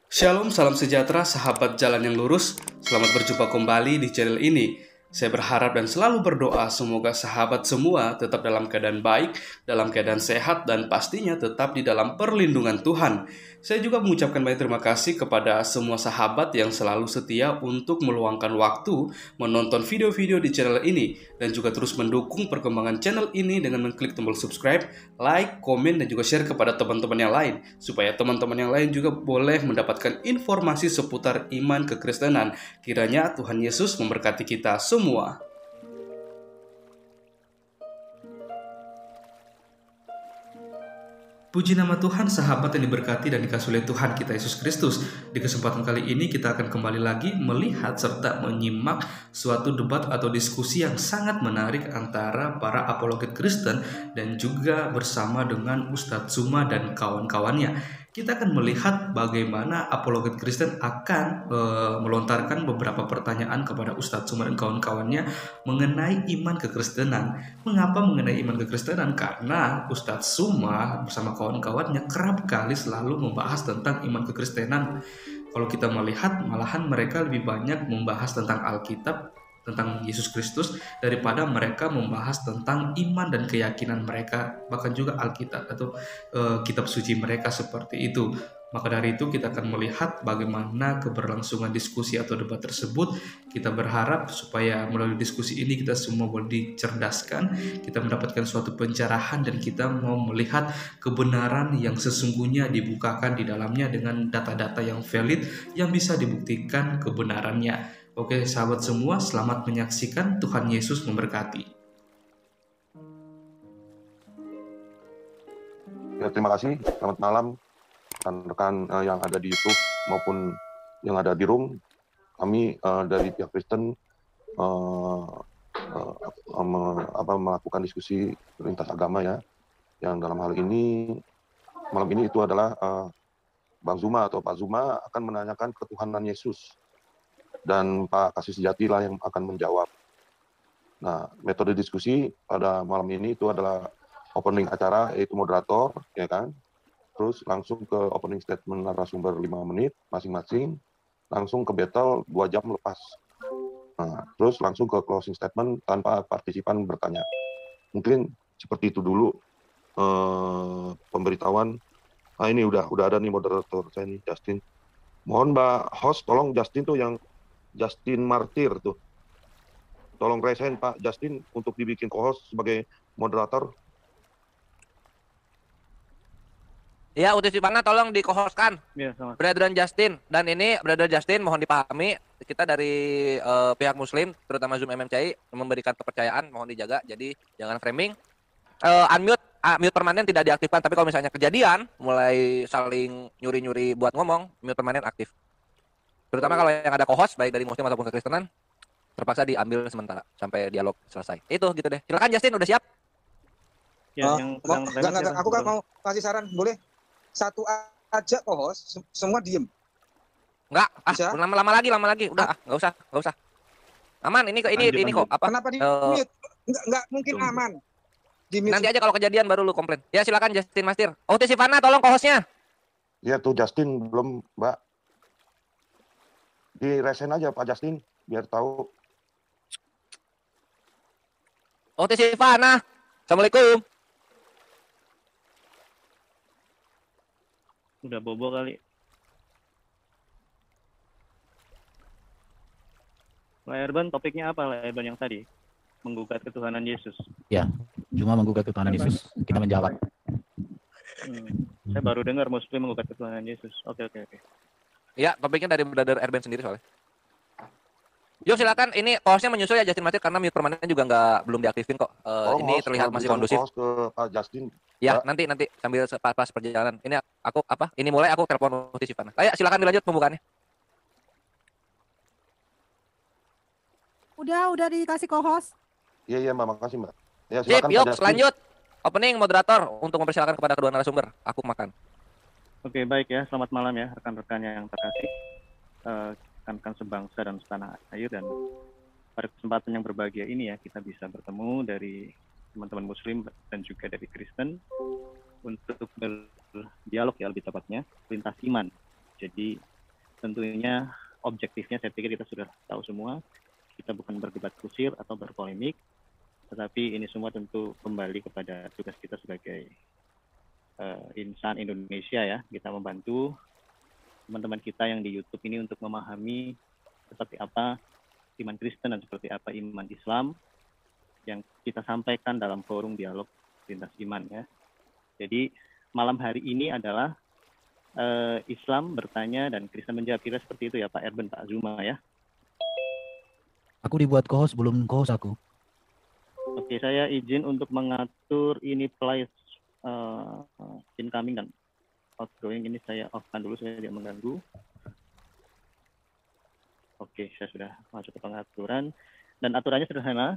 Shalom, salam sejahtera, sahabat jalan yang lurus. Selamat berjumpa kembali di channel ini. Saya berharap dan selalu berdoa semoga sahabat semua tetap dalam keadaan baik, dalam keadaan sehat, dan pastinya tetap di dalam perlindungan Tuhan. Saya juga mengucapkan banyak terima kasih kepada semua sahabat yang selalu setia untuk meluangkan waktu menonton video-video di channel ini dan juga terus mendukung perkembangan channel ini dengan mengklik tombol subscribe, like, komen, dan juga share kepada teman-teman yang lain supaya teman-teman yang lain juga boleh mendapatkan informasi seputar iman kekristenan. Kiranya Tuhan Yesus memberkati kita semua. Puji nama Tuhan, sahabat yang diberkati dan dikasihi oleh Tuhan kita Yesus Kristus. Di kesempatan kali ini kita akan kembali lagi melihat serta menyimak suatu debat atau diskusi yang sangat menarik antara para apologet Kristen dan juga bersama dengan Ustadz Suma dan kawan-kawannya. Kita akan melihat bagaimana apologet Kristen akan melontarkan beberapa pertanyaan kepada Ustadz Suma dan kawan-kawannya mengenai iman kekristenan. Mengapa mengenai iman kekristenan? Karena Ustadz Suma bersama kawan-kawannya kerap kali selalu membahas tentang iman kekristenan. Kalau kita melihat, malahan mereka lebih banyak membahas tentang Alkitab, tentang Yesus Kristus, daripada mereka membahas tentang iman dan keyakinan mereka, bahkan juga Alkitab atau kitab suci mereka seperti itu. Maka dari itu kita akan melihat bagaimana keberlangsungan diskusi atau debat tersebut. Kita berharap supaya melalui diskusi ini kita semua boleh dicerdaskan, kita mendapatkan suatu pencerahan dan kita mau melihat kebenaran yang sesungguhnya dibukakan di dalamnya dengan data-data yang valid yang bisa dibuktikan kebenarannya. Oke, sahabat semua, selamat menyaksikan. Tuhan Yesus memberkati. Ya, terima kasih. Selamat malam rekan-rekan yang ada di YouTube maupun yang ada di room. Kami dari pihak Kristen melakukan diskusi lintas agama ya. Yang dalam hal ini malam ini itu adalah Bang Zuma atau Pak Zuma akan menanyakan ketuhanan Yesus dan Pak Kasih Sejati lah yang akan menjawab. Nah, metode diskusi pada malam ini itu adalah opening acara yaitu moderator, ya kan? Terus langsung ke opening statement narasumber 5 menit masing-masing, langsung ke battle 2 jam lepas. Nah, terus langsung ke closing statement tanpa partisipan bertanya. Mungkin seperti itu dulu pemberitahuan. Nah, ini udah ada nih moderator saya nih, Justin. Mohon Mbak host, tolong Justin tuh yang Justin Martir tuh. Tolong resign Pak Justin untuk dibikin co-host sebagai moderator. Ya, Uti Sipana tolong di-co-hostkan. Ya, Brethren Justin. Dan ini Brother Justin mohon dipahami, kita dari pihak Muslim, terutama Zoom MMCI, memberikan kepercayaan, mohon dijaga. Jadi jangan framing. Mute permanen tidak diaktifkan, tapi kalau misalnya kejadian, mulai saling nyuri-nyuri buat ngomong, mute permanen aktif. Terutama kalau yang ada co-host, baik dari Muslim ataupun kekristenan, terpaksa diambil sementara, sampai dialog selesai. Itu gitu deh. Silakan Justin, udah siap? Ya, yang aku kan mau kasih saran, boleh? Satu aja co-host, semua diem. Enggak, lama-lama lagi, udah, enggak usah. Aman, ini kok apa? Kenapa di mute? Enggak mungkin aman. Nanti aja kalau kejadian baru lu komplain. Ya silakan Justin Mastir. Uti Sivana tolong co-hostnya. Ya tuh Justin belum, Mbak. Di resign aja Pak Justin biar tahu. Uti Sivana. Assalamualaikum. udah bobo kali. Lairban, topiknya apa Lairban yang tadi? Menggugat ketuhanan Yesus. Ya, cuma menggugat ketuhanan Yesus. Kita menjawab. Saya baru dengar Muslim menggugat ketuhanan Yesus. Oke. Ya, topiknya dari Brother Erben sendiri soalnya. Yuk silakan, ini hostnya menyusul ya Justin Mastir karena mute permanen juga belum diaktifin kok. Ini terlihat masih kondusif. Ke Pak Justin. Ya, nanti sambil pas perjalanan. Ini aku Ini mulai aku telepon Uti Sivana. Ayo silakan dilanjut pembukaannya. Udah dikasih co-host. Iya, Mbak, makasih, Mbak. Ya, silakan. Yuk, lanjut. Opening moderator untuk mempersilakan kepada kedua narasumber. Aku makan. Oke, baik ya. Selamat malam ya rekan-rekan yang terkasih. Rekan-rekan sebangsa dan setanah air, dan pada kesempatan yang berbahagia ini ya kita bisa bertemu dari teman-teman Muslim dan juga dari Kristen untuk berdialog ya lebih tepatnya lintas iman. Jadi tentunya objektifnya saya pikir kita sudah tahu semua. Kita bukan berdebat kusir atau berpolemik, tetapi ini semua tentu kembali kepada tugas kita sebagai insan Indonesia ya. Kita membantu teman-teman kita yang di YouTube ini untuk memahami seperti apa iman Kristen dan seperti apa iman Islam yang kita sampaikan dalam forum dialog lintas iman ya. Jadi malam hari ini adalah Islam bertanya dan Kristen menjawab, kira seperti itu ya Pak Erben, Pak Zuma ya. Aku dibuat co-host, belum co-host aku. Oke, saya izin untuk mengatur ini place incoming dan outgoing ini saya off-kan dulu, saya tidak mengganggu. Oke, saya sudah masuk ke pengaturan dan aturannya sederhana.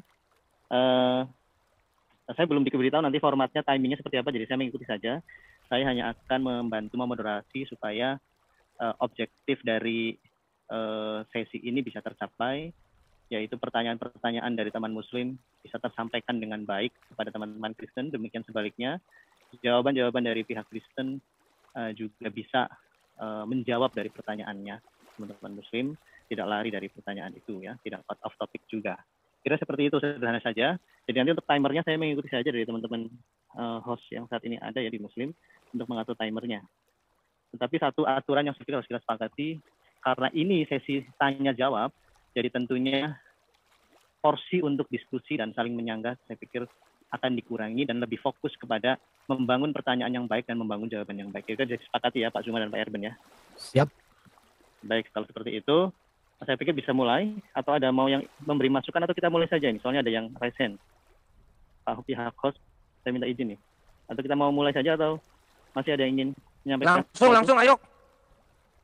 Saya belum diberitahu nanti formatnya, timingnya seperti apa, jadi saya mengikuti saja. Saya hanya akan membantu memoderasi supaya objektif dari sesi ini bisa tercapai, yaitu pertanyaan-pertanyaan dari teman Muslim bisa tersampaikan dengan baik kepada teman-teman Kristen. Demikian sebaliknya, jawaban-jawaban dari pihak Kristen juga bisa menjawab dari pertanyaannya teman-teman Muslim, tidak lari dari pertanyaan itu ya, tidak out of topic juga. Kira seperti itu, sederhana saja. Jadi nanti untuk timernya saya mengikuti saja dari teman-teman host yang saat ini ada ya di Muslim untuk mengatur timernya. Tetapi satu aturan yang saya pikir harus kita sepakati, karena ini sesi tanya jawab, jadi tentunya porsi untuk diskusi dan saling menyanggah saya pikir akan dikurangi dan lebih fokus kepada membangun pertanyaan yang baik dan membangun jawaban yang baik. Kita disepakati ya Pak Zuma dan Pak Erben ya. Siap. Baik, kalau seperti itu saya pikir bisa mulai, atau ada mau yang memberi masukan, atau kita mulai saja ini, soalnya ada yang raise hand. Pak pihak host, saya minta izin nih. Atau kita mau mulai saja, atau masih ada yang ingin menyampaikan? Langsung ayo.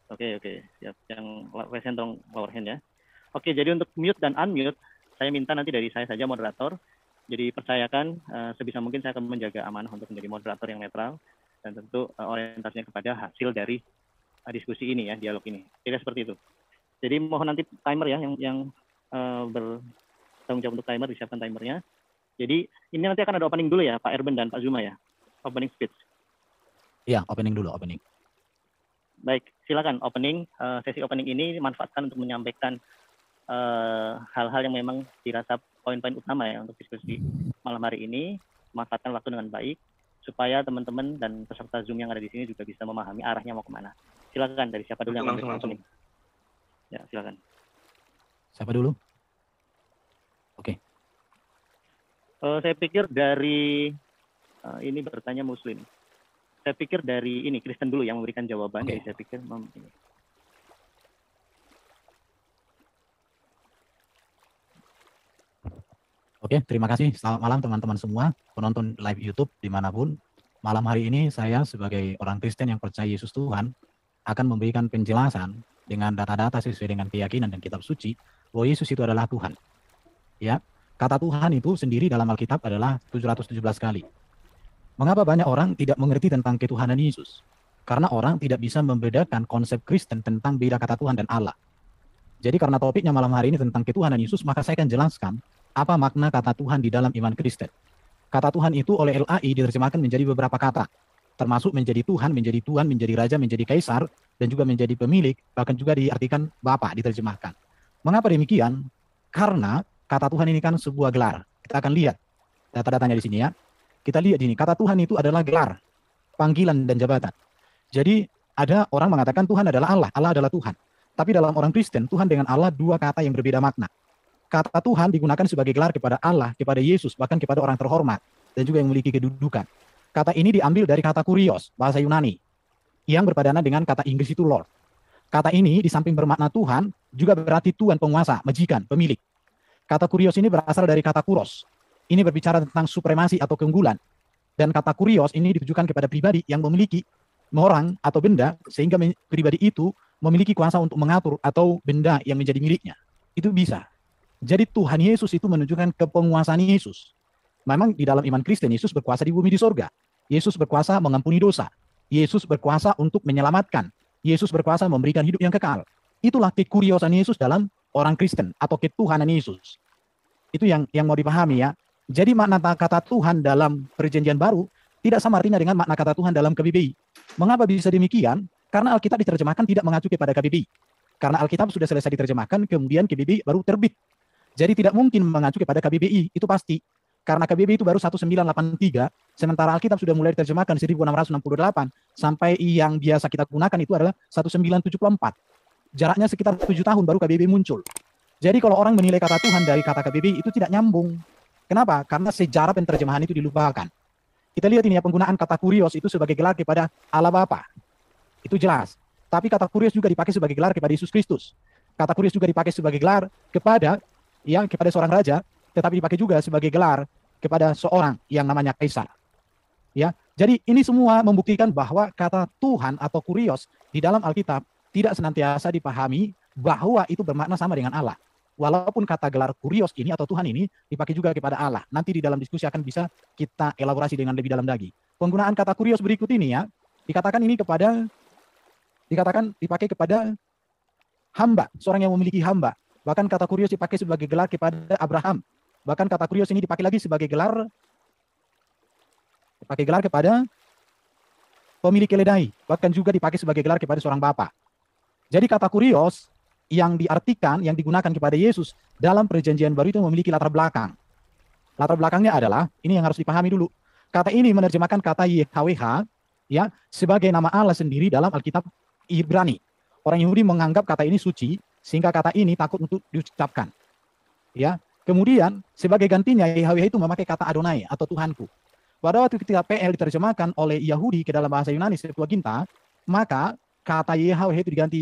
Oke, siap. Yang raise hand tolong lower hand ya. Oke, jadi untuk mute dan unmute, saya minta nanti dari saya saja moderator. Jadi percayakan sebisa mungkin saya akan menjaga amanah untuk menjadi moderator yang netral, dan tentu orientasinya kepada hasil dari diskusi ini ya, dialog ini. Kira seperti itu. Jadi mohon nanti timer ya yang bertanggung jawab untuk timer, disiapkan timernya. Jadi ini nanti akan ada opening dulu ya Pak Erben dan Pak Zuma ya. Opening speech. Iya, opening dulu, opening. Baik, silakan opening. Sesi opening ini manfaatkan untuk menyampaikan hal-hal yang memang dirasa poin-poin utama ya untuk diskusi malam hari ini. Manfaatkan waktu dengan baik supaya teman-teman dan peserta Zoom yang ada di sini juga bisa memahami arahnya mau kemana. Silakan, dari siapa dulu yang langsung. opening? Ya, silakan. Siapa dulu? Oke. Saya pikir dari ini bertanya Muslim. Saya pikir dari ini Kristen dulu yang memberikan jawaban. Oke. Jadi saya pikir ini. Oke, terima kasih. Selamat malam teman-teman semua, penonton live YouTube dimanapun. Malam hari ini saya sebagai orang Kristen yang percaya Yesus Tuhan akan memberikan penjelasan dengan data-data sesuai dengan keyakinan dan kitab suci bahwa Yesus itu adalah Tuhan. Ya, kata Tuhan itu sendiri dalam Alkitab adalah 717 kali. Mengapa banyak orang tidak mengerti tentang ketuhanan Yesus? Karena orang tidak bisa membedakan konsep Kristen tentang beda kata Tuhan dan Allah. Jadi karena topiknya malam hari ini tentang ketuhanan Yesus, maka saya akan jelaskan apa makna kata Tuhan di dalam iman Kristen. Kata Tuhan itu oleh LAI diterjemahkan menjadi beberapa kata, termasuk menjadi Tuhan, menjadi Tuan, menjadi Raja, menjadi Kaisar, dan juga menjadi pemilik, bahkan juga diartikan Bapa, diterjemahkan. Mengapa demikian? Karena kata Tuhan ini kan sebuah gelar. Kita akan lihat data-datanya di sini ya. Kita lihat di sini, kata Tuhan itu adalah gelar, panggilan dan jabatan. Jadi ada orang mengatakan Tuhan adalah Allah, Allah adalah Tuhan. Tapi dalam orang Kristen, Tuhan dengan Allah dua kata yang berbeda makna. Kata Tuhan digunakan sebagai gelar kepada Allah, kepada Yesus, bahkan kepada orang terhormat, dan juga yang memiliki kedudukan. Kata ini diambil dari kata kurios, bahasa Yunani, yang berpadanan dengan kata Inggris itu Lord. Kata ini di samping bermakna Tuhan, juga berarti Tuan, penguasa, majikan, pemilik. Kata kurios ini berasal dari kata kuros. Ini berbicara tentang supremasi atau keunggulan. Dan kata kurios ini ditujukan kepada pribadi yang memiliki orang atau benda, sehingga pribadi itu memiliki kuasa untuk mengatur atau benda yang menjadi miliknya. Itu bisa. Jadi Tuhan Yesus itu menunjukkan kepenguasaan Yesus. Memang di dalam iman Kristen, Yesus berkuasa di bumi di sorga. Yesus berkuasa mengampuni dosa. Yesus berkuasa untuk menyelamatkan. Yesus berkuasa memberikan hidup yang kekal. Itulah kekuriosan Yesus dalam orang Kristen atau ketuhanan Yesus. Itu yang mau dipahami ya. Jadi makna kata Tuhan dalam perjanjian baru tidak sama artinya dengan makna kata Tuhan dalam KBBI. Mengapa bisa demikian? Karena Alkitab diterjemahkan tidak mengacu kepada KBBI. Karena Alkitab sudah selesai diterjemahkan, kemudian KBBI baru terbit. Jadi tidak mungkin mengacu kepada KBBI, itu pasti. Karena KBBI itu baru 1983, sementara Alkitab sudah mulai diterjemahkan 1668, sampai yang biasa kita gunakan itu adalah 1974. Jaraknya sekitar 7 tahun baru KBBI muncul. Jadi kalau orang menilai kata Tuhan dari kata KBBI itu tidak nyambung. Kenapa? Karena sejarah penterjemahan itu dilupakan. Kita lihat ini ya, penggunaan kata kurios itu sebagai gelar kepada Allah Bapa. Itu jelas. Tapi kata kurios juga dipakai sebagai gelar kepada Yesus Kristus. Kata kurios juga dipakai sebagai gelar kepada seorang raja, tetapi dipakai juga sebagai gelar kepada seorang yang namanya kaisar. Ya, jadi ini semua membuktikan bahwa kata Tuhan atau kurios di dalam Alkitab tidak senantiasa dipahami bahwa itu bermakna sama dengan Allah. Walaupun kata gelar kurios ini atau Tuhan ini dipakai juga kepada Allah. Nanti di dalam diskusi akan bisa kita elaborasi dengan lebih dalam lagi. Penggunaan kata kurios berikut ini ya, dikatakan dipakai kepada hamba, seorang yang memiliki hamba. Bahkan kata kurios dipakai sebagai gelar kepada Abraham. Bahkan kata kurios ini dipakai lagi sebagai gelar kepada pemilik keledai. Bahkan juga dipakai sebagai gelar kepada seorang bapa. Jadi kata kurios yang diartikan, yang digunakan kepada Yesus dalam perjanjian baru itu memiliki latar belakang. Latar belakangnya adalah, ini yang harus dipahami dulu. Kata ini menerjemahkan kata YHWH ya sebagai nama Allah sendiri dalam Alkitab Ibrani. Orang Yahudi menganggap kata ini suci, sehingga kata ini takut untuk diucapkan. Ya, kemudian sebagai gantinya YHWH itu memakai kata Adonai atau Tuhanku. Pada waktu ketika PL diterjemahkan oleh Yahudi ke dalam bahasa Yunani Septuaginta, maka kata YHWH itu diganti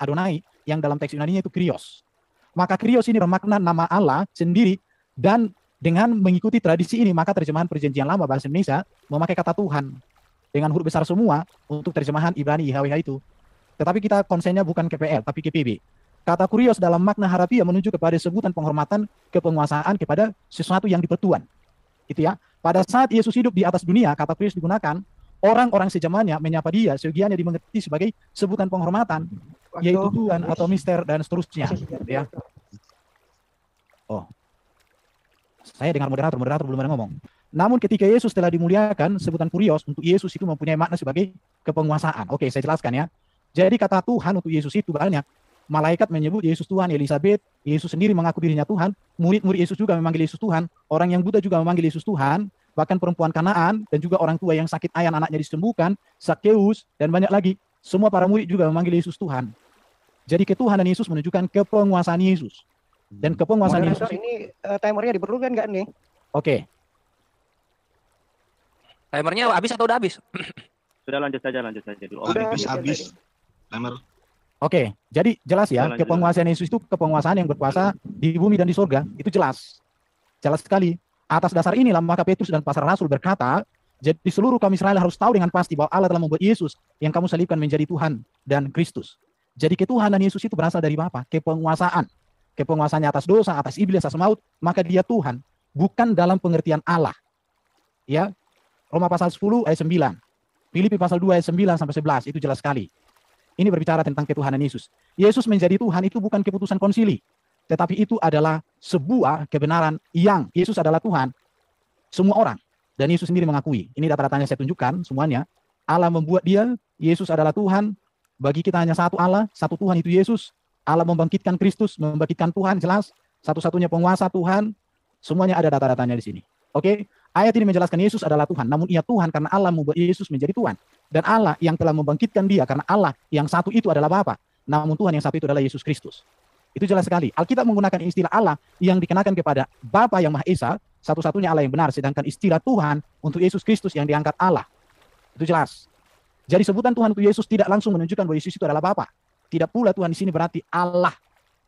Adonai, yang dalam teks Yunani itu Krios. Maka Krios ini bermakna nama Allah sendiri, dan dengan mengikuti tradisi ini maka terjemahan perjanjian lama bahasa Indonesia memakai kata Tuhan dengan huruf besar semua untuk terjemahan Ibrani YHWH itu. Tetapi kita konsennya bukan KPL tapi KPB. Kata kurios dalam makna harafiah menunjuk kepada sebutan penghormatan kepenguasaan kepada sesuatu yang dipertuan. Itu ya. Pada saat Yesus hidup di atas dunia, kata kurios digunakan, orang-orang sejamannya menyapa dia, seyogianya dimengerti sebagai sebutan penghormatan, yaitu Tuhan atau mister dan seterusnya. Ya. Oh, saya dengar moderator belum ada ngomong. Namun ketika Yesus telah dimuliakan, sebutan kurios untuk Yesus itu mempunyai makna sebagai kepenguasaan. Oke, saya jelaskan ya. Jadi kata Tuhan untuk Yesus itu banyak. Malaikat menyebut Yesus Tuhan, Elizabeth, Yesus sendiri mengaku dirinya Tuhan, murid-murid Yesus juga memanggil Yesus Tuhan, orang yang buta juga memanggil Yesus Tuhan, bahkan perempuan Kanaan dan juga orang tua yang sakit ayan anaknya disembuhkan, Zakheus dan banyak lagi, semua para murid juga memanggil Yesus Tuhan. Jadi ketuhanan Yesus menunjukkan kepenguasaan Yesus. Dan kepenguasaan Yesus ini timernya diperlukan nggak nih? Oke. Timernya habis atau udah habis? Sudah lanjut saja dulu. Habis. Timer. Oke, jadi jelas ya, Lanjut. kepenguasaan Yesus itu kepenguasaan yang berkuasa di bumi dan di surga. Itu jelas. Jelas sekali. Atas dasar inilah maka Petrus dan para rasul berkata, jadi seluruh kaum Israel harus tahu dengan pasti bahwa Allah telah membuat Yesus yang kamu salibkan menjadi Tuhan dan Kristus. Jadi ketuhanan Yesus itu berasal dari apa? Kepenguasaan. Kepenguasaannya atas dosa, atas iblis, atas maut, maka dia Tuhan. Bukan dalam pengertian Allah. Ya, Roma pasal 10 ayat 9. Filipi pasal 2 ayat 9 sampai 11, itu jelas sekali. Ini berbicara tentang ketuhanan Yesus. Yesus menjadi Tuhan itu bukan keputusan konsili, tetapi itu adalah sebuah kebenaran yang Yesus adalah Tuhan. Semua orang. Dan Yesus sendiri mengakui. Ini data-datanya saya tunjukkan semuanya. Allah membuat dia, Yesus adalah Tuhan. Bagi kita hanya satu Allah, satu Tuhan itu Yesus. Allah membangkitkan Kristus, membangkitkan Tuhan, jelas. Satu-satunya penguasa Tuhan. Semuanya ada data-datanya di sini. Oke? Ayat ini menjelaskan Yesus adalah Tuhan. Namun ia Tuhan karena Allah membuat Yesus menjadi Tuhan. Dan Allah yang telah membangkitkan dia karena Allah yang satu itu adalah Bapa. Namun Tuhan yang satu itu adalah Yesus Kristus. Itu jelas sekali. Alkitab menggunakan istilah Allah yang dikenakan kepada Bapa yang Maha Esa, satu-satunya Allah yang benar. Sedangkan istilah Tuhan untuk Yesus Kristus yang diangkat Allah. Itu jelas. Jadi sebutan Tuhan untuk Yesus tidak langsung menunjukkan bahwa Yesus itu adalah Bapa. Tidak pula Tuhan di sini berarti Allah,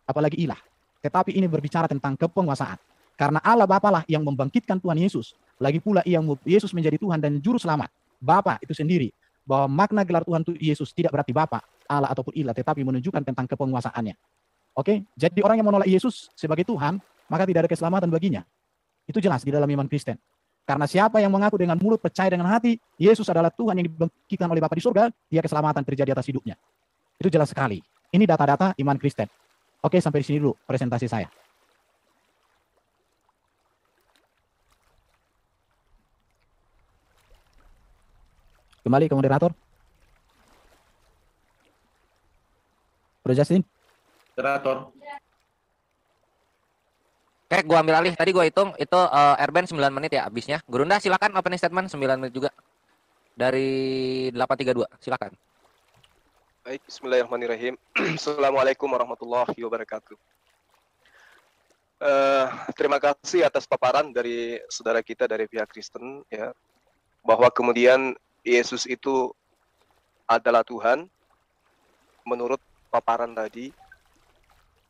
apalagi ilah. Tetapi ini berbicara tentang kepenguasaan. Karena Allah Bapa lah yang membangkitkan Tuhan Yesus. Lagi pula ia membuat Yesus menjadi Tuhan dan juru selamat. Bapa itu sendiri. Bahwa makna gelar Tuhan untuk Yesus tidak berarti Bapa, Allah ataupun ilah, tetapi menunjukkan tentang kepenguasaannya. Oke, jadi orang yang menolak Yesus sebagai Tuhan, maka tidak ada keselamatan baginya. Itu jelas di dalam iman Kristen. Karena siapa yang mengaku dengan mulut, percaya dengan hati, Yesus adalah Tuhan yang dibangkitkan oleh Bapa di surga, dia keselamatan terjadi atas hidupnya. Itu jelas sekali. Ini data-data iman Kristen. Oke, sampai di sini dulu presentasi saya. Kembali ke moderator. Bro Justin. Moderator. Oke, gua ambil alih. Tadi gua hitung itu Erben 9 menit ya habisnya. Gurunda silakan opening statement 9 menit juga. Dari 832, silakan. Baik, bismillahirrahmanirrahim. Assalamualaikum warahmatullahi wabarakatuh. Terima kasih atas paparan dari saudara kita dari pihak Kristen ya, bahwa kemudian Yesus itu adalah Tuhan menurut paparan tadi.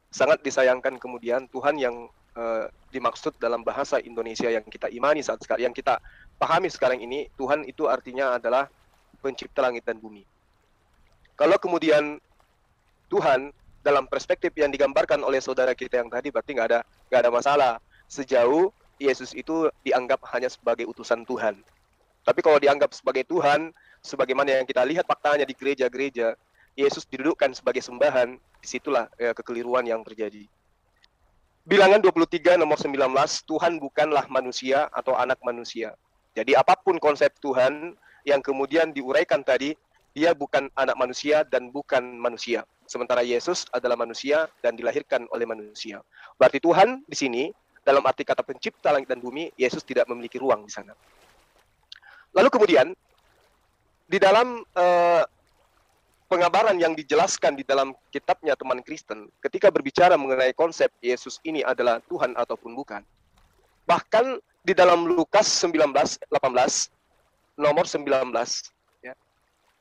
Sangat disayangkan kemudian Tuhan yang dimaksud dalam bahasa Indonesia yang kita imani saat sekarang, yang kita pahami sekarang ini, Tuhan itu artinya adalah pencipta langit dan bumi. Kalau kemudian Tuhan dalam perspektif yang digambarkan oleh saudara kita yang tadi, berarti nggak ada masalah sejauh Yesus itu dianggap hanya sebagai utusan Tuhan. Tapi kalau dianggap sebagai Tuhan, sebagaimana yang kita lihat faktanya di gereja-gereja, Yesus didudukkan sebagai sembahan, disitulah kekeliruan yang terjadi. Bilangan 23 nomor 19, Tuhan bukanlah manusia atau anak manusia. Jadi apapun konsep Tuhan yang kemudian diuraikan tadi, dia bukan anak manusia dan bukan manusia. Sementara Yesus adalah manusia dan dilahirkan oleh manusia. Berarti Tuhan di sini, dalam arti kata pencipta langit dan bumi, Yesus tidak memiliki ruang di sana. Lalu kemudian, di dalam pengabaran yang dijelaskan di dalam kitabnya teman Kristen, ketika berbicara mengenai konsep Yesus ini adalah Tuhan ataupun bukan. Bahkan di dalam Lukas 19:18 nomor 19, ya,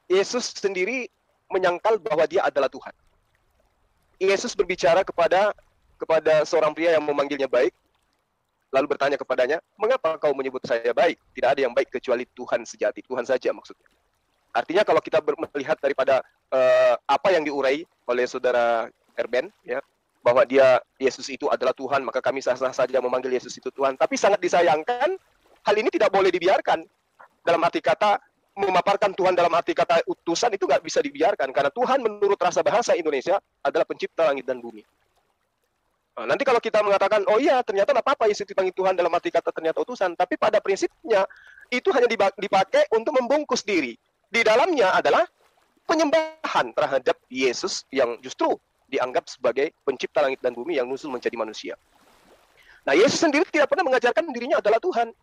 Yesus sendiri menyangkal bahwa dia adalah Tuhan. Yesus berbicara kepada seorang pria yang memanggilnya baik, lalu bertanya kepadanya, "Mengapa kau menyebut saya baik? Tidak ada yang baik kecuali Tuhan sejati." Tuhan saja maksudnya. Artinya kalau kita melihat daripada apa yang diurai oleh saudara Erben, ya, bahwa Yesus itu adalah Tuhan, maka kami sah-sah saja memanggil Yesus itu Tuhan. Tapi sangat disayangkan, hal ini tidak boleh dibiarkan. Dalam arti kata, memaparkan Tuhan dalam arti kata utusan itu nggak bisa dibiarkan. Karena Tuhan menurut rasa bahasa Indonesia adalah pencipta langit dan bumi. Nah, nanti kalau kita mengatakan, oh iya ternyata apa Yesus dipanggil Tuhan dalam arti kata ternyata utusan. Tapi pada prinsipnya, itu hanya dipakai untuk membungkus diri. Di dalamnya adalah penyembahan terhadap Yesus yang justru dianggap sebagai pencipta langit dan bumi yang nusul menjadi manusia. Nah, Yesus sendiri tidak pernah mengajarkan dirinya adalah Tuhan.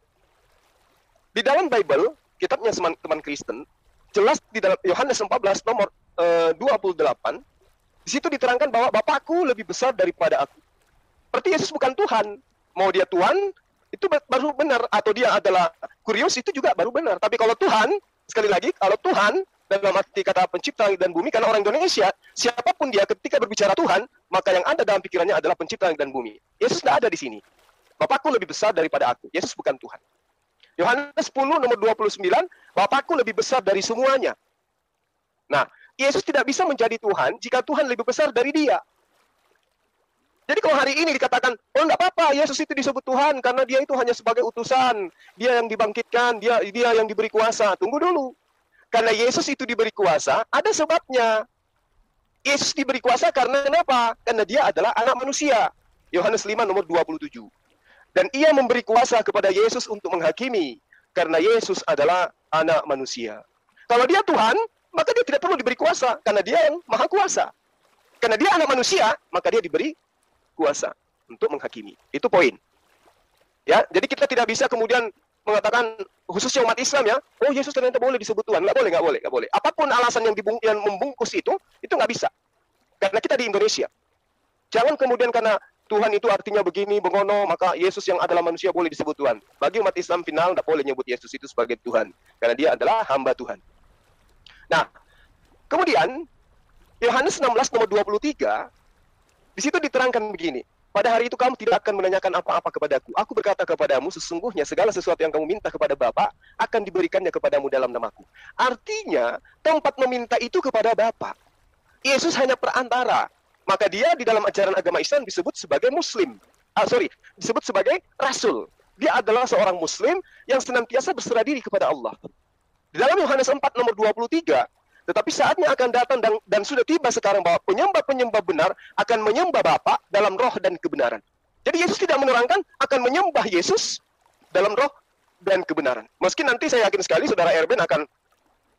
Di dalam Bible, kitabnya teman Kristen, jelas di dalam Yohanes 14 nomor 28, di situ diterangkan bahwa Bapakku lebih besar daripada aku. Berarti Yesus bukan Tuhan. Mau dia Tuhan, itu baru benar. Atau dia adalah kurios, itu juga baru benar. Tapi kalau Tuhan, sekali lagi, kalau Tuhan, dalam arti kata pencipta langit dan bumi, karena orang Indonesia, siapapun dia ketika berbicara Tuhan, maka yang ada dalam pikirannya adalah pencipta langit dan bumi. Yesus tidak ada di sini. Bapakku lebih besar daripada aku. Yesus bukan Tuhan. Yohanes 10 nomor 29, Bapakku lebih besar dari semuanya. Nah, Yesus tidak bisa menjadi Tuhan jika Tuhan lebih besar dari dia. Jadi kalau hari ini dikatakan, oh enggak apa-apa, Yesus itu disebut Tuhan karena dia itu hanya sebagai utusan. Dia yang dibangkitkan, dia yang diberi kuasa. Tunggu dulu. Karena Yesus itu diberi kuasa, ada sebabnya. Yesus diberi kuasa karena kenapa? Karena dia adalah anak manusia. Yohanes 5 nomor 27. Dan ia memberi kuasa kepada Yesus untuk menghakimi. Karena Yesus adalah anak manusia. Kalau dia Tuhan, maka dia tidak perlu diberi kuasa. Karena dia yang maha kuasa. Karena dia anak manusia, maka dia diberi kuasa untuk menghakimi. Itu poin. Ya, jadi kita tidak bisa kemudian mengatakan khususnya umat Islam ya, oh Yesus ternyata boleh disebut Tuhan. Nggak boleh. Apapun alasan yang membungkus itu nggak bisa. Karena kita di Indonesia. Jangan kemudian karena Tuhan itu artinya begini, bengono, maka Yesus yang adalah manusia boleh disebut Tuhan. Bagi umat Islam final nggak boleh nyebut Yesus itu sebagai Tuhan. Karena dia adalah hamba Tuhan. Nah, kemudian Yohanes 16 nomor 23, di situ diterangkan begini. Pada hari itu kamu tidak akan menanyakan apa-apa kepadaku. Aku berkata kepadamu, sesungguhnya segala sesuatu yang kamu minta kepada Bapa akan diberikannya kepadamu dalam namaku. Artinya, tempat meminta itu kepada Bapa. Yesus hanya perantara. Maka dia di dalam ajaran agama Islam disebut sebagai Muslim. Disebut sebagai Rasul. Dia adalah seorang Muslim yang senantiasa berserah diri kepada Allah. Di dalam Yohanes 4 nomor 23, tetapi saatnya akan datang dan sudah tiba sekarang bahwa penyembah-penyembah benar akan menyembah Bapa dalam roh dan kebenaran. Jadi Yesus tidak menerangkan akan menyembah Yesus dalam roh dan kebenaran. Meski nanti saya yakin sekali saudara Erben akan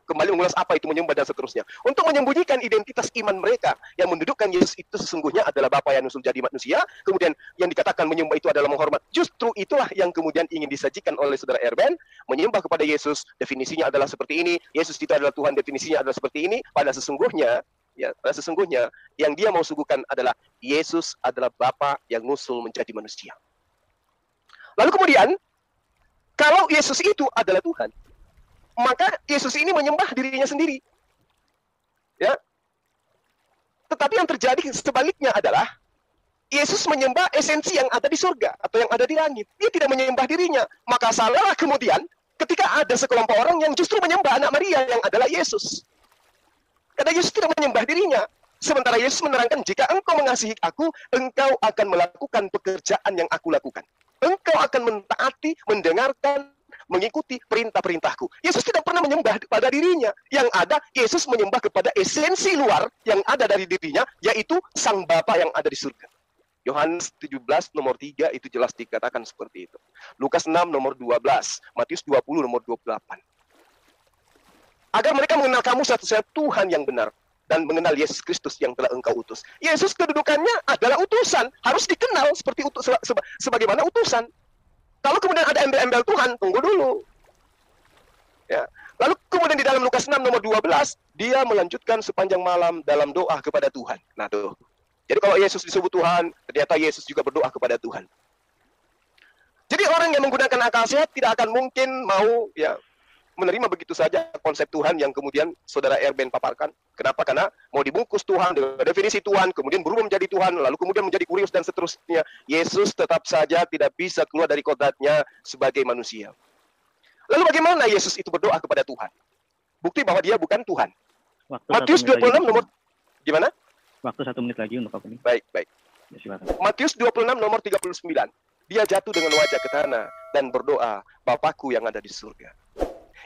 kembali mengulas apa itu menyembah dan seterusnya. Untuk menyembunyikan identitas iman mereka yang mendudukkan Yesus itu sesungguhnya adalah Bapa yang nusul jadi manusia, kemudian yang dikatakan menyembah itu adalah menghormat. Justru itulah yang kemudian ingin disajikan oleh saudara Erben, menyembah kepada Yesus, definisinya adalah seperti ini, Yesus itu adalah Tuhan, definisinya adalah seperti ini, pada sesungguhnya yang dia mau suguhkan adalah Yesus adalah Bapa yang nusul menjadi manusia. Lalu kemudian, kalau Yesus itu adalah Tuhan, maka Yesus ini menyembah dirinya sendiri. Ya. Tetapi yang terjadi sebaliknya adalah Yesus menyembah esensi yang ada di surga atau yang ada di langit. Dia tidak menyembah dirinya. Maka salahlah kemudian ketika ada sekelompok orang yang justru menyembah anak Maria yang adalah Yesus. Karena Yesus tidak menyembah dirinya. Sementara Yesus menerangkan, jika engkau mengasihi aku, engkau akan melakukan pekerjaan yang aku lakukan. Engkau akan mentaati, mendengarkan, mengikuti perintah-perintahku. Yesus tidak pernah menyembah kepada dirinya. Yang ada, Yesus menyembah kepada esensi luar yang ada dari dirinya, yaitu Sang Bapa yang ada di surga. Yohanes 17 nomor 3 itu jelas dikatakan seperti itu. Lukas 6 nomor 12, Matius 20 nomor 28. Agar mereka mengenal kamu satu-satunya Tuhan yang benar, dan mengenal Yesus Kristus yang telah engkau utus. Yesus kedudukannya adalah utusan, harus dikenal seperti sebagaimana utusan. Kalau kemudian ada embel-embel Tuhan, tunggu dulu. Ya. Lalu kemudian di dalam Lukas 6 nomor 12, dia melanjutkan sepanjang malam dalam doa kepada Tuhan. Nah tuh. Jadi kalau Yesus disebut Tuhan, ternyata Yesus juga berdoa kepada Tuhan. Jadi orang yang menggunakan akal sehat tidak akan mungkin mau menerima begitu saja konsep Tuhan yang kemudian saudara Erben paparkan. Kenapa? Karena mau dibungkus Tuhan dengan definisi Tuhan, kemudian berubah menjadi Tuhan, lalu kemudian menjadi kurios dan seterusnya. Yesus tetap saja tidak bisa keluar dari kodratnya sebagai manusia. Lalu bagaimana Yesus itu berdoa kepada Tuhan? Bukti bahwa dia bukan Tuhan. Matius 26 nomor... Gimana? Waktu 1 menit lagi untuk opening. Baik. Ya, silakan. Matius 26 nomor 39. Dia jatuh dengan wajah ke tanah dan berdoa, Bapakku yang ada di surga.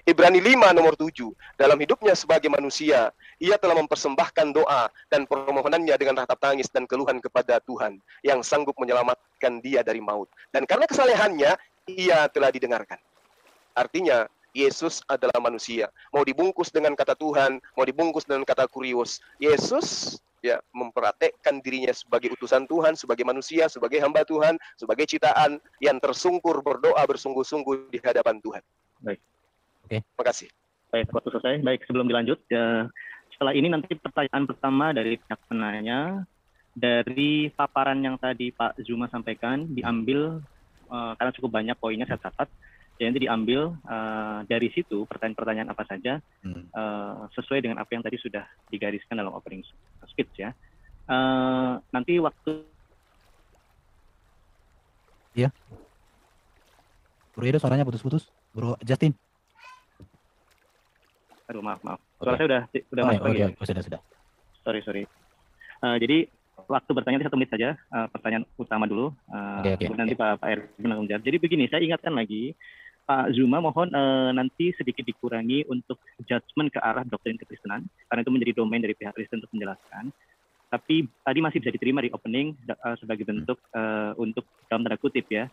Ibrani 5 nomor 7, dalam hidupnya sebagai manusia, ia telah mempersembahkan doa dan permohonannya dengan ratap tangis dan keluhan kepada Tuhan yang sanggup menyelamatkan dia dari maut. Dan karena kesalehannya, ia telah didengarkan. Artinya, Yesus adalah manusia. Mau dibungkus dengan kata Tuhan, mau dibungkus dengan kata kurios. Yesus mempraktekkan dirinya sebagai utusan Tuhan, sebagai manusia, sebagai hamba Tuhan, sebagai ciptaan yang tersungkur berdoa bersungguh-sungguh di hadapan Tuhan. Baik. Terima kasih. Baik, waktu selesai. Baik, sebelum dilanjut, setelah ini nanti pertanyaan pertama dari pihak penanya, dari paparan yang tadi Pak Zuma sampaikan, diambil, karena cukup banyak poinnya saya catat, jadi nanti diambil dari situ pertanyaan-pertanyaan apa saja, sesuai dengan apa yang tadi sudah digariskan dalam opening speech ya. Nanti waktu... Iya. Bro Edo suaranya putus-putus. Bro Justin. Aduh, maaf. Suara saya udah masuk lagi ya? Sudah. Sorry. Jadi waktu bertanya 1 menit saja, pertanyaan utama dulu. Nanti Pak Erwin menanggung jawab. Jadi begini, saya ingatkan lagi, Pak Zuma mohon nanti sedikit dikurangi untuk judgement ke arah doktrin kekristenan, karena itu menjadi domain dari pihak Kristen untuk menjelaskan. Tapi tadi masih bisa diterima di opening sebagai bentuk untuk dalam tanda kutip ya,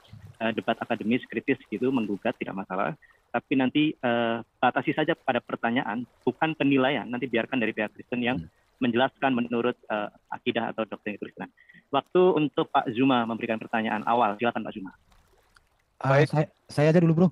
debat akademis kritis gitu, menggugat tidak masalah. Tapi nanti batasi saja pada pertanyaan, bukan penilaian. Nanti biarkan dari pihak Kristen yang menjelaskan menurut akidah atau doktrin Kristen. Waktu untuk Pak Zuma memberikan pertanyaan awal, silakan Pak Zuma. Saya aja dulu, Bro.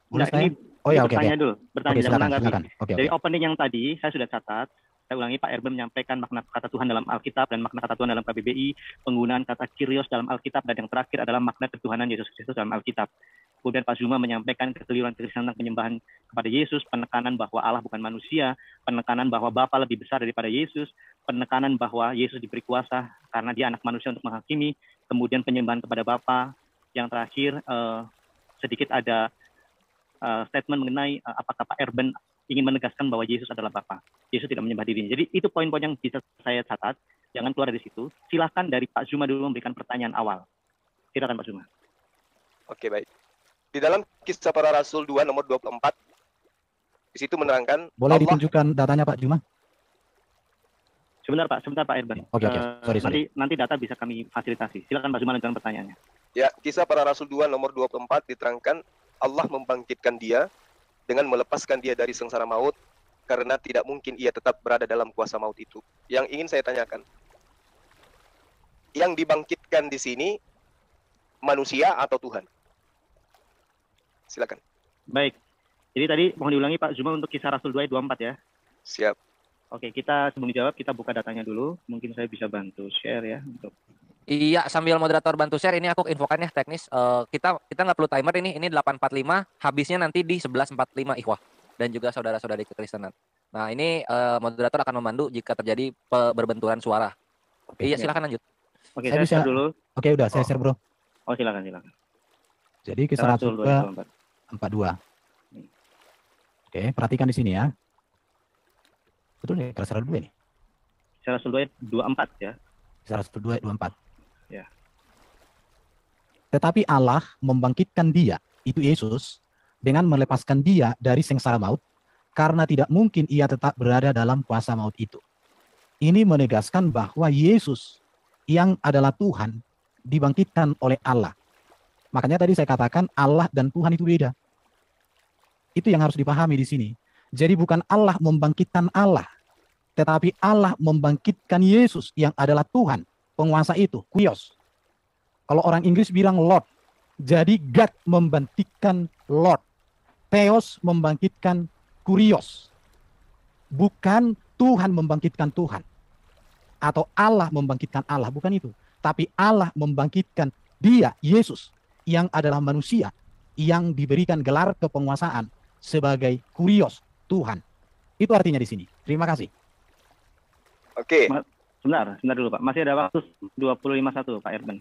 Boleh saya? Bertanya dulu. Bertanya, jangan menanggapi. Dari Oke. opening yang tadi, saya sudah catat. Saya ulangi, Pak Erben menyampaikan makna kata Tuhan dalam Alkitab dan makna kata Tuhan dalam KBBI, penggunaan kata Kyrios dalam Alkitab, dan yang terakhir adalah makna ketuhanan Yesus Kristus dalam Alkitab. Kemudian Pak Zuma menyampaikan kekeliruan tentang penyembahan kepada Yesus, penekanan bahwa Allah bukan manusia, penekanan bahwa Bapa lebih besar daripada Yesus, penekanan bahwa Yesus diberi kuasa karena dia anak manusia untuk menghakimi, kemudian penyembahan kepada Bapa. Yang terakhir, sedikit ada statement mengenai apakah Pak Erben ingin menegaskan bahwa Yesus adalah Bapa. Yesus tidak menyembah dirinya. Jadi itu poin-poin yang bisa saya catat. Jangan keluar dari situ. Silakan dari Pak Zuma dulu memberikan pertanyaan awal. Silakan Pak Zuma. Oke, baik. Di dalam Kisah Para Rasul 2 nomor 24, di situ menerangkan... Boleh ditunjukkan datanya Pak Zuma? Sebentar Pak Erben. Oke. Sorry. Nanti data bisa kami fasilitasi. Silakan Pak Zuma lanjutkan pertanyaannya. Ya, Kisah Para Rasul 2 nomor 24 diterangkan Allah membangkitkan dia dengan melepaskan dia dari sengsara maut karena tidak mungkin ia tetap berada dalam kuasa maut itu. Yang ingin saya tanyakan, yang dibangkitkan di sini manusia atau Tuhan? Silakan. Baik. Jadi tadi mohon diulangi Pak Zuma untuk kisah Rasul 2 ayat 24 ya. Siap. Oke, kita sebelum dijawab kita buka datanya dulu. Mungkin saya bisa bantu share ya untuk. Iya, sambil moderator bantu share, ini aku infokan ya teknis. Kita nggak perlu timer ini 8.45, habisnya nanti di 11.45 ikhwah dan juga saudara-saudari kekristenan. Nah, ini moderator akan memandu jika terjadi berbenturan suara. Oke. Iya, silakan lanjut. Oke, Saya saya bisa- share dulu. Oke, udah saya share, Bro. Oh, silakan. Jadi kisah Rasul 2 42. Oke, perhatikan di sini ya. Betul nih, kisah Rasul 2 ini. Kisah Rasul 2 ayat 24 ya. Kisah Rasul 2 ayat 24. Ya. Tetapi Allah membangkitkan dia, itu Yesus, dengan melepaskan dia dari sengsara maut, karena tidak mungkin ia tetap berada dalam kuasa maut itu. Ini menegaskan bahwa Yesus yang adalah Tuhan dibangkitkan oleh Allah. Makanya tadi saya katakan Allah dan Tuhan itu beda. Itu yang harus dipahami di sini. Jadi bukan Allah membangkitkan Allah, tetapi Allah membangkitkan Yesus yang adalah Tuhan, penguasa itu, Kurios. Kalau orang Inggris bilang Lord. Jadi God membangkitkan Lord. Theos membangkitkan Kurios. Bukan Tuhan membangkitkan Tuhan. Atau Allah membangkitkan Allah, bukan itu. Tapi Allah membangkitkan dia, Yesus, yang adalah manusia, yang diberikan gelar kepenguasaan sebagai Kurios, Tuhan. Itu artinya di sini. Terima kasih. Oke. Sebentar dulu Pak. Masih ada waktu 20.51 Pak Erben.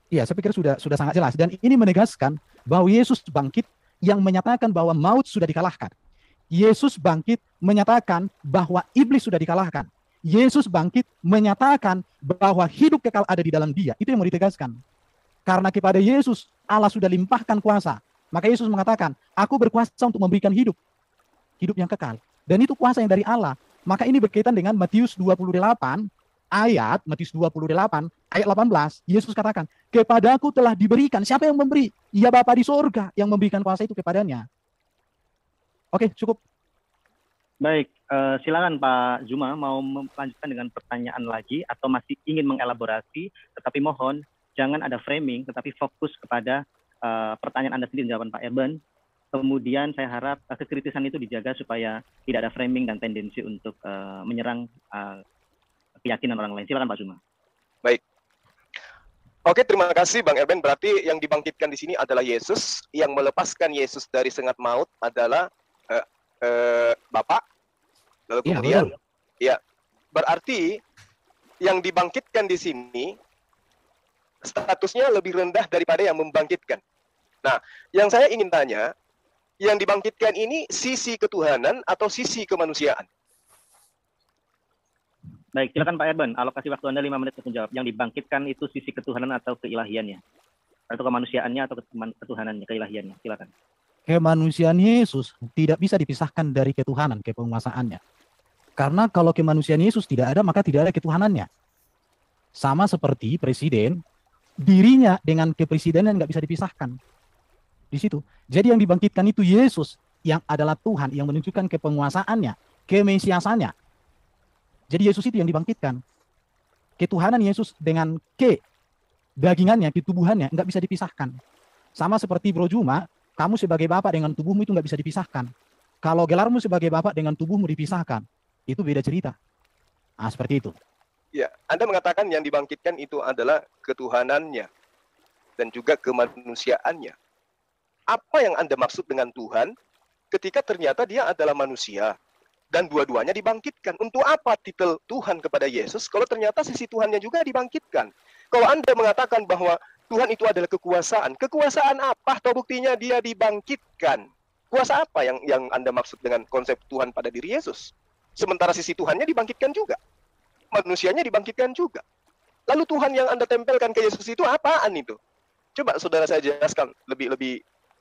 Iya, saya pikir sudah sangat jelas. Dan ini menegaskan bahwa Yesus bangkit yang menyatakan bahwa maut sudah dikalahkan. Yesus bangkit menyatakan bahwa iblis sudah dikalahkan. Yesus bangkit menyatakan bahwa hidup kekal ada di dalam dia. Itu yang mau ditegaskan. Karena kepada Yesus Allah sudah limpahkan kuasa. Maka Yesus mengatakan, aku berkuasa untuk memberikan hidup yang kekal. Dan itu kuasa yang dari Allah. Maka ini berkaitan dengan Matius 28 ayat 18. Yesus katakan, kepadaku telah diberikan. Siapa yang memberi? Ya Bapa di sorga yang memberikan kuasa itu kepadanya. Oke, cukup. Baik, silakan Pak Zuma mau melanjutkan dengan pertanyaan lagi atau masih ingin mengelaborasi, tetapi mohon jangan ada framing, tetapi fokus kepada pertanyaan Anda sendiri jawaban Pak Erben. Kemudian saya harap kekritisan itu dijaga supaya tidak ada framing dan tendensi untuk menyerang keyakinan orang lain. Silakan Pak Zuma. Baik. Oke, terima kasih Bang Erben. Berarti yang dibangkitkan di sini adalah Yesus, yang melepaskan Yesus dari sengat maut adalah Bapak. Lalu kemudian, ya, berarti yang dibangkitkan di sini statusnya lebih rendah daripada yang membangkitkan. Nah, yang saya ingin tanya, yang dibangkitkan ini sisi ketuhanan atau sisi kemanusiaan? Baik, silakan Pak Erben. Alokasi waktu Anda 5 menit untuk menjawab. Yang dibangkitkan itu sisi ketuhanan atau keilahiannya? Atau kemanusiaannya atau ketuhanannya, keilahiannya? Silakan. Kemanusiaan Yesus tidak bisa dipisahkan dari ketuhanan, kepenguasaannya. Karena kalau kemanusiaan Yesus tidak ada, maka tidak ada ketuhanannya. Sama seperti presiden, dirinya dengan kepresidenan nggak bisa dipisahkan. Di situ. Jadi yang dibangkitkan itu Yesus yang adalah Tuhan, yang menunjukkan kepenguasaannya, kemesiasannya. Jadi Yesus itu yang dibangkitkan. Ketuhanan Yesus dengan dagingannya, ketubuhannya nggak bisa dipisahkan. Sama seperti Bro Juma, kamu sebagai bapak dengan tubuhmu itu nggak bisa dipisahkan. Kalau gelarmu sebagai bapak dengan tubuhmu dipisahkan, itu beda cerita. Nah, seperti itu. Ya, Anda mengatakan yang dibangkitkan itu adalah ketuhanannya dan juga kemanusiaannya. Apa yang Anda maksud dengan Tuhan ketika ternyata dia adalah manusia dan dua-duanya dibangkitkan? Untuk apa titel Tuhan kepada Yesus kalau ternyata sisi Tuhannya juga dibangkitkan? Kalau Anda mengatakan bahwa Tuhan itu adalah kekuasaan. Kekuasaan apa? Atau buktinya dia dibangkitkan. Kuasa apa yang Anda maksud dengan konsep Tuhan pada diri Yesus? Sementara sisi Tuhannya dibangkitkan juga. Manusianya dibangkitkan juga. Lalu Tuhan yang Anda tempelkan ke Yesus itu apaan itu? Coba saudara saya jelaskan lebih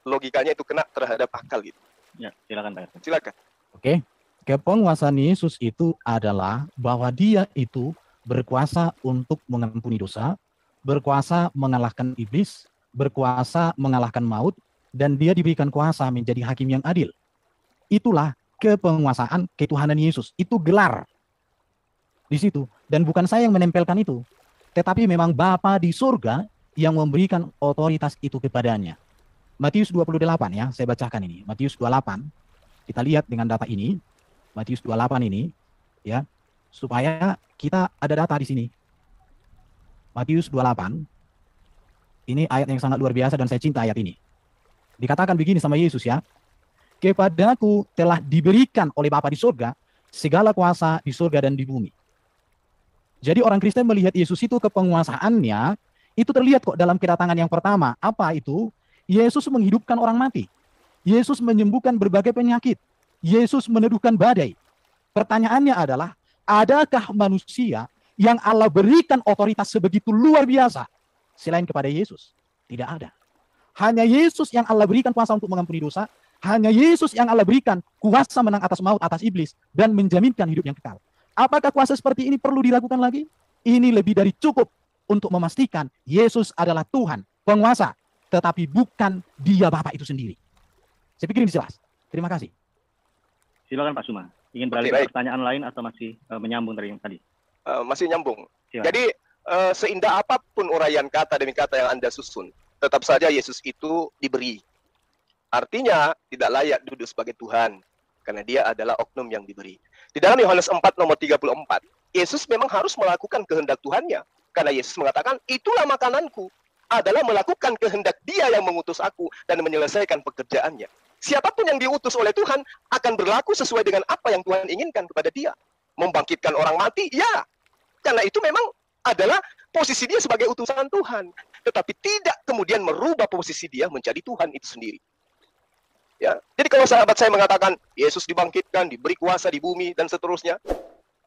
logikanya itu kena terhadap akal gitu. Ya, silakan Pak Erben. Silakan. Oke. Kepenguasaan Yesus itu adalah bahwa dia itu berkuasa untuk mengampuni dosa, berkuasa mengalahkan iblis, berkuasa mengalahkan maut, dan dia diberikan kuasa menjadi hakim yang adil. Itulah kepenguasaan ketuhanan Yesus. Itu gelar di situ. Dan bukan saya yang menempelkan itu, tetapi memang Bapa di surga yang memberikan otoritas itu kepadanya. Matius 28 ya, saya bacakan ini. Matius 28, kita lihat dengan data ini. Matius 28 ini, ya, supaya kita ada data di sini. Matius 28, ini ayat yang sangat luar biasa dan saya cinta ayat ini. Dikatakan begini sama Yesus ya, kepadaku telah diberikan oleh Bapa di surga segala kuasa di surga dan di bumi. Jadi orang Kristen melihat Yesus itu kepenguasaannya, itu terlihat kok dalam kedatangan yang pertama. Apa itu? Yesus menghidupkan orang mati. Yesus menyembuhkan berbagai penyakit. Yesus meneduhkan badai. Pertanyaannya adalah, adakah manusia yang Allah berikan otoritas sebegitu luar biasa selain kepada Yesus? Tidak ada. Hanya Yesus yang Allah berikan kuasa untuk mengampuni dosa. Hanya Yesus yang Allah berikan kuasa menang atas maut, atas iblis, dan menjaminkan hidup yang kekal. Apakah kuasa seperti ini perlu dilakukan lagi? Ini lebih dari cukup untuk memastikan Yesus adalah Tuhan, penguasa, tetapi bukan Dia Bapa itu sendiri. Saya pikir ini jelas. Terima kasih. Silakan Pak Suma. Ingin beralih ke pertanyaan lain atau masih menyambung dari yang tadi? Masih nyambung. Silakan. Jadi seindah apapun uraian kata demi kata yang Anda susun, tetap saja Yesus itu diberi. Artinya tidak layak duduk sebagai Tuhan, karena Dia adalah oknum yang diberi. Di dalam Yohanes 4 nomor 34, Yesus memang harus melakukan kehendak Tuhannya. Karena Yesus mengatakan, itulah makananku, adalah melakukan kehendak Dia yang mengutus aku dan menyelesaikan pekerjaannya. Siapapun yang diutus oleh Tuhan akan berlaku sesuai dengan apa yang Tuhan inginkan kepada dia. Membangkitkan orang mati, ya. Karena itu memang adalah posisi dia sebagai utusan Tuhan. Tetapi tidak kemudian merubah posisi dia menjadi Tuhan itu sendiri. Ya, jadi kalau sahabat saya mengatakan Yesus dibangkitkan, diberi kuasa di bumi dan seterusnya,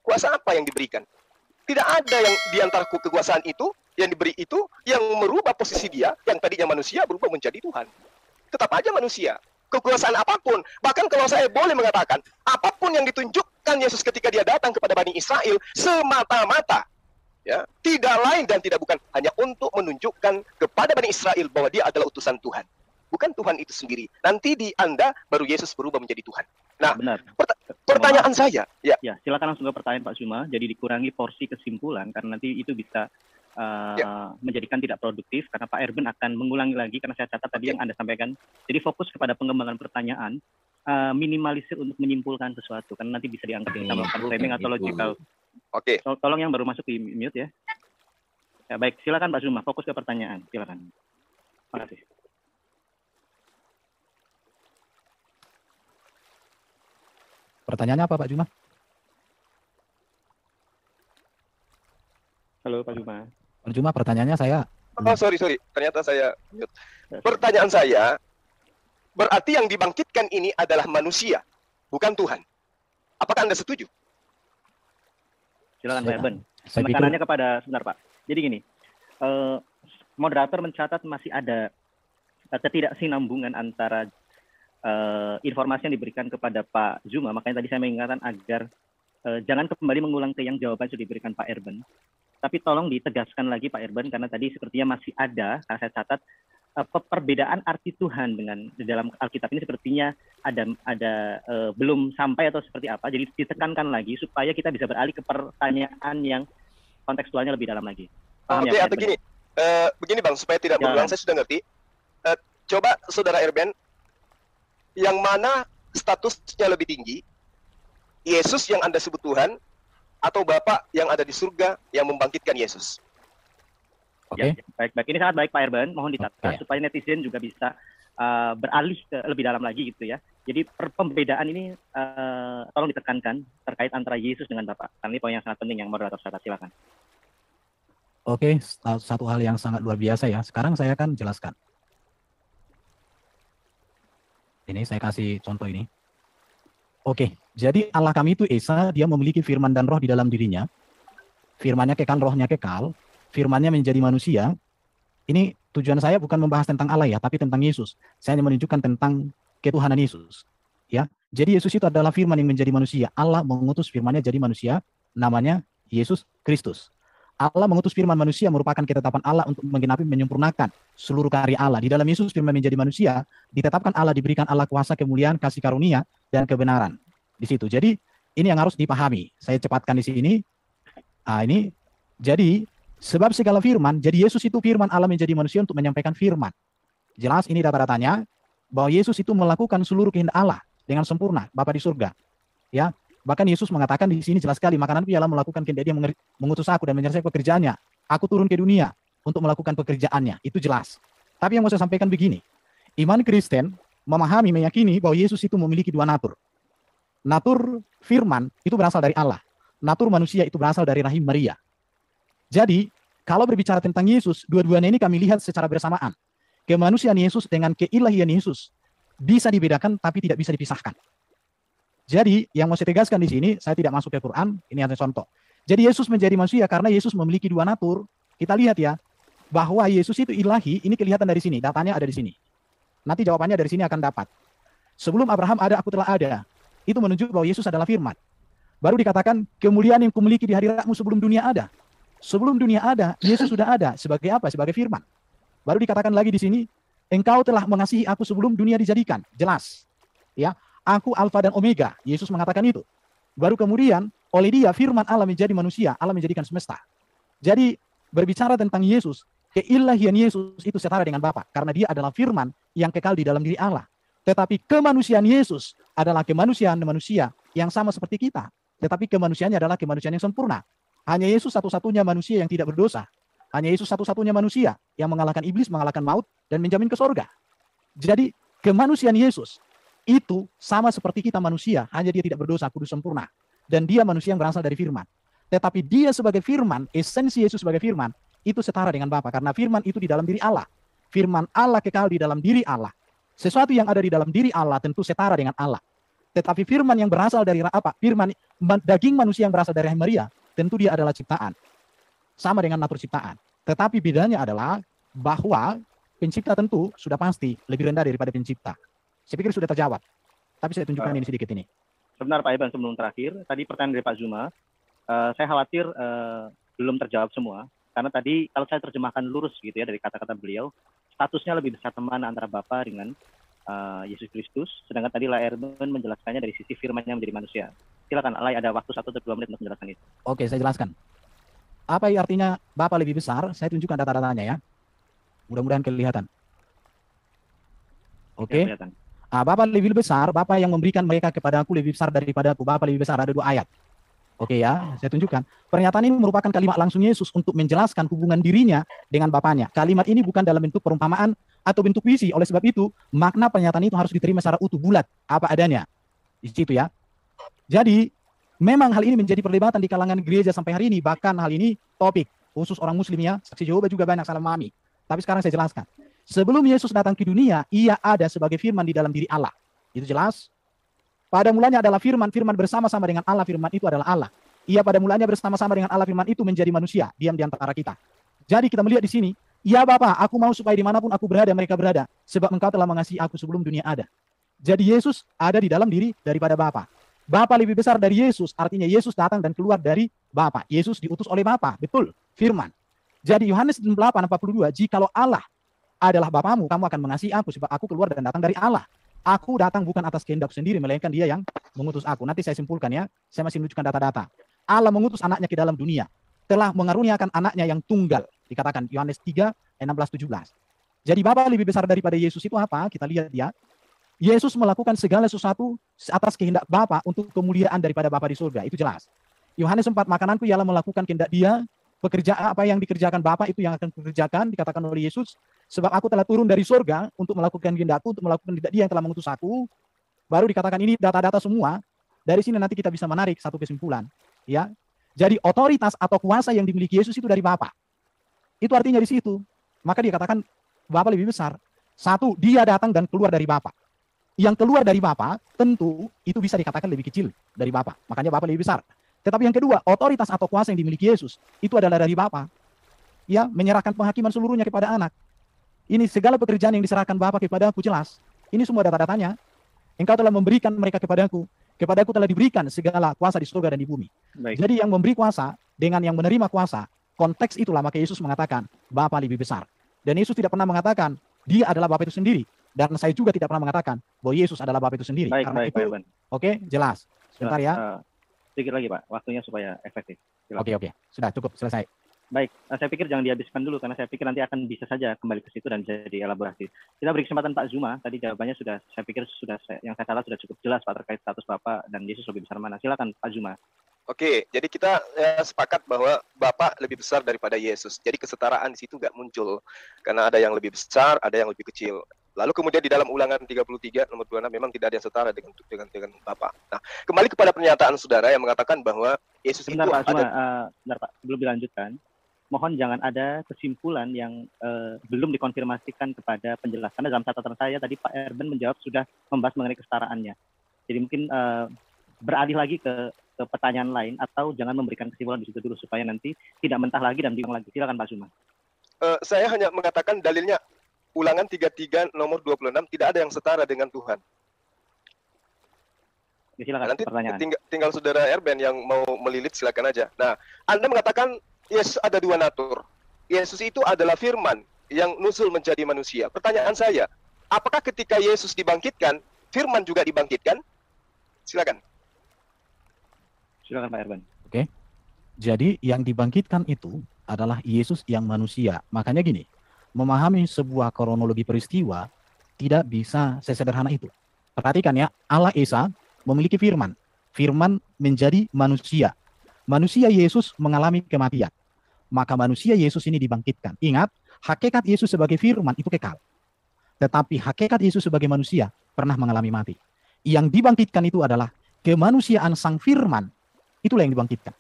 kuasa apa yang diberikan? Tidak ada yang di antara kekuasaan itu yang diberi itu yang merubah posisi dia yang tadinya manusia berubah menjadi Tuhan. Tetap aja manusia. Kekuasaan apapun, bahkan kalau saya boleh mengatakan, apapun yang ditunjukkan Yesus ketika dia datang kepada Bani Israel semata-mata, ya, tidak lain dan tidak bukan hanya untuk menunjukkan kepada Bani Israel bahwa dia adalah utusan Tuhan. Bukan Tuhan itu sendiri. Nanti di Anda baru Yesus berubah menjadi Tuhan. Nah, benar. Pertanyaan saya, ya. Ya, silakan langsung ke pertanyaan Pak Suma. Jadi dikurangi porsi kesimpulan karena nanti itu bisa menjadikan tidak produktif karena Pak Erben akan mengulangi lagi karena saya catat tadi yang Anda sampaikan. Jadi fokus kepada pengembangan pertanyaan, minimalisir untuk menyimpulkan sesuatu karena nanti bisa dianggap kita melakukan framing atau logical. Oke. Tolong yang baru masuk di mute ya. Ya baik, silakan Pak Suma, fokus ke pertanyaan. Silakan. Terima kasih. Pertanyaannya apa Pak Juma? Halo Pak Juma. Pak Juma, pertanyaannya saya. Oh sorry, ternyata saya mute. Pertanyaan saya, berarti yang dibangkitkan ini adalah manusia, bukan Tuhan. Apakah Anda setuju? Silakan Pak Erben. Penekanannya kepada, sebentar Pak. Jadi gini, moderator mencatat masih ada ketidaksinambungan antara informasi yang diberikan kepada Pak Zuma, makanya tadi saya mengingatkan agar jangan kembali mengulang ke yang jawaban sudah diberikan Pak Erben, tapi tolong ditegaskan lagi Pak Erben karena tadi sepertinya masih ada, karena saya catat perbedaan arti Tuhan dengan di dalam Alkitab ini sepertinya ada belum sampai atau seperti apa, jadi ditekankan lagi supaya kita bisa beralih ke pertanyaan yang kontekstualnya lebih dalam lagi. Oke, atau gini, begini Bang, supaya tidak berulang, saya sudah ngerti. Coba Saudara Erben, yang mana statusnya lebih tinggi, Yesus yang Anda sebut Tuhan, atau Bapa yang ada di surga yang membangkitkan Yesus? Oke. Ya, baik. Ini sangat baik Pak Erben, mohon dicatat supaya netizen juga bisa beralih ke lebih dalam lagi gitu ya. Jadi pembedaan ini tolong ditekankan terkait antara Yesus dengan Bapa. Karena ini poin yang sangat penting yang moderator catat, silakan. Oke, satu hal yang sangat luar biasa ya. Sekarang saya akan jelaskan. Ini saya kasih contoh ini. Oke, jadi Allah kami itu Esa, dia memiliki firman dan roh di dalam dirinya. Firmannya kekal, rohnya kekal. Firmannya menjadi manusia. Ini tujuan saya bukan membahas tentang Allah ya, tapi tentang Yesus. Saya hanya menunjukkan tentang ketuhanan Yesus. Ya, jadi Yesus itu adalah firman yang menjadi manusia. Allah mengutus firmannya jadi manusia, namanya Yesus Kristus. Allah mengutus firman manusia merupakan ketetapan Allah untuk menggenapi menyempurnakan seluruh karya Allah. Di dalam Yesus firman menjadi manusia, ditetapkan Allah, diberikan Allah kuasa, kemuliaan, kasih karunia, dan kebenaran. di situ. Jadi ini yang harus dipahami. Saya cepatkan di sini. Ini jadi sebab segala firman, jadi Yesus itu firman Allah menjadi manusia untuk menyampaikan firman. Jelas ini data-datanya bahwa Yesus itu melakukan seluruh kehendak Allah dengan sempurna, Bapa di surga. Ya, bahkan Yesus mengatakan di sini jelas sekali, makananku ialah melakukan kehendak Dia mengutus aku dan menyelesaikan pekerjaannya. Aku turun ke dunia untuk melakukan pekerjaannya. Itu jelas. Tapi yang mau saya sampaikan begini, iman Kristen memahami, meyakini bahwa Yesus itu memiliki dua natur. Natur firman itu berasal dari Allah. Natur manusia itu berasal dari rahim Maria. Jadi, kalau berbicara tentang Yesus, dua-duanya ini kami lihat secara bersamaan. Kemanusiaan Yesus dengan keilahian Yesus bisa dibedakan tapi tidak bisa dipisahkan. Jadi, yang mau saya tegaskan di sini, saya tidak masuk ke Quran, ini hanya contoh. Jadi Yesus menjadi manusia karena Yesus memiliki dua natur. Kita lihat ya, bahwa Yesus itu ilahi, ini kelihatan dari sini, datanya ada di sini. Nanti jawabannya dari sini akan dapat. Sebelum Abraham ada, aku telah ada. Itu menunjuk bahwa Yesus adalah firman. Baru dikatakan, kemuliaan yang kumiliki di hadiratmu sebelum dunia ada. Sebelum dunia ada, Yesus sudah ada. Sebagai apa? Sebagai firman. Baru dikatakan lagi di sini, engkau telah mengasihi aku sebelum dunia dijadikan. Jelas. Ya, aku Alfa dan Omega. Yesus mengatakan itu. Baru kemudian, oleh Dia firman Allah menjadi manusia, Allah menjadikan semesta. Jadi, berbicara tentang Yesus, keilahian Yesus itu setara dengan Bapa karena Dia adalah firman yang kekal di dalam diri Allah. Tetapi kemanusiaan Yesus adalah kemanusiaan manusia yang sama seperti kita. Tetapi kemanusiaannya adalah kemanusiaan yang sempurna. Hanya Yesus satu-satunya manusia yang tidak berdosa. Hanya Yesus satu-satunya manusia yang mengalahkan iblis, mengalahkan maut, dan menjamin ke sorga. Jadi kemanusiaan Yesus itu sama seperti kita manusia, hanya Dia tidak berdosa, kudus, sempurna. Dan Dia manusia yang berasal dari firman. Tetapi Dia sebagai firman, esensi Yesus sebagai firman, itu setara dengan Bapa karena firman itu di dalam diri Allah. Firman Allah kekal di dalam diri Allah. Sesuatu yang ada di dalam diri Allah tentu setara dengan Allah. Tetapi firman yang berasal dari apa? Firman daging manusia yang berasal dari Maria, tentu dia adalah ciptaan. Sama dengan natur ciptaan. Tetapi bedanya adalah bahwa pencipta tentu sudah pasti lebih rendah daripada pencipta. Saya pikir sudah terjawab. Tapi saya tunjukkan ini sedikit ini. Sebentar Pak Iban, sebelum terakhir, tadi pertanyaan dari Pak Zuma, saya khawatir belum terjawab semua. Karena tadi kalau saya terjemahkan lurus gitu ya dari kata-kata beliau, statusnya lebih besar teman antara Bapa dengan Yesus Kristus, sedangkan tadi Lai Erben menjelaskannya dari sisi firman-Nya menjadi manusia. Silakan, Lai, ada waktu 1 atau 2 menit untuk menjelaskan itu. Oke, saya jelaskan. Apa artinya Bapa lebih besar? Saya tunjukkan data-datanya ya. Mudah-mudahan kelihatan. Oke. Ya, Bapa lebih besar, Bapa yang memberikan mereka kepada aku lebih besar daripada aku. Bapa lebih besar, ada 2 ayat. Oke ya, saya tunjukkan. Pernyataan ini merupakan kalimat langsung Yesus untuk menjelaskan hubungan dirinya dengan Bapaknya. Kalimat ini bukan dalam bentuk perumpamaan atau bentuk puisi. Oleh sebab itu, makna pernyataan itu harus diterima secara utuh, bulat, apa adanya. Di situ ya. Jadi, memang hal ini menjadi perdebatan di kalangan gereja sampai hari ini. Bahkan hal ini topik, khusus orang muslim ya. Saksi Jehovah juga banyak salah memahami. Tapi sekarang saya jelaskan. Sebelum Yesus datang ke dunia, Ia ada sebagai firman di dalam diri Allah. Itu jelas. Pada mulanya adalah firman, firman bersama-sama dengan Allah, firman itu adalah Allah. Ia pada mulanya bersama-sama dengan Allah, firman itu menjadi manusia, diam di antara kita. Jadi kita melihat di sini, ya Bapa, aku mau supaya dimanapun aku berada, mereka berada. Sebab Engkau telah mengasihi aku sebelum dunia ada. Jadi Yesus ada di dalam diri daripada Bapa. Bapa lebih besar dari Yesus, artinya Yesus datang dan keluar dari Bapa. Yesus diutus oleh Bapa, betul, firman. Jadi Yohanes 8:42, jikalau Allah adalah Bapamu, kamu akan mengasihi aku, sebab aku keluar dan datang dari Allah. Aku datang bukan atas kehendak sendiri, melainkan Dia yang mengutus aku. Nanti saya simpulkan ya, saya masih menunjukkan data-data. Allah mengutus anaknya ke dalam dunia, telah mengaruniakan anaknya yang tunggal. Dikatakan Yohanes 3:16-17. Jadi Bapa lebih besar daripada Yesus itu apa? Kita lihat ya. Yesus melakukan segala sesuatu atas kehendak Bapa untuk kemuliaan daripada Bapa di surga. Itu jelas. Yohanes 4, makananku ialah melakukan kehendak Dia, pekerjaan apa yang dikerjakan Bapa itu yang akan dikerjakan, dikatakan oleh Yesus. Sebab aku telah turun dari surga untuk melakukan kehendakku, untuk melakukan kehendak Dia yang telah mengutus aku. Baru dikatakan ini data-data semua. Dari sini nanti kita bisa menarik satu kesimpulan. Ya, jadi otoritas atau kuasa yang dimiliki Yesus itu dari Bapa. Itu artinya di situ. Maka dikatakan Bapa lebih besar. Satu, Dia datang dan keluar dari Bapa. Yang keluar dari Bapa tentu itu bisa dikatakan lebih kecil dari Bapa. Makanya Bapa lebih besar. Tetapi yang kedua, otoritas atau kuasa yang dimiliki Yesus itu adalah dari Bapa. Ya, menyerahkan penghakiman seluruhnya kepada anak. Ini segala pekerjaan yang diserahkan Bapa kepada aku jelas. Ini semua data-datanya. Engkau telah memberikan mereka kepadaku. Kepadaku telah diberikan segala kuasa di surga dan di bumi. Baik. Jadi yang memberi kuasa dengan yang menerima kuasa, konteks itulah maka Yesus mengatakan Bapa lebih besar. Dan Yesus tidak pernah mengatakan Dia adalah Bapa itu sendiri. Dan saya juga tidak pernah mengatakan bahwa Yesus adalah Bapa itu sendiri. Baik, Karena baik, itu, Pak Iban. oke, jelas. Sebentar ya. Sedikit lagi Pak, waktunya supaya efektif. Silakan. Oke. Sudah cukup, selesai. Baik, saya pikir jangan dihabiskan dulu karena saya pikir nanti akan bisa saja kembali ke situ dan jadi elaborasi. Kita beri kesempatan Pak Zuma, tadi jawabannya sudah, saya pikir yang saya salah sudah cukup jelas Pak terkait status Bapak dan Yesus lebih besar mana. Silakan Pak Zuma. Oke, jadi kita sepakat bahwa Bapak lebih besar daripada Yesus. Jadi kesetaraan di situ nggak muncul. Karena ada yang lebih besar, ada yang lebih kecil. Lalu kemudian di dalam Ulangan 33 nomor 26 memang tidak ada yang setara dengan Bapak. Nah, kembali kepada pernyataan saudara yang mengatakan bahwa Yesus Sebentar itu Pak Zuma, sebentar Pak, sebelum dilanjutkan. Mohon jangan ada kesimpulan yang belum dikonfirmasikan kepada penjelasan. Karena dalam catatan saya tadi Pak Erben menjawab sudah membahas mengenai kesetaraannya. Jadi mungkin beralih lagi ke pertanyaan lain atau jangan memberikan kesimpulan di situ dulu supaya nanti tidak mentah lagi dan bingung lagi. Silakan Pak Zuma. Saya hanya mengatakan dalilnya Ulangan 33 nomor 26 tidak ada yang setara dengan Tuhan. Ya, silakan nanti pertanyaan. Tinggal saudara Erben yang mau melilit silakan aja. Nah, Anda mengatakan Yesus ada dua natur. Yesus itu adalah firman yang nusul menjadi manusia. Pertanyaan saya, apakah ketika Yesus dibangkitkan, firman juga dibangkitkan? Silakan. Silakan Pak Erben. Oke. Jadi yang dibangkitkan itu adalah Yesus yang manusia. Makanya gini, memahami sebuah kronologi peristiwa tidak bisa sesederhana itu. Perhatikan ya, Allah Esa memiliki firman. Firman menjadi manusia. Manusia Yesus mengalami kematian. Maka manusia Yesus ini dibangkitkan. Ingat, hakikat Yesus sebagai firman itu kekal. Tetapi hakikat Yesus sebagai manusia pernah mengalami mati. Yang dibangkitkan itu adalah kemanusiaan sang firman. Itulah yang dibangkitkan.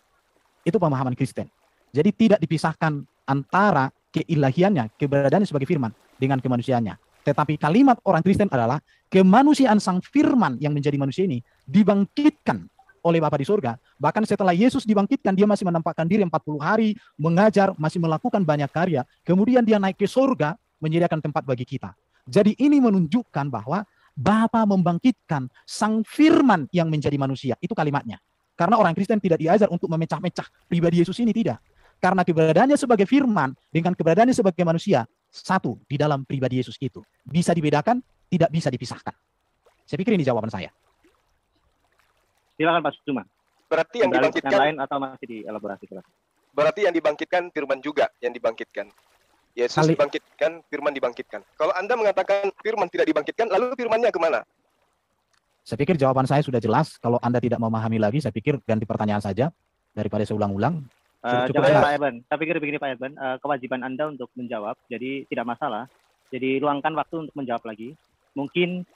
Itu pemahaman Kristen. Jadi tidak dipisahkan antara keilahiannya, keberadaannya sebagai firman dengan kemanusiaannya. Tetapi kalimat orang Kristen adalah kemanusiaan sang firman yang menjadi manusia ini dibangkitkan oleh Bapa di surga. Bahkan setelah Yesus dibangkitkan, dia masih menampakkan diri 40 hari, mengajar, masih melakukan banyak karya. Kemudian dia naik ke surga, menyediakan tempat bagi kita. Jadi ini menunjukkan bahwa Bapa membangkitkan sang firman yang menjadi manusia. Itu kalimatnya. Karena orang Kristen tidak diajar untuk memecah-mecah pribadi Yesus ini, tidak. Karena keberadaannya sebagai firman dengan keberadaannya sebagai manusia, satu di dalam pribadi Yesus itu. Bisa dibedakan, tidak bisa dipisahkan. Saya pikir ini jawaban saya. Silakan Pak Zuma. Berarti yang dibangkitkan lain atau masih dielaborasi? Berarti yang dibangkitkan firman juga yang dibangkitkan. Yesus dibangkitkan, firman dibangkitkan. Kalau Anda mengatakan firman tidak dibangkitkan, lalu firmannya kemana? Saya pikir jawaban saya sudah jelas. Kalau Anda tidak memahami lagi, saya pikir ganti pertanyaan saja daripada saya ulang-ulang. Jangan Pak Erben. Saya pikir begini Pak Erben, kewajiban Anda untuk menjawab, jadi tidak masalah. Jadi luangkan waktu untuk menjawab lagi. Mungkin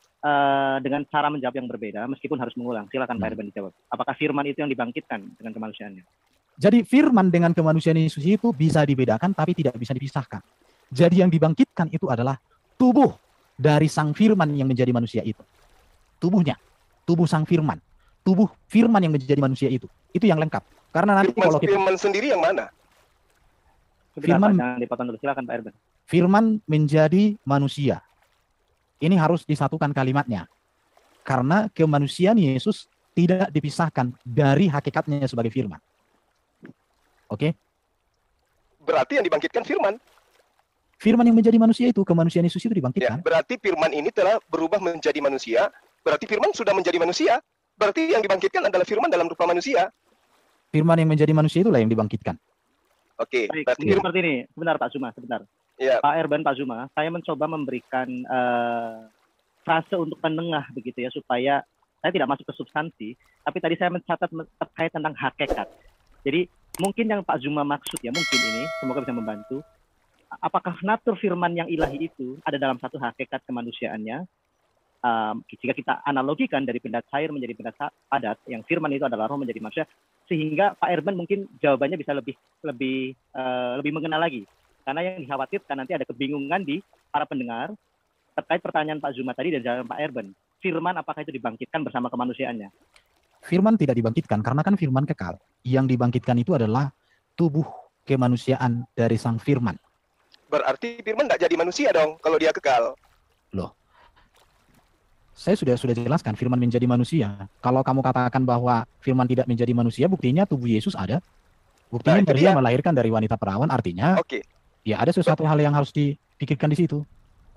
dengan cara menjawab yang berbeda, meskipun harus mengulang. Silakan Pak Erben dijawab. Apakah firman itu yang dibangkitkan dengan kemanusiaannya? Jadi firman dengan kemanusiaan Yesus itu bisa dibedakan, tapi tidak bisa dipisahkan. Jadi yang dibangkitkan itu adalah tubuh dari sang firman yang menjadi manusia itu. Tubuhnya, tubuh sang firman. Tubuh firman yang menjadi manusia itu. Itu yang lengkap. Karena nanti kalau kita... Firman sendiri yang mana? Firman, jangan dipotong dulu. Silakan Pak Erben. Firman menjadi manusia. Ini harus disatukan kalimatnya. Karena kemanusiaan Yesus tidak dipisahkan dari hakikatnya sebagai firman. Oke? Berarti yang dibangkitkan firman. Firman yang menjadi manusia itu, kemanusiaan Yesus itu dibangkitkan. Ya, berarti firman ini telah berubah menjadi manusia. Berarti firman sudah menjadi manusia. Berarti yang dibangkitkan adalah firman dalam rupa manusia. Firman yang menjadi manusia itulah yang dibangkitkan. Oke. Baik, seperti ini. Sebentar Pak Zuma, sebentar. Ya. Pak Erben, Pak Zuma, saya mencoba memberikan frase untuk penengah begitu ya, supaya saya tidak masuk ke substansi, tapi tadi saya mencatat terkait tentang hakikat. Jadi mungkin yang Pak Zuma maksud ya, mungkin ini, semoga bisa membantu. Apakah natur firman yang ilahi itu ada dalam satu hakikat kemanusiaannya? Jika kita analogikan dari benda cair menjadi benda padat, yang firman itu adalah roh menjadi manusia, sehingga Pak Erben mungkin jawabannya bisa lebih mengenal lagi. Karena yang dikhawatirkan nanti ada kebingungan di para pendengar terkait pertanyaan Pak Zuma tadi dan jawaban Pak Erben. Firman apakah itu dibangkitkan bersama kemanusiaannya? Firman tidak dibangkitkan karena kan firman kekal. Yang dibangkitkan itu adalah tubuh kemanusiaan dari sang firman. Berarti firman tidak jadi manusia dong kalau dia kekal. Loh. Saya sudah jelaskan firman menjadi manusia. Kalau kamu katakan bahwa firman tidak menjadi manusia, buktinya tubuh Yesus ada. Buktinya Maria melahirkan dari wanita perawan, artinya ya ada sesuatu hal yang harus dipikirkan di situ.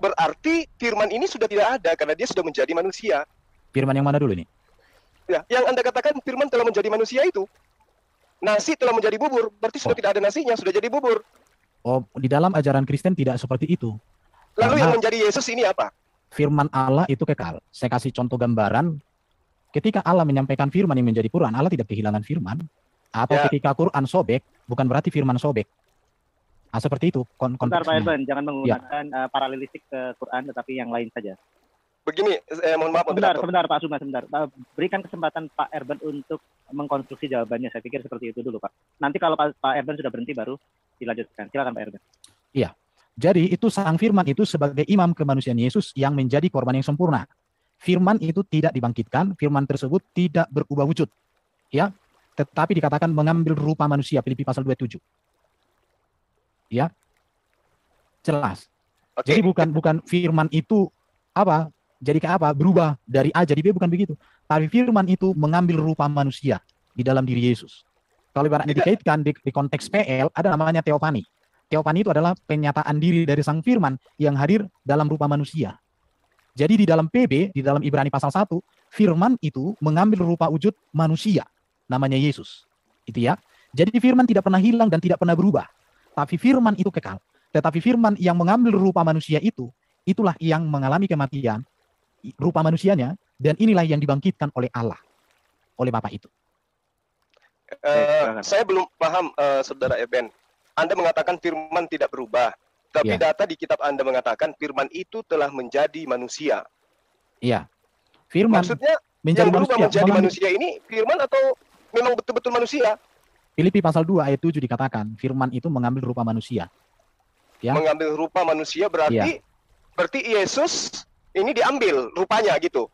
Berarti firman ini sudah tidak ada karena dia sudah menjadi manusia. Firman yang mana dulu ini? Ya, yang Anda katakan firman telah menjadi manusia itu. Nasi telah menjadi bubur, berarti sudah tidak ada nasinya, sudah jadi bubur. Oh, di dalam ajaran Kristen tidak seperti itu. Lalu yang Karena menjadi Yesus ini apa? firman Allah itu kekal. Saya kasih contoh gambaran. Ketika Allah menyampaikan firman yang menjadi Quran, Allah tidak kehilangan firman. Atau Ya. ketika Quran sobek, bukan berarti firman sobek. Nah, seperti itu Sebentar Pak konteksnya. Erben, jangan menggunakan paralelistik ke Quran, tetapi yang lain saja. Begini, mohon maaf moderator. Sebentar Pak Suma, sebentar. Berikan kesempatan Pak Erben untuk mengkonstruksi jawabannya. Saya pikir seperti itu dulu Pak. Nanti kalau Pak Erben sudah berhenti baru dilanjutkan. Silakan Pak Erben. Iya. Jadi itu sang firman itu sebagai imam kemanusiaan Yesus yang menjadi korban yang sempurna. Firman itu tidak dibangkitkan, firman tersebut tidak berubah wujud. Ya, tetapi dikatakan mengambil rupa manusia, Filipi pasal 27. Ya. Jelas. Oke. Jadi bukan firman itu apa? Jadi ke apa? Berubah dari A jadi B, bukan begitu. Tapi firman itu mengambil rupa manusia di dalam diri Yesus. Kalau ibaratnya dikaitkan di konteks PL, ada namanya teofani. Teofani itu adalah penyataan diri dari sang firman yang hadir dalam rupa manusia. Jadi di dalam PB, di dalam Ibrani pasal 1, firman itu mengambil rupa wujud manusia. Namanya Yesus. Itu ya. Jadi firman tidak pernah hilang dan tidak pernah berubah. Tapi firman itu kekal. Tetapi firman yang mengambil rupa manusia itu, itulah yang mengalami kematian, rupa manusianya, dan inilah yang dibangkitkan oleh Allah, oleh Bapa itu. Saya belum paham, Saudara Eben. Anda mengatakan firman tidak berubah, tapi Ya. data di kitab Anda mengatakan firman itu telah menjadi manusia. Iya. Firman Maksudnya menjadi yang berubah manusia. menjadi mengambil- manusia ini firman atau memang betul-betul manusia? Filipi pasal 2 ayat 7 dikatakan, firman itu mengambil rupa manusia. Ya. Mengambil rupa manusia berarti Yesus ini diambil rupanya gitu.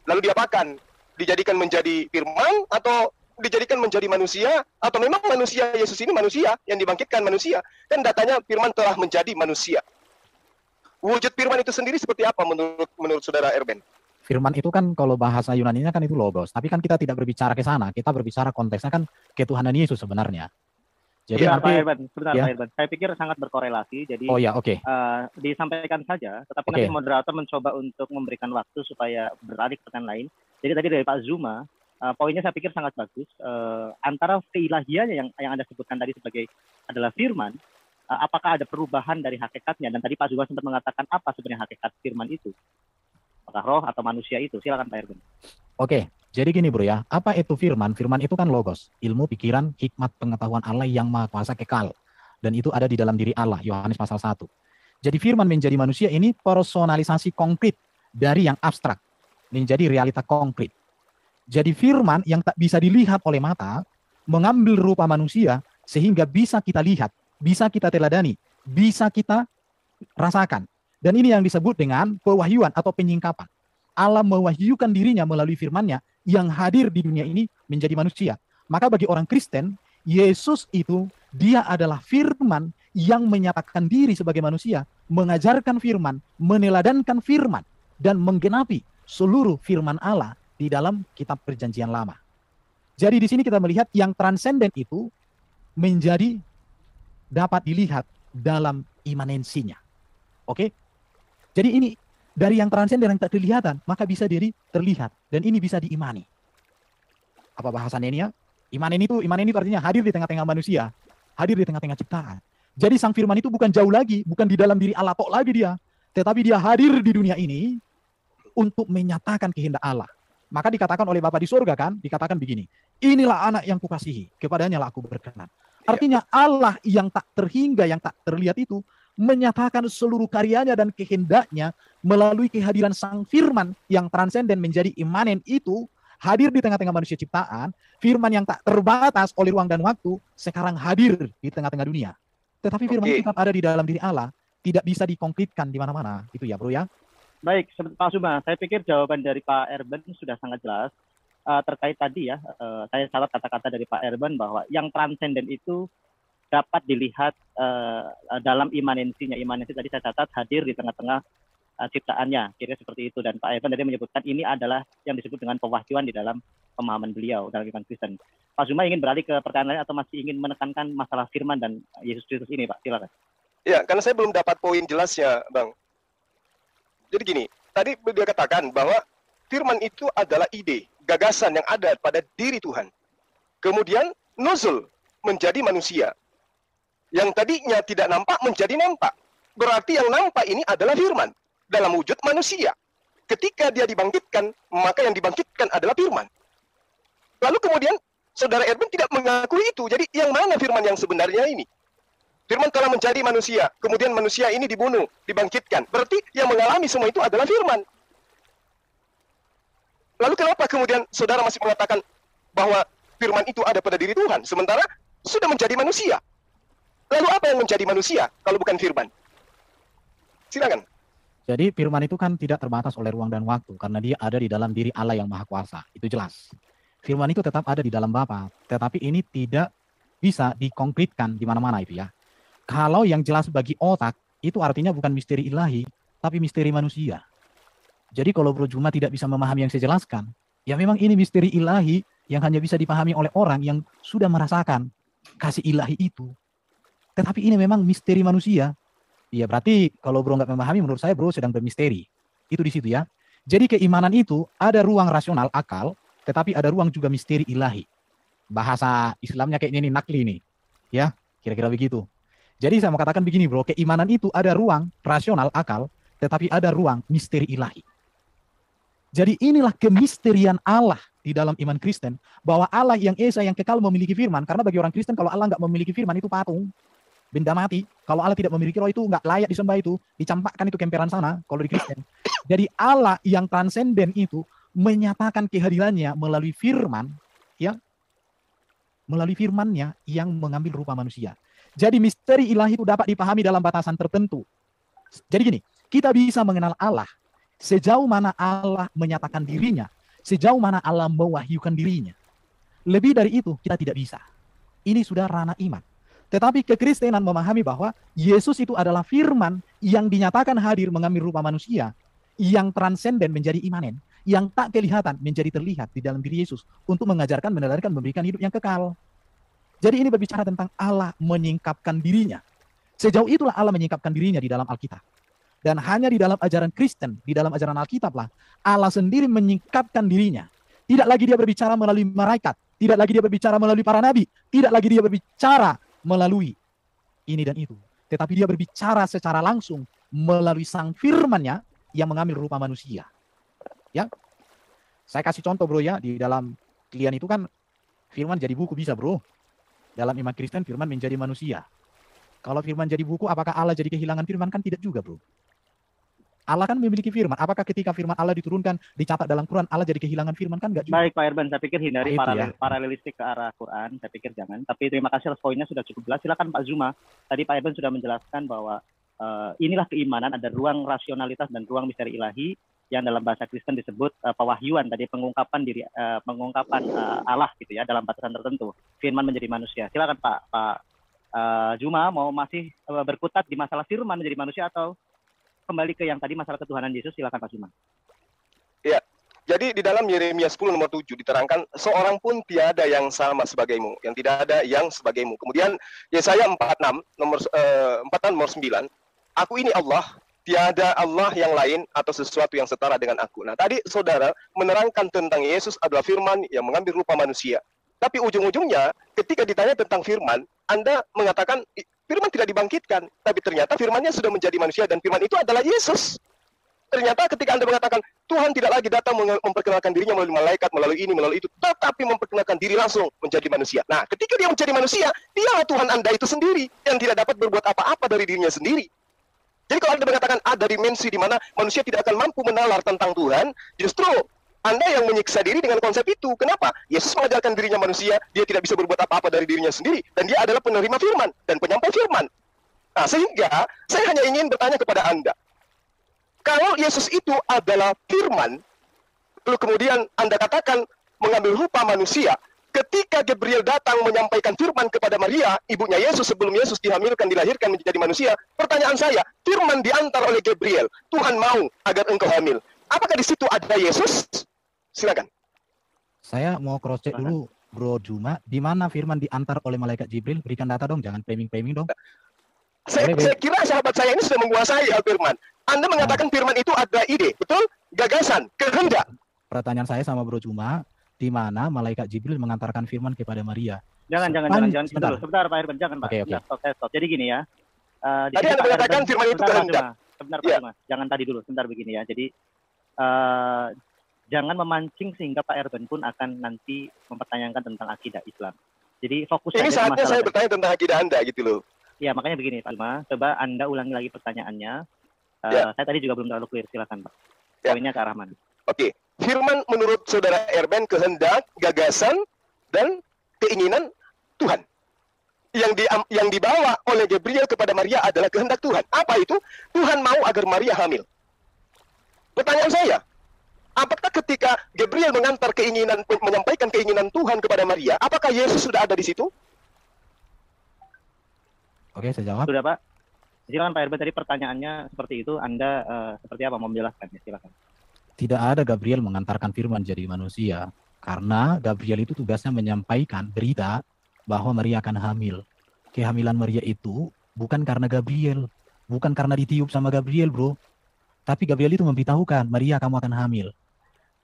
Lalu diapakan? Dijadikan menjadi firman atau dijadikan menjadi manusia, atau memang manusia Yesus ini manusia yang dibangkitkan manusia? Kan datanya firman telah menjadi manusia. Wujud firman itu sendiri seperti apa menurut Saudara Erben? Firman itu kan kalau bahasa Yunaninya kan itu logos, tapi kan kita tidak berbicara ke sana, kita berbicara konteksnya kan ketuhanan Yesus sebenarnya. Jadi Sebentar, nanti Pak Erben, sebentar ya. Pak Erben. Saya pikir sangat berkorelasi, jadi Oh ya, oke. disampaikan saja, tetapi Oke. nanti moderator mencoba untuk memberikan waktu supaya beralih ke pertanyaan lain. Jadi tadi dari Pak Zuma, poinnya saya pikir sangat bagus. Antara keilahiannya yang Anda sebutkan tadi sebagai adalah firman, apakah ada perubahan dari hakikatnya? Dan tadi Pak Zuma sempat mengatakan apa sebenarnya hakikat firman itu? Apakah roh atau manusia itu? Silakan Pak Erben. Oke, jadi gini bro ya, apa itu firman? Firman itu kan logos, ilmu, pikiran, hikmat, pengetahuan Allah yang maha kuasa kekal. Dan itu ada di dalam diri Allah, Yohanes pasal 1. Jadi firman menjadi manusia ini personalisasi konkret dari yang abstrak, menjadi realita konkret. Jadi firman yang tak bisa dilihat oleh mata, mengambil rupa manusia, sehingga bisa kita lihat, bisa kita teladani, bisa kita rasakan. Dan ini yang disebut dengan pewahyuan atau penyingkapan. Allah mewahyukan dirinya melalui firman-Nya yang hadir di dunia ini menjadi manusia. Maka bagi orang Kristen, Yesus itu dia adalah firman yang menyatakan diri sebagai manusia, mengajarkan firman, meneladankan firman, dan menggenapi seluruh firman Allah di dalam kitab Perjanjian Lama. Jadi di sini kita melihat yang transenden itu menjadi dapat dilihat dalam imanensinya. Oke? Jadi ini dari yang transenden yang tak kelihatan, maka bisa jadi terlihat dan ini bisa diimani. Apa bahasannya ini ya? Iman ini itu artinya hadir di tengah-tengah manusia, hadir di tengah-tengah ciptaan. Jadi sang firman itu bukan jauh lagi, bukan di dalam diri Allah tok lagi dia, tetapi dia hadir di dunia ini untuk menyatakan kehendak Allah. Maka dikatakan oleh Bapa di surga kan, dikatakan begini, inilah anak yang kukasihi, kepadanya lah aku berkenan. Artinya Allah yang tak terhingga, yang tak terlihat itu, menyatakan seluruh karyanya dan kehendaknya melalui kehadiran sang firman yang transenden menjadi imanen itu, hadir di tengah-tengah manusia ciptaan, firman yang tak terbatas oleh ruang dan waktu, sekarang hadir di tengah-tengah dunia. Tetapi firman itu tetap ada di dalam diri Allah, tidak bisa dikonkretkan di mana-mana. Itu ya bro ya. Baik, Pak Suma, saya pikir jawaban dari Pak Erben sudah sangat jelas. Terkait tadi ya, saya catat kata-kata dari Pak Erben bahwa yang transenden itu dapat dilihat dalam imanensinya. Imanensi tadi saya catat hadir di tengah-tengah ciptaannya, kira seperti itu. Dan Pak Erben tadi menyebutkan ini adalah yang disebut dengan pewahyuan di dalam pemahaman beliau dalam iman Kristen. Pak Zuma ingin beralih ke pertanyaan lain atau masih ingin menekankan masalah firman dan Yesus Kristus ini, Pak? Silakan. Ya, karena saya belum dapat poin jelasnya, Bang. Jadi gini, tadi dia katakan bahwa firman itu adalah ide, gagasan yang ada pada diri Tuhan. Kemudian nuzul, menjadi manusia. Yang tadinya tidak nampak menjadi nampak. Berarti yang nampak ini adalah firman dalam wujud manusia. Ketika dia dibangkitkan, maka yang dibangkitkan adalah firman. Lalu kemudian saudara Edwin tidak mengakui itu. Jadi yang mana firman yang sebenarnya ini? Firman telah menjadi manusia, kemudian manusia ini dibunuh, dibangkitkan. Berarti yang mengalami semua itu adalah firman. Lalu kenapa kemudian saudara masih mengatakan bahwa firman itu ada pada diri Tuhan, sementara sudah menjadi manusia? Lalu apa yang menjadi manusia kalau bukan firman? Silakan. Jadi firman itu kan tidak terbatas oleh ruang dan waktu, karena dia ada di dalam diri Allah yang Maha Kuasa. Itu jelas. Firman itu tetap ada di dalam Bapa, tetapi ini tidak bisa dikonkretkan di mana-mana itu ya. Kalau yang jelas bagi otak, itu artinya bukan misteri ilahi, tapi misteri manusia. Jadi kalau Bro Juma tidak bisa memahami yang saya jelaskan, ya memang ini misteri ilahi yang hanya bisa dipahami oleh orang yang sudah merasakan kasih ilahi itu. Tetapi ini memang misteri manusia. Ya berarti kalau Bro nggak memahami, menurut saya Bro sedang bermisteri. Itu di situ ya. Jadi keimanan itu ada ruang rasional, akal, tetapi ada ruang juga misteri ilahi. Bahasa Islamnya kayaknya ini nakli nih. Ya, kira-kira begitu. Jadi saya mau katakan begini Bro, keimanan itu ada ruang rasional, akal, tetapi ada ruang misteri ilahi. Jadi inilah kemisterian Allah di dalam iman Kristen, bahwa Allah yang esa, yang kekal memiliki firman. Karena bagi orang Kristen kalau Allah nggak memiliki firman itu patung, benda mati. Kalau Allah tidak memiliki roh itu nggak layak disembah, itu dicampakkan itu kemperan sana kalau di Kristen. Jadi Allah yang transenden itu menyatakan kehadirannya melalui firman, ya, melalui firmannya yang mengambil rupa manusia. Jadi misteri ilahi itu dapat dipahami dalam batasan tertentu. Jadi gini, kita bisa mengenal Allah sejauh mana Allah menyatakan dirinya, sejauh mana Allah mewahyukan dirinya. Lebih dari itu kita tidak bisa. Ini sudah ranah iman. Tetapi kekristenan memahami bahwa Yesus itu adalah firman yang dinyatakan hadir mengambil rupa manusia, yang transenden menjadi imanen, yang tak kelihatan menjadi terlihat di dalam diri Yesus untuk mengajarkan, meneladani, memberikan hidup yang kekal. Jadi ini berbicara tentang Allah menyingkapkan dirinya. Sejauh itulah Allah menyingkapkan dirinya di dalam Alkitab. Dan hanya di dalam ajaran Kristen, di dalam ajaran Alkitab lah, Allah sendiri menyingkapkan dirinya. Tidak lagi dia berbicara melalui malaikat, tidak lagi dia berbicara melalui para nabi, tidak lagi dia berbicara melalui ini dan itu. Tetapi dia berbicara secara langsung melalui sang firman-Nya yang mengambil rupa manusia. Ya, saya kasih contoh Bro ya, di dalam klien itu kan firman jadi buku bisa Bro. Dalam iman Kristen firman menjadi manusia. Kalau firman jadi buku, apakah Allah jadi kehilangan firman? Kan tidak juga Bro. Allah kan memiliki firman. Apakah ketika firman Allah diturunkan, dicatat dalam Quran, Allah jadi kehilangan firman? Kan enggak juga. Baik Pak Irban, saya pikir hindari Nah, paralelistik ke arah Quran. Saya pikir jangan. Tapi terima kasih atas poinnya sudah cukup jelas. Silakan Pak Zuma. Tadi Pak Irban sudah menjelaskan bahwa inilah keimanan, ada ruang rasionalitas dan ruang misteri ilahi yang dalam bahasa Kristen disebut pewahyuan, tadi pengungkapan diri, pengungkapan Allah gitu ya dalam batasan tertentu. Firman menjadi manusia. Silakan Pak Zuma, mau masih berkutat di masalah firman menjadi manusia atau kembali ke yang tadi masalah ketuhanan Yesus? Silakan Pak Zuma. Ya, jadi di dalam Yeremia 10 nomor 7 diterangkan, seorang pun tiada yang sama sebagaimu, yang tidak ada yang sebagaimu. Kemudian Yesaya 46 nomor 9, aku ini Allah, tiada Allah yang lain atau sesuatu yang setara dengan aku. Nah, tadi saudara menerangkan tentang Yesus adalah firman yang mengambil rupa manusia. Tapi ujung-ujungnya ketika ditanya tentang firman, Anda mengatakan firman tidak dibangkitkan, tapi ternyata firmannya sudah menjadi manusia dan firman itu adalah Yesus. Ternyata ketika Anda mengatakan Tuhan tidak lagi datang memperkenalkan dirinya melalui malaikat, melalui ini, melalui itu, tetapi memperkenalkan diri langsung menjadi manusia. Nah, ketika dia menjadi manusia, dialah Tuhan Anda itu sendiri yang tidak dapat berbuat apa-apa dari dirinya sendiri. Jadi kalau Anda mengatakan ada dimensi di mana manusia tidak akan mampu menalar tentang Tuhan, justru Anda yang menyiksa diri dengan konsep itu. Kenapa? Yesus mengajarkan dirinya manusia, dia tidak bisa berbuat apa-apa dari dirinya sendiri, dan dia adalah penerima firman dan penyampai firman. Nah, sehingga saya hanya ingin bertanya kepada Anda, kalau Yesus itu adalah firman, lalu kemudian Anda katakan mengambil rupa manusia, ketika Gabriel datang menyampaikan firman kepada Maria, ibunya Yesus, sebelum Yesus dihamilkan, dilahirkan menjadi manusia, pertanyaan saya, firman diantar oleh Gabriel, Tuhan mau agar engkau hamil. Apakah di situ ada Yesus? Silakan. Saya mau cross check dulu Bro Juma, di mana firman diantar oleh malaikat Jibril? Berikan data dong, jangan framing dong. Saya kira sahabat saya ini sudah menguasai hal firman. Anda mengatakan firman itu ada ide, betul? Gagasan, kehendak. pertanyaan saya sama Bro Juma, di mana malaikat Jibril mengantarkan firman kepada Maria. Jangan sebentar Pak Herben, jangan Pak. Oke. Stop. Jadi gini ya. Tadi Anda mengatakan firman itu kehendak. Sebentar Pak Juma, jangan tadi dulu, sebentar begini ya. Jadi jangan memancing sehingga Pak Herben pun akan nanti mempertanyakan tentang akidah Islam. Jadi fokus ini saja saatnya saya bertanya tentang akidah Anda gitu loh. Ya, makanya begini Pak Juma, coba Anda ulangi lagi pertanyaannya. Saya tadi juga belum terlalu clear, silakan Pak. Poinnya ke arah mana? Oke. Firman menurut saudara Erben kehendak, gagasan, dan keinginan Tuhan. Yang dibawa oleh Gabriel kepada Maria adalah kehendak Tuhan. Apa itu? Tuhan mau agar Maria hamil. Pertanyaan saya, apakah ketika Gabriel menyampaikan keinginan Tuhan kepada Maria, apakah Yesus sudah ada di situ? Oke, saya jawab. Sudah Pak. Silakan Pak Herben, tadi pertanyaannya seperti itu. Anda seperti apa mau menjelaskan? Ya, silakan. Tidak ada Gabriel mengantarkan firman jadi manusia, karena Gabriel itu tugasnya menyampaikan berita bahwa Maria akan hamil. Kehamilan Maria itu bukan karena Gabriel, bukan karena ditiup sama Gabriel, bro. Tapi Gabriel itu memberitahukan, Maria kamu akan hamil.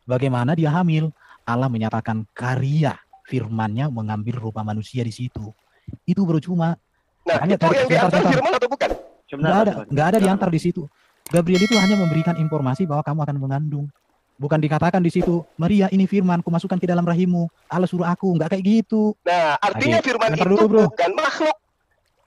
Bagaimana dia hamil? Allah menyatakan karya firman-Nya mengambil rupa manusia di situ. Itu bro cuma. Nah, itu yang diantar firman atau bukan? Nggak ada diantar di situ. Gabriel itu hanya memberikan informasi bahwa kamu akan mengandung. Bukan dikatakan di situ, Maria ini firman, ku masukkan ke dalam rahimmu. Allah suruh aku, nggak kayak gitu. Nah, artinya firman itu bukan makhluk.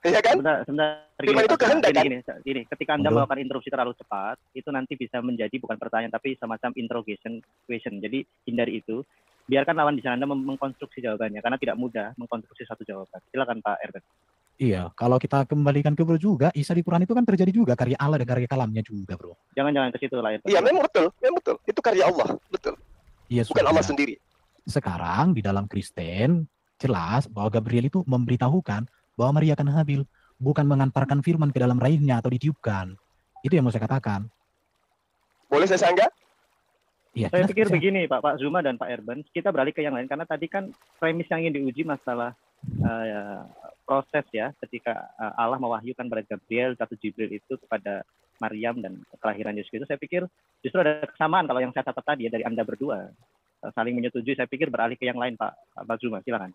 Ya kan? Sebentar, firman itu kehendak kan? Gini, ketika Anda melakukan interupsi terlalu cepat, itu nanti bisa menjadi bukan pertanyaan, tapi semacam interrogation question. Jadi, hindari itu. Biarkan lawan di sana Anda mengkonstruksi jawabannya, karena tidak mudah mengkonstruksi satu jawaban. Silakan Pak Herben. Iya, kalau kita kembalikan ke bro juga, Isa di Quran itu kan terjadi juga karya Allah dan karya kalamnya juga, bro. Jangan ke situ lah. Iya, memang betul. Itu karya Allah, betul. Iya, bukan Allah sendiri. Sekarang di dalam Kristen jelas bahwa Gabriel itu memberitahukan bahwa Maria akan hamil, bukan mengantarkan firman ke dalam rahimnya atau ditiupkan. Itu yang mau saya katakan. Boleh saya sanggah? Iya. Saya pikir begini, Pak Zuma dan Pak Herben, kita beralih ke yang lain karena tadi kan premis yang ingin diuji masalah proses ya, ketika Allah mewahyukan pada Gabriel atau Jibril itu kepada Maryam dan kelahiran Yesus itu, saya pikir justru ada kesamaan kalau yang saya catat tadi ya dari Anda berdua saling menyetujui. Saya pikir beralih ke yang lain, Pak Zuma, silakan.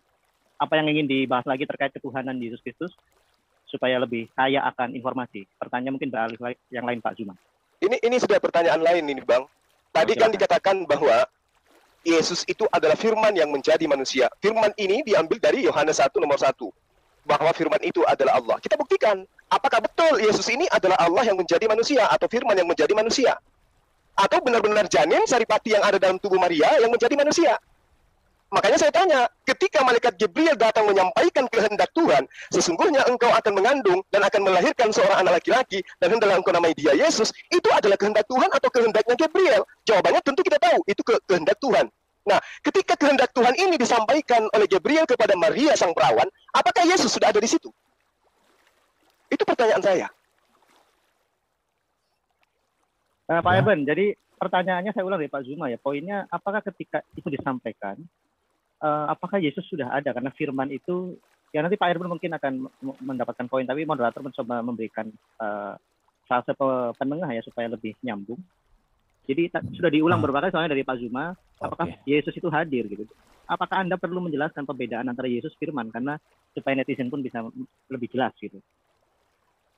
Apa yang ingin dibahas lagi terkait ketuhanan Yesus Kristus supaya lebih kaya akan informasi? Pertanyaan mungkin beralih yang lain, Pak Zuma. Ini sudah pertanyaan lain ini, Bang. Tadi kan dikatakan bahwa Yesus itu adalah firman yang menjadi manusia. Firman ini diambil dari Yohanes 1 nomor 1. Bahwa firman itu adalah Allah. Kita buktikan. Apakah betul Yesus ini adalah Allah yang menjadi manusia atau firman yang menjadi manusia? Atau benar-benar janin saripati yang ada dalam tubuh Maria yang menjadi manusia? Makanya saya tanya, ketika malaikat Gabriel datang menyampaikan kehendak Tuhan, sesungguhnya engkau akan mengandung dan akan melahirkan seorang anak laki-laki dan hendaklah engkau namai dia Yesus, itu adalah kehendak Tuhan atau kehendaknya Gabriel? Jawabannya tentu kita tahu, itu kehendak Tuhan. Nah, ketika kehendak Tuhan ini disampaikan oleh Gabriel kepada Maria sang perawan, apakah Yesus sudah ada di situ? Itu pertanyaan saya. Pak Herben, jadi pertanyaannya saya ulang dari Pak Zuma ya. Poinnya, apakah ketika itu disampaikan, apakah Yesus sudah ada? Karena firman itu, ya nanti Pak Herben mungkin akan mendapatkan poin, tapi moderator mencoba memberikan fase penengah ya supaya lebih nyambung. Jadi sudah diulang beberapa kali soalnya dari Pak Zuma, apakah Yesus itu hadir gitu. Apakah Anda perlu menjelaskan perbedaan antara Yesus firman karena supaya netizen pun bisa lebih jelas gitu.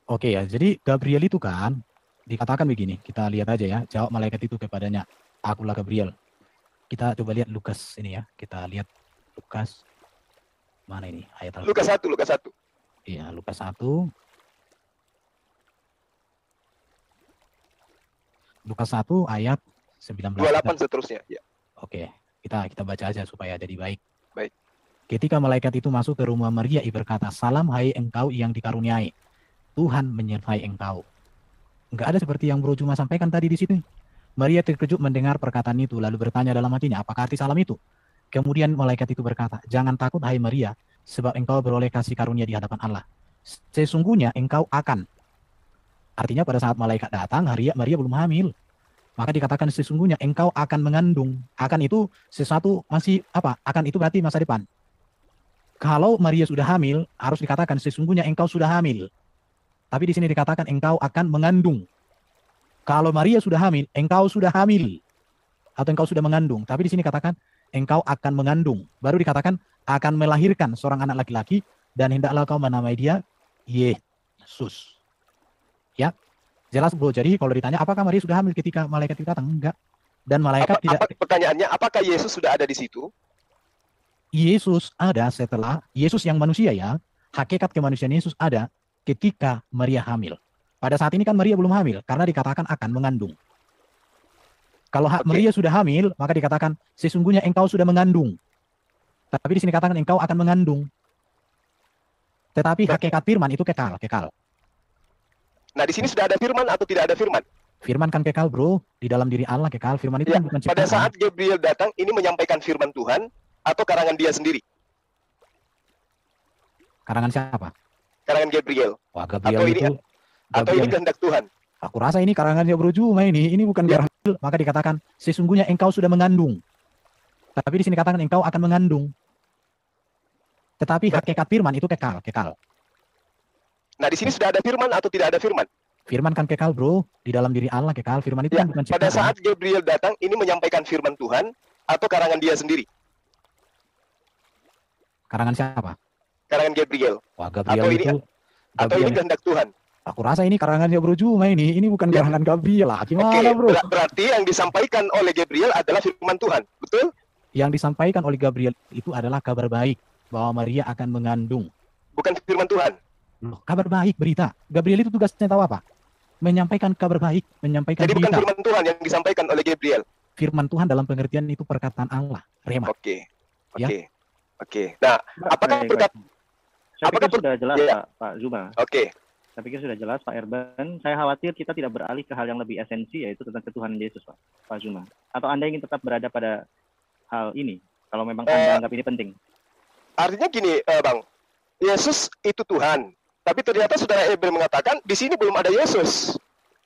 Oke ya, jadi Gabriel itu kan dikatakan begini, kita lihat aja ya, jawab malaikat itu kepadanya, akulah Gabriel. Kita coba lihat Lukas ini ya, kita lihat Lukas, mana ini ayat Lukas 1. Iya, Lukas 1. Lukas 1 ayat 19. 28 seterusnya. Ya. Oke, kita baca aja supaya jadi baik. Baik. Ketika malaikat itu masuk ke rumah Maria, ia berkata, salam hai engkau yang dikaruniai, Tuhan menyertai engkau. Enggak ada seperti yang Bro Juma sampaikan tadi di situ. Maria terkejut mendengar perkataan itu, lalu bertanya dalam hatinya, apakah arti salam itu? Kemudian malaikat itu berkata, jangan takut hai Maria, sebab engkau beroleh kasih karunia di hadapan Allah. Sesungguhnya engkau akan. Artinya pada saat malaikat datang, Maria belum hamil. Maka dikatakan sesungguhnya engkau akan mengandung. Akan itu sesuatu masih apa? Akan itu berarti masa depan. Kalau Maria sudah hamil, harus dikatakan sesungguhnya engkau sudah hamil. Tapi di sini dikatakan engkau akan mengandung. Kalau Maria sudah hamil, engkau sudah hamil. atau engkau sudah mengandung. Tapi di sini katakan engkau akan mengandung. Baru dikatakan akan melahirkan seorang anak laki-laki dan hendaklah kau menamai dia Yesus. Ya, jelas bro. Jadi kalau ditanya apakah Maria sudah hamil ketika malaikat itu datang? Enggak. Dan malaikat tidak. Pertanyaannya, apakah Yesus sudah ada di situ? Yesus ada setelah Yesus yang manusia ya. Hakikat kemanusiaan Yesus ada ketika Maria hamil. Pada saat ini kan Maria belum hamil karena dikatakan akan mengandung. Kalau Maria sudah hamil, maka dikatakan sesungguhnya engkau sudah mengandung. Tapi di sini katakan engkau akan mengandung. Tetapi hakikat firman itu kekal. Nah, di sini sudah ada firman atau tidak ada firman? Firman kan kekal, bro. Di dalam diri Allah kekal. Firman itu kan bukan ciptaan. Pada saat Gabriel datang, ini menyampaikan firman Tuhan atau karangan dia sendiri? Karangan siapa? Karangan Gabriel. Wah, Gabriel atau ini kehendak Tuhan? Aku rasa ini karangannya Bro Juma ini. Ini bukan karangan. Maka dikatakan sesungguhnya engkau sudah mengandung. Tapi di sini katakan engkau akan mengandung. Tetapi hakikat firman itu kekal. Nah, di sini sudah ada firman atau tidak ada firman? Firman kan kekal, bro. Di dalam diri Allah kekal. Firman itu kan bukan ciptaan. Pada saat Gabriel datang, ini menyampaikan firman Tuhan atau karangan dia sendiri? Karangan siapa? Karangan Gabriel. Wah, Gabriel atau ini kehendak Tuhan? Aku rasa ini karangannya Bro Juma ini. Ini bukan karangan Gabriel lah. Gimana, bro? Berarti yang disampaikan oleh Gabriel adalah firman Tuhan, betul? Yang disampaikan oleh Gabriel itu adalah kabar baik bahwa Maria akan mengandung. Bukan firman Tuhan. Loh, kabar baik, berita. Gabriel itu tugasnya tahu apa? Menyampaikan kabar baik, menyampaikan Jadi berita. bukan firman Tuhan yang disampaikan oleh Gabriel. Firman Tuhan dalam pengertian itu perkataan Allah, rema. Oke. Nah, apakah Saya pikir sudah jelas, ya. Pak Zuma. Oke. Saya pikir sudah jelas, Pak Erben. Saya khawatir kita tidak beralih ke hal yang lebih esensi, yaitu tentang ketuhanan Yesus, Pak Zuma. Atau Anda ingin tetap berada pada hal ini, kalau memang Anda anggap ini penting? Artinya gini, Bang. Yesus itu Tuhan. Tapi ternyata saudara Ebel mengatakan, di sini belum ada Yesus.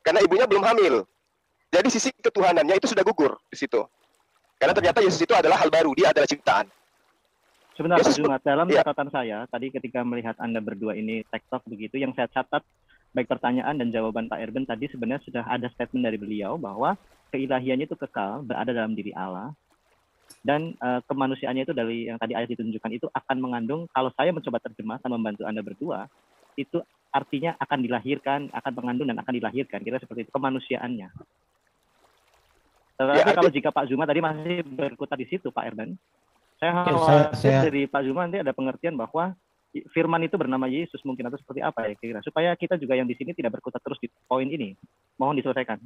Karena ibunya belum hamil. Jadi sisi ketuhanannya itu sudah gugur di situ. Karena ternyata Yesus itu adalah hal baru, dia adalah ciptaan. Sebentar, Pak Jumat, dalam catatan saya, tadi ketika melihat Anda berdua ini tektok begitu, yang saya catat, baik pertanyaan dan jawaban Pak Erben tadi sebenarnya sudah ada statement dari beliau bahwa keilahiannya itu kekal, berada dalam diri Allah, dan kemanusiaannya itu dari yang tadi ayat ditunjukkan itu akan mengandung, kalau saya mencoba terjemahkan membantu Anda berdua, itu artinya akan dilahirkan, akan mengandung dan akan dilahirkan, kira seperti itu, kemanusiaannya. Tetapi kalau jika Pak Zuma tadi masih berkutat di situ, Pak Erben, saya khawatir dari Pak Zuma nanti ada pengertian bahwa firman itu bernama Yesus mungkin atau seperti apa ya kira supaya kita juga yang di sini tidak berkutat terus di poin ini. Mohon diselesaikan.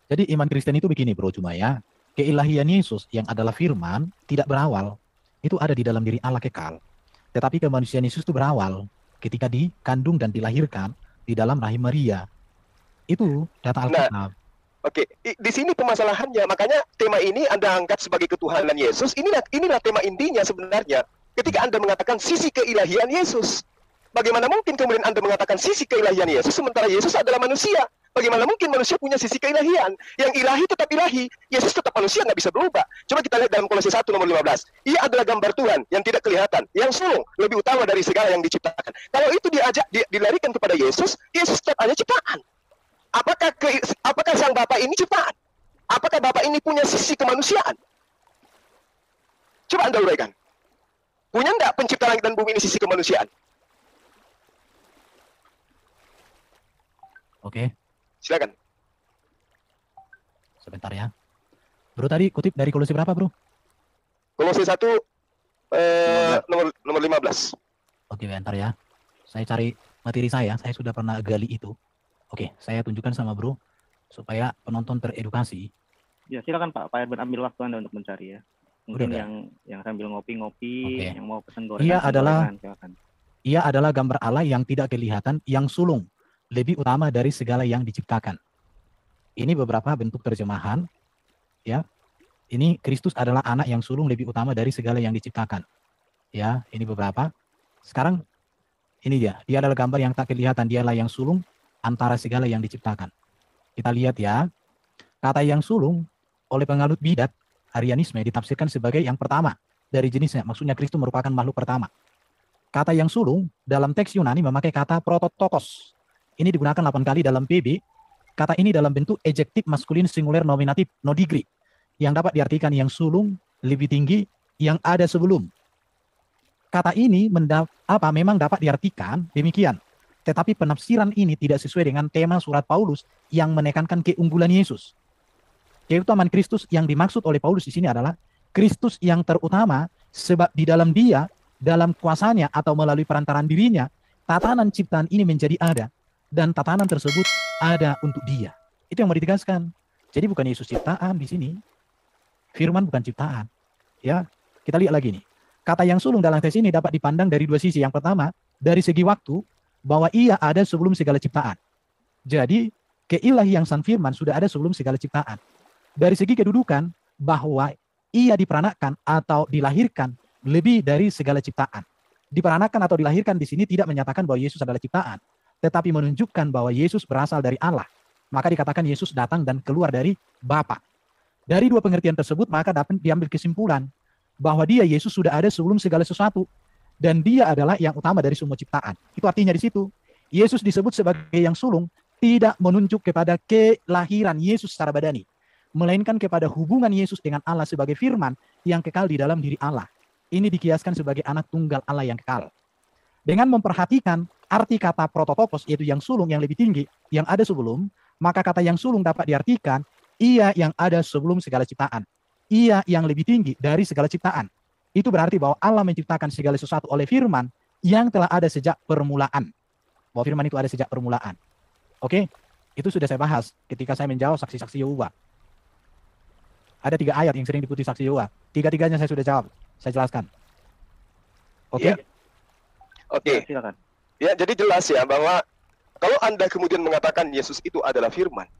Jadi iman Kristen itu begini, Bro Cuma ya. Keilahian Yesus yang adalah firman tidak berawal. Itu ada di dalam diri Allah kekal. Tetapi kemanusiaan Yesus itu berawal ketika dikandung dan dilahirkan di dalam rahim Maria. Itu data Alkitab. Oke, di sini permasalahannya, makanya tema ini Anda angkat sebagai ketuhanan Yesus, inilah tema intinya sebenarnya. Ketika Anda mengatakan sisi keilahian Yesus, bagaimana mungkin kemudian Anda mengatakan sisi keilahian Yesus, sementara Yesus adalah manusia? Bagaimana mungkin manusia punya sisi keilahian? Yang ilahi tetap ilahi, Yesus tetap manusia, nggak bisa berubah. Coba kita lihat dalam Kolose 1 nomor 15. Ia adalah gambar Tuhan yang tidak kelihatan, yang sulung, lebih utama dari segala yang diciptakan. Kalau itu dilarikan kepada Yesus, Yesus tetap hanya ciptaan. Apakah sang Bapa ini ciptaan? Apakah Bapa ini punya sisi kemanusiaan? Coba Anda uraikan. Punya enggak pencipta langit dan bumi ini sisi kemanusiaan? Oke. Silakan. Sebentar ya. Bro tadi kutip dari Kolose berapa, Bro? Kolose 1 nomor 15. Oke, bentar ya. Saya cari materi saya sudah pernah gali itu. Oke, saya tunjukkan sama Bro supaya penonton teredukasi. Ya, silakan Pak Erben ambil waktu Anda untuk mencari ya. Mungkin yang sambil ngopi-ngopi, yang mau pesan gorengan. Ia adalah gambar Allah yang tidak kelihatan, yang sulung, lebih utama dari segala yang diciptakan. Ini beberapa bentuk terjemahan ya. Ini Kristus adalah anak yang sulung lebih utama dari segala yang diciptakan. Ya, ini beberapa. Sekarang ini dia adalah gambar yang tak kelihatan, dialah yang sulung antara segala yang diciptakan. Kita lihat ya, kata yang sulung oleh penganut bidat Arianisme ditafsirkan sebagai yang pertama dari jenisnya, maksudnya Kristus merupakan makhluk pertama. Kata yang sulung dalam teks Yunani memakai kata prototokos. Ini digunakan 8 kali dalam PB. Kata ini dalam bentuk ejektif maskulin singular nominatif no degree. yang dapat diartikan yang sulung, lebih tinggi, yang ada sebelum. Kata ini memang dapat diartikan demikian. Tetapi penafsiran ini tidak sesuai dengan tema surat Paulus yang menekankan keunggulan Yesus. Keutamaan Kristus yang dimaksud oleh Paulus di sini adalah Kristus yang terutama, sebab di dalam Dia, dalam kuasanya atau melalui perantaraan dirinya, tatanan ciptaan ini menjadi ada, dan tatanan tersebut ada untuk Dia. Itu yang mau ditegaskan. Jadi bukan Yesus ciptaan di sini. Firman bukan ciptaan. Ya, kita lihat lagi nih. Kata yang sulung dalam teks ini dapat dipandang dari dua sisi. Yang pertama, dari segi waktu, bahwa ia ada sebelum segala ciptaan. Jadi, keilahian sang firman sudah ada sebelum segala ciptaan. Dari segi kedudukan, bahwa ia diperanakan atau dilahirkan lebih dari segala ciptaan. Diperanakan atau dilahirkan di sini tidak menyatakan bahwa Yesus adalah ciptaan, tetapi menunjukkan bahwa Yesus berasal dari Allah. Maka dikatakan Yesus datang dan keluar dari Bapa. Dari dua pengertian tersebut, maka dapat diambil kesimpulan bahwa dia, Yesus, sudah ada sebelum segala sesuatu. Dan dia adalah yang utama dari semua ciptaan. Itu artinya di situ, Yesus disebut sebagai yang sulung, tidak menunjuk kepada kelahiran Yesus secara badani, melainkan kepada hubungan Yesus dengan Allah sebagai firman yang kekal di dalam diri Allah. Ini dikiaskan sebagai anak tunggal Allah yang kekal. Dengan memperhatikan arti kata prototopos, yaitu yang sulung yang lebih tinggi, yang ada sebelum, maka kata yang sulung dapat diartikan ia yang ada sebelum segala ciptaan. Ia yang lebih tinggi dari segala ciptaan. Itu berarti bahwa Allah menciptakan segala sesuatu oleh firman yang telah ada sejak permulaan. Bahwa firman itu ada sejak permulaan. Oke? Itu sudah saya bahas ketika saya menjawab saksi-saksi Yehova. Ada 3 ayat yang sering diputi saksi Yehova. 3-tiganya saya sudah jawab. Saya jelaskan. Oke? Ya. Oke. Silakan. Ya, jadi jelas ya bahwa kalau Anda kemudian mengatakan Yesus itu adalah firman.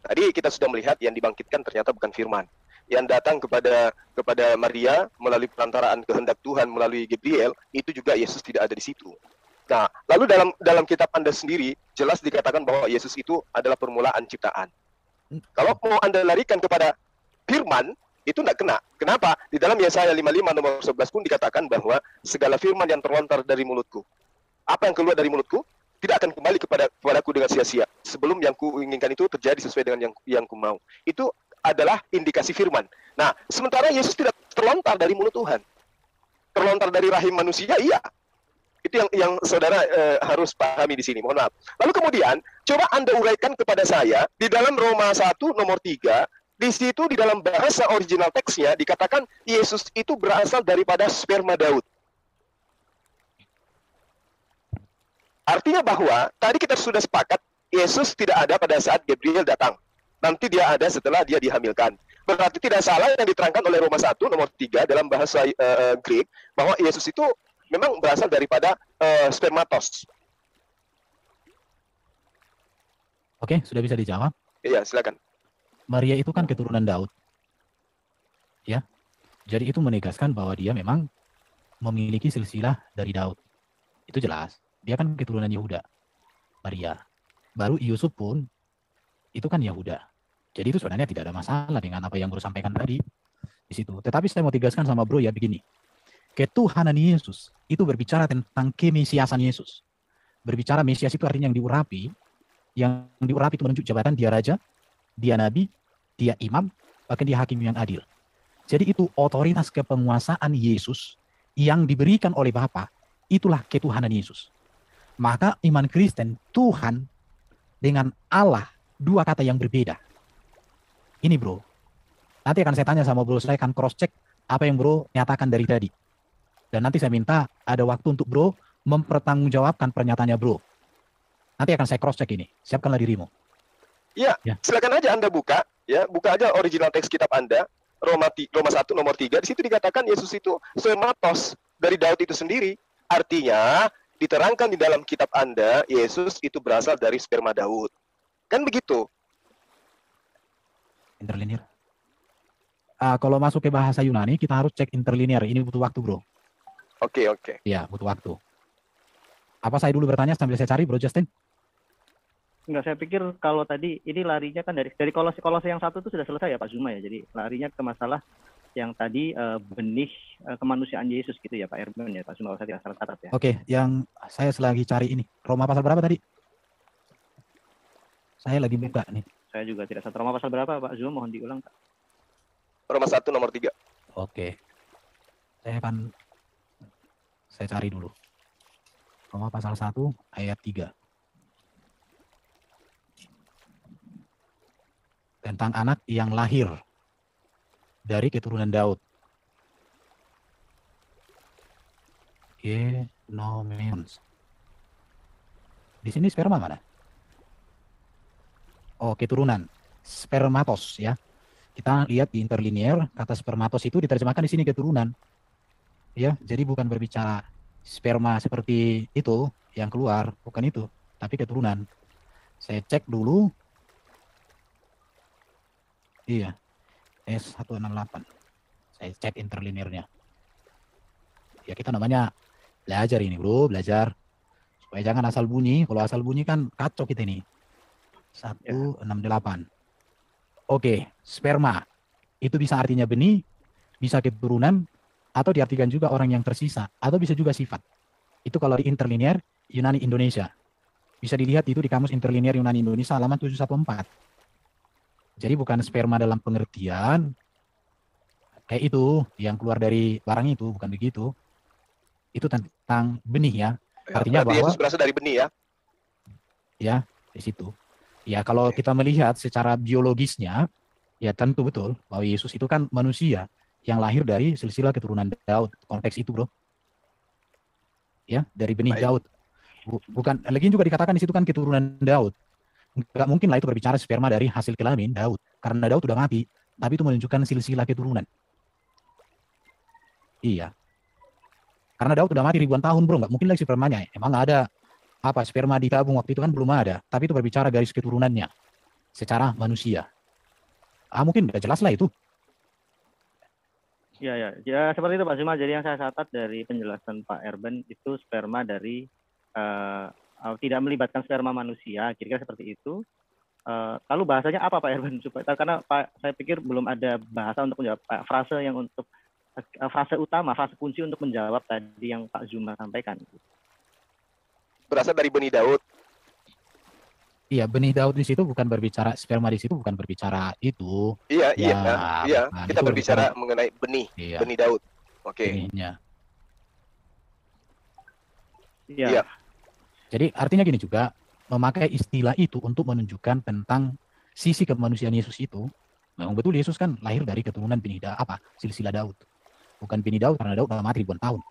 Tadi kita sudah melihat yang dibangkitkan ternyata bukan firman. Yang datang kepada Maria melalui perantaraan kehendak Tuhan melalui Gabriel, itu juga Yesus tidak ada di situ. Nah, lalu dalam kitab Anda sendiri jelas dikatakan bahwa Yesus itu adalah permulaan ciptaan. Kalau mau Anda larikan kepada firman, itu tidak kena. Kenapa? Di dalam Yesaya 55 nomor 11 pun dikatakan bahwa segala firman yang terlontar dari mulutku, apa yang keluar dari mulutku, tidak akan kembali kepadaku dengan sia-sia. Sebelum yang kuinginkan itu terjadi sesuai dengan yang ku mau. Itu adalah indikasi firman. Nah, sementara Yesus tidak terlontar dari mulut Tuhan. Terlontar dari rahim manusia, iya. Itu yang saudara harus pahami di sini. Mohon maaf. Lalu kemudian, coba Anda uraikan kepada saya, di dalam Roma 1 nomor 3, di situ di dalam bahasa original teksnya, dikatakan Yesus itu berasal daripada sperma Daud. Artinya bahwa, tadi kita sudah sepakat, Yesus tidak ada pada saat Gabriel datang. Nanti dia ada setelah dia dihamilkan. Berarti tidak salah yang diterangkan oleh Roma 1 nomor 3 dalam bahasa Greek bahwa Yesus itu memang berasal daripada spermatos. Oke, sudah bisa dijawab. Iya, silakan. Maria itu kan keturunan Daud. Ya. Jadi itu menegaskan bahwa dia memang memiliki silsilah dari Daud. Itu jelas. Dia kan keturunan Yehuda. Maria. Baru Yusuf pun itu kan Yehuda. Jadi itu sebenarnya tidak ada masalah dengan apa yang Bro sampaikan tadi di situ. Tetapi saya mau tegaskan sama Bro ya begini. Ketuhanan Yesus itu berbicara tentang kemesiasan Yesus. Berbicara Mesias itu artinya yang diurapi. Yang diurapi itu menunjuk jabatan dia raja, dia nabi, dia imam, bahkan dia hakim yang adil. Jadi itu otoritas kepenguasaan Yesus yang diberikan oleh Bapa, itulah ketuhanan Yesus. Maka iman Kristen, Tuhan dengan Allah, dua kata yang berbeda. Ini Bro. Nanti akan saya tanya sama Bro, saya akan cross check apa yang Bro nyatakan dari tadi. Dan nanti saya minta ada waktu untuk Bro mempertanggungjawabkan pernyataannya Bro. Nanti akan saya cross check ini. Siapkanlah dirimu. Ya, silakan aja Anda buka, ya, buka aja original teks kitab Anda, Roma 1 nomor 3. Di situ dikatakan Yesus itu spermatos dari Daud itu sendiri. Artinya diterangkan di dalam kitab Anda, Yesus itu berasal dari sperma Daud. Kan begitu? Interlinear. Kalau masuk ke bahasa Yunani, kita harus cek interlinear. Ini butuh waktu, Bro. Oke. Ya, butuh waktu. Apa saya dulu bertanya sambil saya cari, Bro Justin? Enggak, saya pikir kalau tadi ini larinya kan dari kolose yang satu itu sudah selesai ya Pak Zuma ya. Jadi larinya ke masalah yang tadi benih kemanusiaan Yesus gitu ya Pak Erben ya Pak Zuma, kalau saya tidak salah catat ya. Oke, yang saya lagi cari ini. Roma pasal berapa tadi? Saya lagi buka nih. Saya juga tidak salah. Roma pasal berapa Pak Zuma, mohon diulang Pak. Roma 1 nomor 3. Oke. Saya cari dulu. Roma pasal 1 ayat 3. Tentang anak yang lahir dari keturunan Daud. Genomenos. Di sini sperma mana? Oh, keturunan. Spermatos ya. Kita lihat di interlinear, kata spermatos itu diterjemahkan di sini keturunan. Ya, jadi bukan berbicara sperma seperti itu yang keluar, bukan itu, tapi keturunan. Saya cek dulu. Iya. S168. Saya cek interlinearnya. Ya, kita namanya belajar ini, Bro, belajar. Supaya jangan asal bunyi. Kalau asal bunyi kan kacau kita ini. 168. Oke, sperma. Itu bisa artinya benih, bisa keturunan, atau diartikan juga orang yang tersisa, atau bisa juga sifat. Itu kalau di interlinear Yunani Indonesia. Bisa dilihat itu di kamus interlinear Yunani Indonesia halaman 714. Jadi bukan sperma dalam pengertian kayak itu yang keluar dari barang itu, bukan begitu. Itu tentang benih ya. Artinya Berarti bahwa Yesus berasal dari benih ya. ya di situ. Ya kalau kita melihat secara biologisnya, ya tentu betul bahwa Yesus itu kan manusia yang lahir dari silsilah keturunan Daud. Konteks itu, Bro. Ya, dari benih Baik. Daud. Bukan, lagi juga dikatakan di situ kan keturunan Daud. Enggak mungkin lah itu berbicara sperma dari hasil kelamin Daud. Karena Daud sudah mati, tapi itu menunjukkan silsilah keturunan. Iya. Karena Daud udah mati ribuan tahun, Bro. Nggak mungkin lagi spermanya. Emang ada apa sperma ditabung waktu itu kan belum ada. Tapi itu berbicara garis keturunannya secara manusia. Mungkin udah jelas lah itu. Ya seperti itu Pak Zuma. Jadi yang saya catat dari penjelasan Pak Erben itu sperma dari tidak melibatkan sperma manusia, kira-kira seperti itu. Lalu bahasanya apa Pak Erben? Karena saya pikir belum ada bahasa untuk menjawab frase yang untuk frase utama, frase kunci untuk menjawab tadi yang Pak Zuma sampaikan. Berasal dari benih Daud. Iya, benih Daud di situ bukan berbicara sperma, di situ bukan berbicara itu. Iya, Ya, Kita itu berbicara mengenai benih, Iya, benih Daud. Oke. benihnya. Iya. Jadi artinya gini juga, memakai istilah itu untuk menunjukkan tentang sisi kemanusiaan Yesus itu. Memang betul Yesus kan lahir dari keturunan benih silsilah Daud. Bukan benih Daud karena Daud udah mati ribuan tahun.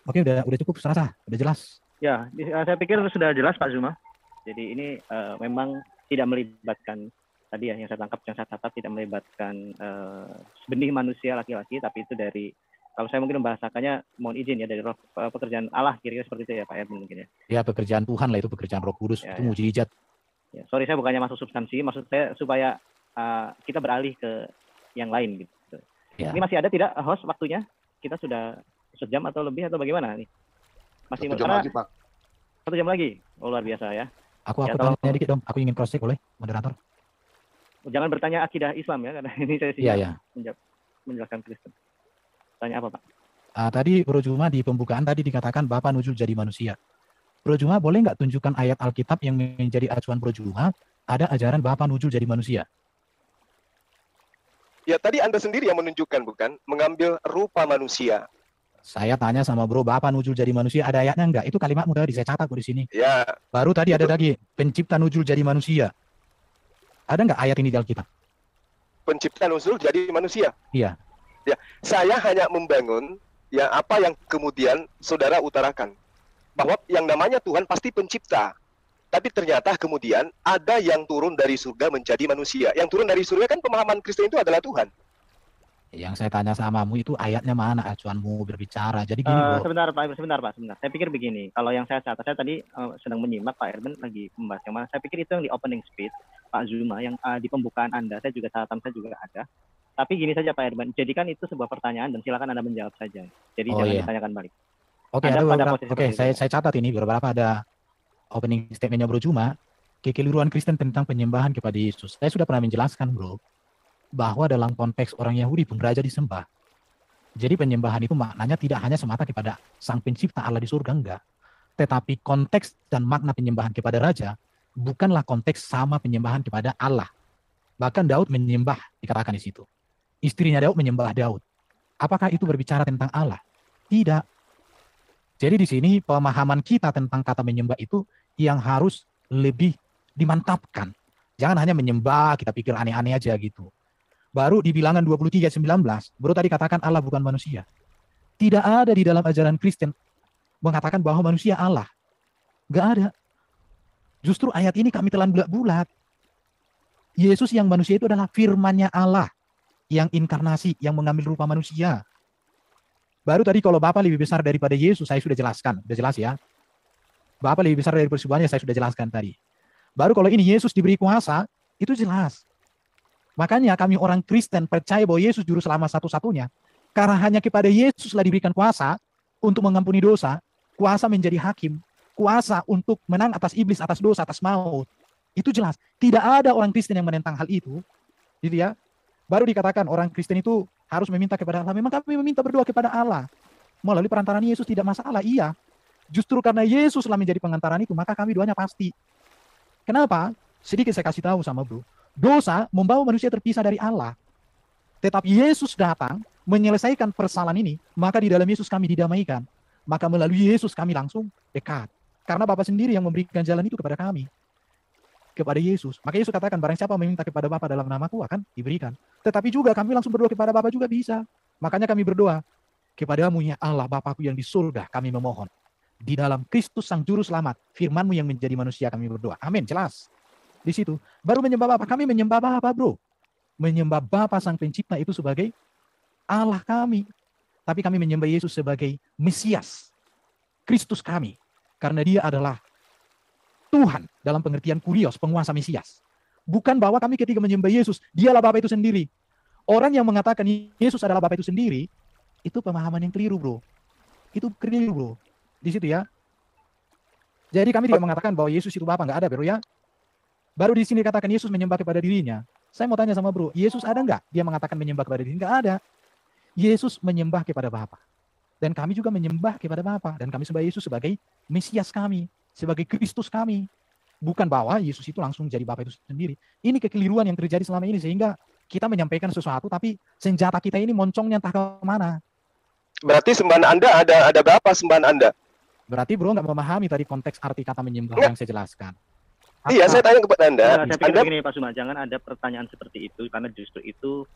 Oke, udah cukup serasa, udah jelas. Ya, saya pikir sudah jelas Pak Zuma. Jadi ini memang tidak melibatkan tadi ya yang saya tangkap, yang saya catat tidak melibatkan benih manusia laki-laki, tapi itu dari, kalau saya mungkin membahasakannya, mohon izin ya, dari roh pekerjaan Allah, kira-kira seperti itu ya Pak Erwin mungkin ya. Ya, pekerjaan Tuhan lah itu, pekerjaan Roh Kudus, Ya, itu mujizat. Ya, sorry saya bukannya masuk substansi, maksud saya supaya kita beralih ke yang lain gitu. Ya. Ini masih ada tidak host waktunya? Kita sudah 1 jam atau lebih atau bagaimana nih? Masih 1 jam lagi, Pak. 1 jam lagi. Oh, luar biasa ya. Aku Ya, tanya dikit dong, aku ingin cross check boleh, moderator? Jangan bertanya akidah Islam ya, karena ini saya Iya. menjelaskan Kristen. Tanya apa Pak? Tadi Bro Juma di pembukaan tadi dikatakan Bapa nujul jadi manusia. Bro Juma boleh nggak tunjukkan ayat Alkitab yang menjadi acuan Bro Juma ada ajaran Bapa nujul jadi manusia? Ya tadi Anda sendiri yang menunjukkan bukan? Mengambil rupa manusia. Saya tanya sama Bro, Bapa nujul jadi manusia ada ayatnya nggak? Itu kalimatmu tadi saya catat di sini. Ya. Baru tadi ada lagi pencipta nujul jadi manusia. Ada nggak ayat ini di Alkitab? Pencipta nuzul jadi manusia. Iya. Ya, saya hanya membangun ya apa yang kemudian saudara utarakan. Bahwa yang namanya Tuhan pasti pencipta. Tapi ternyata kemudian ada yang turun dari surga menjadi manusia. Yang turun dari surga kan pemahaman Kristen itu adalah Tuhan. Yang saya tanya samamu itu ayatnya mana acuanmu berbicara. Jadi gini Bro. Sebentar Pak. Saya pikir begini, kalau yang saya catat, saya tadi sedang menyimak Pak Erben lagi membahas yang mana. Saya pikir itu yang di opening speech Pak Zuma, yang di pembukaan Anda, saya juga catatan saya juga ada. Tapi gini saja Pak Erben, jadikan itu sebuah pertanyaan dan silakan Anda menjawab saja. Jadi jangan ditanyakan balik. Oke, ada beberapa. Saya catat ini beberapa ada opening statementnya Bro Juma, kekeliruan Kristen tentang penyembahan kepada Yesus. Saya sudah pernah menjelaskan Bro, bahwa dalam konteks orang Yahudi pun raja disembah. Jadi penyembahan itu maknanya tidak hanya semata kepada sang pencipta Allah di surga, enggak. Tetapi konteks dan makna penyembahan kepada raja bukanlah konteks sama penyembahan kepada Allah. Bahkan Daud menyembah, dikatakan di situ. Istrinya Daud menyembah Daud. Apakah itu berbicara tentang Allah? Tidak. Jadi di sini pemahaman kita tentang kata menyembah itu yang harus lebih dimantapkan. Jangan hanya menyembah, kita pikir aneh-aneh aja gitu. Baru di Bilangan 23:19, baru tadi katakan Allah bukan manusia. Tidak ada di dalam ajaran Kristen mengatakan bahwa manusia Allah. Gak ada. Justru ayat ini kami telan bulat-bulat. Yesus yang manusia itu adalah firman-Nya Allah yang inkarnasi, yang mengambil rupa manusia. Baru tadi kalau Bapa lebih besar daripada Yesus, saya sudah jelaskan. Sudah jelas ya. Bapa lebih besar dari persembahannya, saya sudah jelaskan tadi. Baru kalau ini Yesus diberi kuasa, itu jelas. Makanya kami orang Kristen percaya bahwa Yesus juru selamat satu-satunya. Karena hanya kepada Yesuslah diberikan kuasa untuk mengampuni dosa, kuasa menjadi hakim, kuasa untuk menang atas iblis, atas dosa, atas maut. Itu jelas. Tidak ada orang Kristen yang menentang hal itu. Gitu ya. Baru dikatakan orang Kristen itu harus meminta kepada Allah. Memang kami meminta berdoa kepada Allah. Melalui perantaraan Yesus tidak masalah. Iya. Justru karena Yesuslah menjadi pengantaran itu, maka kami doanya pasti. Kenapa? Sedikit saya kasih tahu sama bro. Dosa membawa manusia terpisah dari Allah. Tetapi Yesus datang menyelesaikan persoalan ini, maka di dalam Yesus kami didamaikan. Maka melalui Yesus kami langsung dekat. Karena Bapa sendiri yang memberikan jalan itu kepada kami. Kepada Yesus. Maka Yesus katakan, barang siapa meminta kepada Bapa dalam namaku akan diberikan. Tetapi juga kami langsung berdoa kepada Bapa juga bisa. Makanya kami berdoa, kepadamu ya Allah Bapakku yang di surga kami memohon. Di dalam Kristus Sang Juru Selamat, firman-Mu yang menjadi manusia kami berdoa. Amin, jelas. Di situ. Baru menyembah Bapa. Kami menyembah Bapa bro. Menyembah Bapa Sang Pencipta itu sebagai Allah kami. Tapi kami menyembah Yesus sebagai Mesias. Kristus kami. Karena dia adalah Tuhan dalam pengertian kurios, penguasa Mesias. Bukan bahwa kami ketika menyembah Yesus, dialah Bapa itu sendiri. Orang yang mengatakan Yesus adalah Bapa itu sendiri, itu pemahaman yang keliru bro. Itu keliru bro. Di situ ya. Jadi kami tidak mengatakan bahwa Yesus itu Bapa, nggak ada bro ya. Baru di sini katakan Yesus menyembah kepada dirinya. Saya mau tanya sama bro, Yesus ada nggak? Dia mengatakan menyembah kepada dirinya, nggak ada. Yesus menyembah kepada Bapa. Dan kami juga menyembah kepada Bapa. Dan kami sembah Yesus sebagai Mesias kami. Sebagai Kristus kami. Bukan bahwa Yesus itu langsung jadi Bapa itu sendiri. Ini kekeliruan yang terjadi selama ini. Sehingga kita menyampaikan sesuatu, tapi senjata kita ini moncongnya entah kemana. Berarti sembahan Anda ada berapa sembahan Anda? Berarti bro nggak memahami tadi konteks arti kata menyembah yang saya jelaskan. Iya, saya tanya kepada Anda. Saya pikir begini Pak Suma, jangan ada pertanyaan seperti itu. Karena justru itu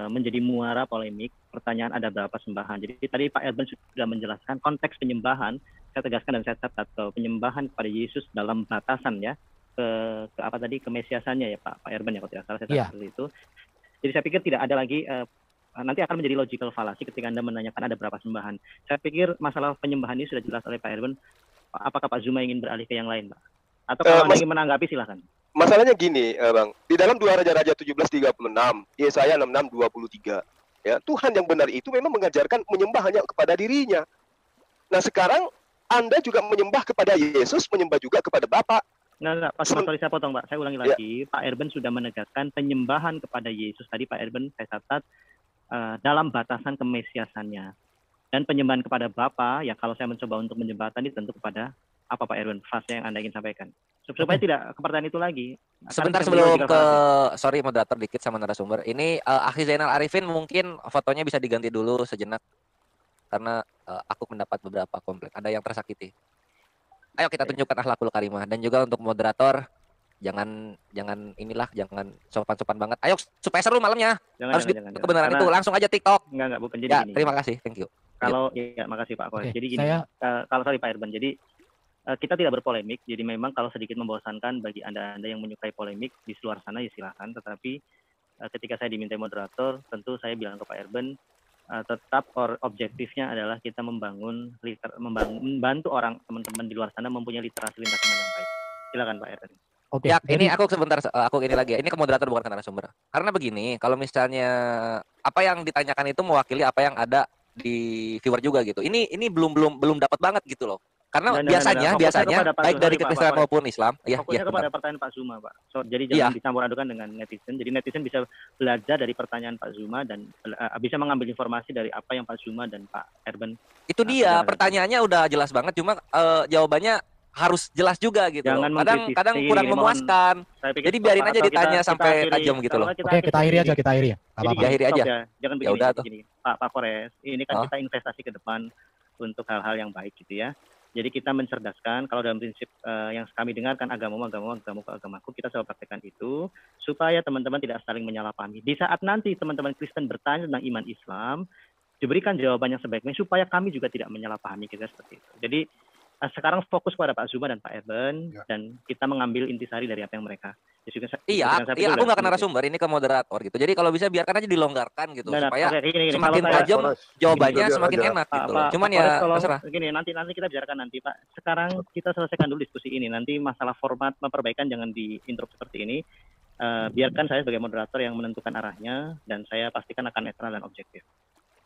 menjadi muara polemik. Pertanyaan ada berapa sembahan. Jadi tadi Pak Erben sudah menjelaskan konteks penyembahan. Saya tegaskan dan saya catat bahwa penyembahan kepada Yesus dalam batasan ya ke apa tadi kemesiasannya ya Pak Erben ya kalau tidak salah saya catat seperti itu. Jadi saya pikir tidak ada lagi nanti akan menjadi logical fallacy ketika Anda menanyakan ada berapa sembahan. Saya pikir masalah penyembahan ini sudah jelas oleh Pak Erben. Apakah Pak Zuma ingin beralih ke yang lain Pak? Atau kalau Anda ingin menanggapi silahkan. Masalahnya gini, Bang. Di dalam 2 Raja-Raja 17:36, Yesaya 66:23, ya, Tuhan yang benar itu memang mengajarkan menyembah hanya kepada dirinya. Nah, sekarang Anda juga menyembah kepada Yesus, menyembah juga kepada Bapa. Enggak, Pak sorry saya potong Pak. Saya ulangi lagi. Pak Erben sudah menegaskan penyembahan kepada Yesus. Tadi Pak Erben saya catat dalam batasan kemesiasannya. Dan penyembahan kepada Bapa, ya kalau saya mencoba untuk menjembatani tentu kepada apa Pak Erwin, fase yang Anda ingin sampaikan. Supaya tidak ke pertanyaan itu lagi. Sebentar sebelum ke, sorry moderator dikit sama narasumber. Ini Akhi Zainal Arifin mungkin fotonya bisa diganti dulu sejenak. Karena aku mendapat beberapa komplain. Ada yang tersakiti. Ayo kita tunjukkan akhlakul karimah. Dan juga untuk moderator, jangan jangan sopan-sopan banget. Ayo supaya seru malamnya. Harus kebenaran itu. Langsung aja TikTok. Enggak, bukan jadi ya, gini. Terima kasih, thank you. Kalau ya makasih Pak Koes. Jadi gini, kalau sorry Pak Erben, jadi kita tidak berpolemik. Jadi memang kalau sedikit membosankan bagi Anda yang menyukai polemik di luar sana ya silahkan. Tetapi ketika saya diminta moderator, tentu saya bilang ke Pak Erben, tetap objektifnya adalah kita membantu orang teman-teman di luar sana mempunyai literasi lintas iman yang baik. Silakan Pak Erben. Oke. Ya, ini aku sebentar, aku ini lagi. Ini ke moderator bukan ke narasumber. Karena begini, kalau misalnya apa yang ditanyakan itu mewakili apa yang ada di viewer juga gitu. Ini belum dapat banget gitu loh. Karena biasanya baik dari Kekristenan maupun Islam, fokusnya kepada pertanyaan Pak Zuma, Pak. Jadi jangan dicampur adukan dengan netizen. Jadi netizen bisa belajar dari pertanyaan Pak Zuma dan bisa mengambil informasi dari apa yang Pak Zuma dan Pak Erben. Itu dia, pertanyaannya udah jelas banget, cuma jawabannya harus jelas juga gitu loh. Jangan Kadang mengkritisi, kurang mohon. memuaskan. Saya pikir Jadi stop, biarin Pak, aja atau ditanya sampai akhiri. tajam gitu Kalau loh. kita Oke, kita akhiri aja, begini. kita akhiri ya. Nggak Jadi apa-apa. gini, Akhiri stop aja. ya. Jangan Ya begini, udah tuh. begini. Pak Kores, ini kan Oh. kita investasi ke depan untuk hal-hal yang baik gitu ya. Jadi kita mencerdaskan, kalau dalam prinsip yang kami dengarkan agamaku, kita selalu praktekkan itu, supaya teman-teman tidak saling menyalahpahami. Di saat nanti teman-teman Kristen bertanya tentang iman Islam, diberikan jawaban yang sebaiknya, supaya kami juga tidak menyalahpahami, kira seperti itu. Jadi sekarang fokus pada Pak Zuma dan Pak Eben, dan kita mengambil intisari dari apa yang mereka diskusikan. Iya, aku nggak ke narasumber, ini ke moderator gitu. Jadi kalau bisa biarkan aja dilonggarkan gitu, supaya gini, semakin kalau saya- tajam jawabannya Gini, semakin biar enak Pak, gitu. Pak, Cuman Pak ya Kores, tolong, terserah. gini, nanti kita bicarakan nanti Pak. Sekarang kita selesaikan dulu diskusi ini. Nanti masalah format perbaikan jangan diinterupsi seperti ini. Biarkan saya sebagai moderator yang menentukan arahnya, dan saya pastikan akan netral dan objektif.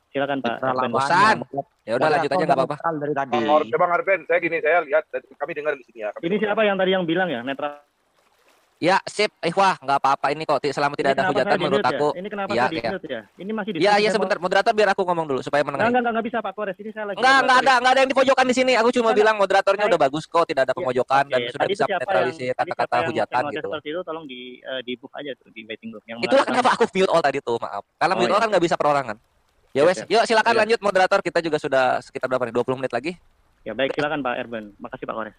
Silakan Pak. Erben. Bosan. Ya udah lanjut aja nggak apa-apa. Dari tadi. Bang Arben, saya lihat, kami dengar di sini ya. Ini siapa yang tadi yang bilang ya netral? Ya, sip. Wah, nggak apa-apa ini kok. Selama tidak ada hujatan menurut aku. Ini kenapa Iya, saya di-mute ya? Ini masih di. Iya, sebentar. Moderator biar aku ngomong dulu supaya menengahi. Enggak bisa Pak Kores. Ini saya lagi. Nggak ada yang dipojokan di sini. Aku cuma bilang moderatornya udah bagus kok, tidak ada pemojokan dan Oke, sudah tadi bisa itu siapa menetralisir yang- tadi kata-kata siapa yang hujatan ngoceh gitu. seperti itu tolong di book aja tuh di waiting room yang Itulah mengatakan- kenapa aku mute all tadi tuh, maaf. Karena Oh, mute all iya. kan nggak bisa perorangan. Ya wes, yuk silakan Iya. lanjut moderator. Kita juga sudah sekitar berapa nih? 20 menit lagi. Ya baik, silakan Pak Erben. Makasih Pak Kores.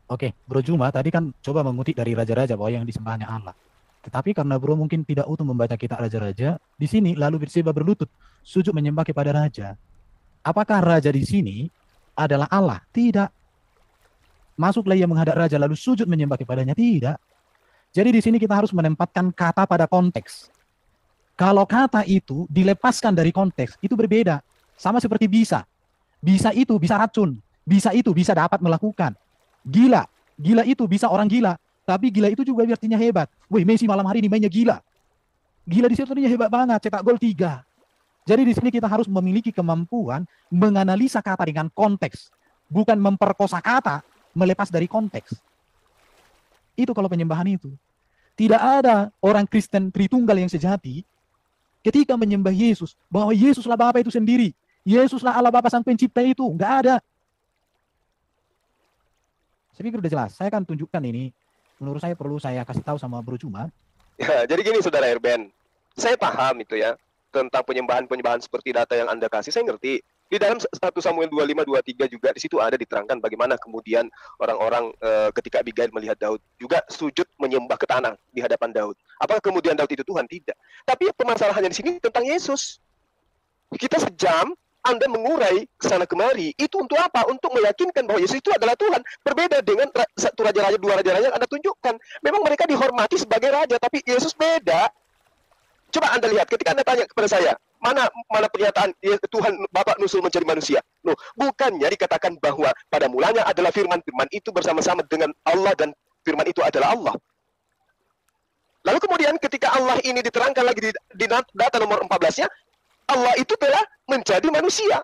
Oke, Bro Juma tadi kan coba mengutip dari raja-raja bahwa yang disembahnya Allah. Tetapi karena Bro mungkin tidak utuh membaca kitab raja-raja, di sini lalu Bathsheba berlutut, sujud menyembah kepada raja. Apakah raja di sini adalah Allah? Tidak. Masuklah ia menghadap raja lalu sujud menyembah kepadanya? Tidak. Jadi di sini kita harus menempatkan kata pada konteks. Kalau kata itu dilepaskan dari konteks, itu berbeda. Sama seperti bisa. Bisa itu bisa racun. Bisa itu bisa dapat melakukan. Gila. Gila itu bisa orang gila. Tapi gila itu juga artinya hebat. Wih, Messi malam hari ini mainnya gila. Gila di situ artinya hebat banget, cetak gol 3. Jadi di sini kita harus memiliki kemampuan menganalisa kata dengan konteks. Bukan memperkosa kata, melepas dari konteks. Itu kalau penyembahan itu. Tidak ada orang Kristen Tritunggal yang sejati ketika menyembah Yesus, bahwa Yesuslah Bapa itu sendiri. Yesuslah Allah Bapa Sang Pencipta itu. Enggak ada. Saya pikir udah jelas. Saya akan tunjukkan ini. Menurut saya perlu saya kasih tahu sama Bro Cuma. Ya, jadi gini Saudara Erben, saya paham itu ya, tentang penyembahan-penyembahan seperti data yang Anda kasih, saya ngerti. Di dalam 1 Samuel 25-23 juga di situ ada diterangkan bagaimana kemudian orang-orang ketika Abigail melihat Daud juga sujud menyembah ke tanah di hadapan Daud. Apakah kemudian Daud itu Tuhan? Tidak. Tapi permasalahannya di sini tentang Yesus. Kita sejam Anda mengurai ke sana kemari. Itu untuk apa? Untuk meyakinkan bahwa Yesus itu adalah Tuhan. Berbeda dengan satu raja-raja, dua raja-raja yang Anda tunjukkan. Memang mereka dihormati sebagai raja, tapi Yesus beda. Coba Anda lihat ketika Anda tanya kepada saya, mana pernyataan Tuhan Bapa nusul menjadi manusia? Loh, bukannya dikatakan bahwa pada mulanya adalah firman itu bersama-sama dengan Allah dan firman itu adalah Allah. Lalu kemudian ketika Allah ini diterangkan lagi di data nomor 14-nya, Allah itu telah menjadi manusia.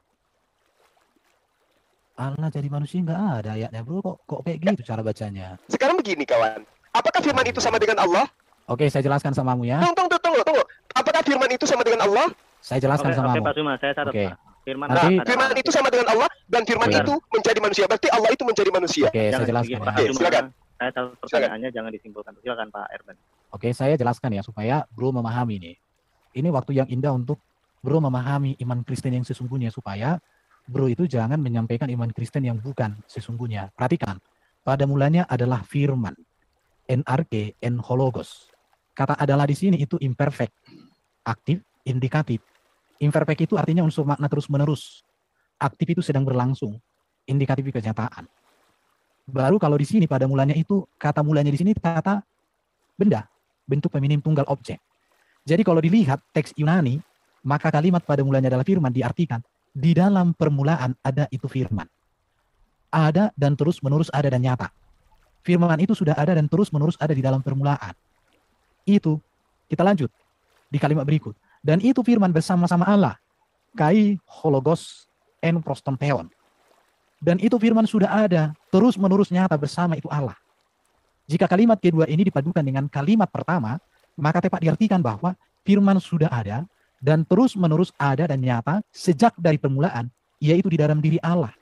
Allah jadi manusia nggak ada ayatnya, Bro. Kok kayak gitu cara bacanya? Sekarang begini kawan, apakah firman itu sama dengan Allah? Oke, saya jelaskan samamu ya. Tunggu. Apakah firman itu sama dengan Allah? Saya jelaskan samamu. Oke Pak Zuma, saya catat Oke. Pak. Firman, Nanti- Firman itu sama dengan Allah dan firman Benar. itu menjadi manusia. Berarti Allah itu menjadi manusia. Oke, saya jelaskan begini, ya. Pak Oke, Zuma, silakan. saya catat pertanyaannya, jangan disimpulkan. Silakan Pak Erben. Oke, saya jelaskan ya supaya Bro memahami nih. Ini waktu yang indah untuk Bro memahami iman Kristen yang sesungguhnya supaya Bro itu jangan menyampaikan iman Kristen yang bukan sesungguhnya. Perhatikan, pada mulanya adalah firman. NRK, hologos. Kata adalah di sini itu imperfect, aktif, indikatif. Imperfect itu artinya unsur makna terus-menerus. Aktif itu sedang berlangsung, indikatif itu kenyataan. Baru kalau di sini pada mulanya itu, kata mulanya di sini kata benda, bentuk feminim tunggal objek. Jadi kalau dilihat teks Yunani, maka kalimat pada mulanya adalah firman diartikan di dalam permulaan ada itu firman. Ada dan terus menerus ada dan nyata. Firman itu sudah ada dan terus menerus ada di dalam permulaan. Itu, kita lanjut di kalimat berikut. Dan itu firman bersama-sama Allah. Kai hologos en prostonteon. Dan itu firman sudah ada, terus menerus nyata bersama itu Allah. Jika kalimat kedua ini dipadukan dengan kalimat pertama, maka tepat diartikan bahwa firman sudah ada dan terus menerus ada dan nyata sejak dari permulaan, yaitu di dalam diri Allah.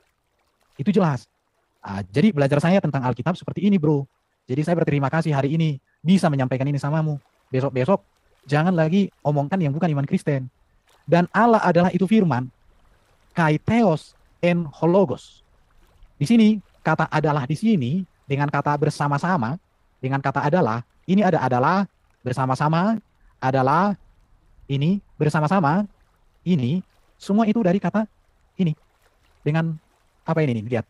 Itu jelas. Jadi belajar saya tentang Alkitab seperti ini, bro. Jadi saya berterima kasih hari ini bisa menyampaikan ini samamu. Besok-besok jangan lagi omongkan yang bukan iman Kristen. Dan Allah adalah itu firman, kaiteos en hologos. Di sini kata adalah di sini dengan kata bersama-sama, dengan kata adalah, ini ada adalah bersama-sama, adalah ini bersama-sama, ini semua itu dari kata ini. Dengan apa ini nih? Lihat.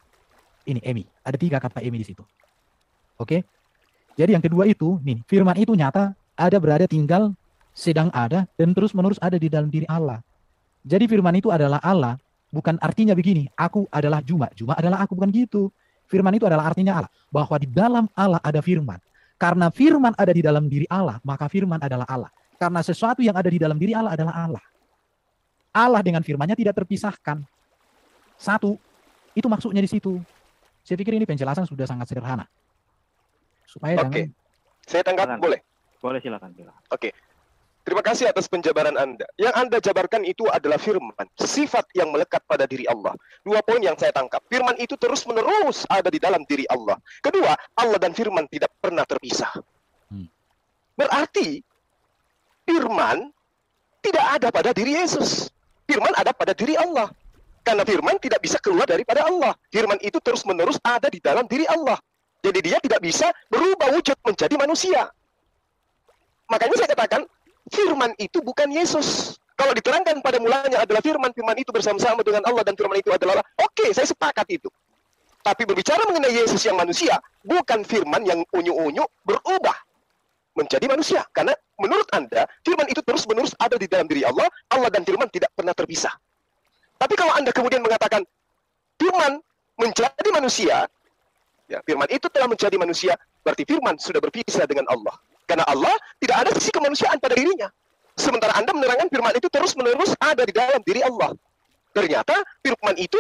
Ini emi. Ada 3 kata emi di situ. Oke. Jadi yang kedua itu, nih, firman itu nyata, ada, berada, tinggal, sedang ada, dan terus-menerus ada di dalam diri Allah. Jadi firman itu adalah Allah, bukan artinya begini, aku adalah Juma, Juma adalah aku, bukan gitu. Firman itu adalah artinya Allah, bahwa di dalam Allah ada firman. Karena firman ada di dalam diri Allah, maka firman adalah Allah. Karena sesuatu yang ada di dalam diri Allah adalah Allah. Allah dengan firman-Nya tidak terpisahkan. Satu, itu maksudnya di situ. Saya pikir ini penjelasan sudah sangat sederhana. Supaya Oke. Saya tanggap, boleh? Boleh, silakan. Oke. Terima kasih atas penjabaran Anda. Yang Anda jabarkan itu adalah firman, sifat yang melekat pada diri Allah. 2 poin yang saya tangkap. Firman itu terus-menerus ada di dalam diri Allah. Kedua, Allah dan firman tidak pernah terpisah. Berarti firman tidak ada pada diri Yesus. Firman ada pada diri Allah. Karena firman tidak bisa keluar daripada Allah. Firman itu terus-menerus ada di dalam diri Allah. Jadi dia tidak bisa berubah wujud menjadi manusia. Makanya saya katakan, firman itu bukan Yesus. Kalau diterangkan pada mulanya adalah firman, firman itu bersama-sama dengan Allah dan firman itu adalah Allah. Oke, saya sepakat itu. Tapi berbicara mengenai Yesus yang manusia, bukan firman yang unyu-unyu berubah menjadi manusia. Karena menurut Anda, firman itu terus-menerus ada di dalam diri Allah. Allah dan firman tidak pernah terpisah. Tapi kalau Anda kemudian mengatakan, firman menjadi manusia, ya, firman itu telah menjadi manusia, berarti firman sudah berpisah dengan Allah. Karena Allah tidak ada sisi kemanusiaan pada dirinya. Sementara Anda menerangkan firman itu terus-menerus ada di dalam diri Allah. Ternyata firman itu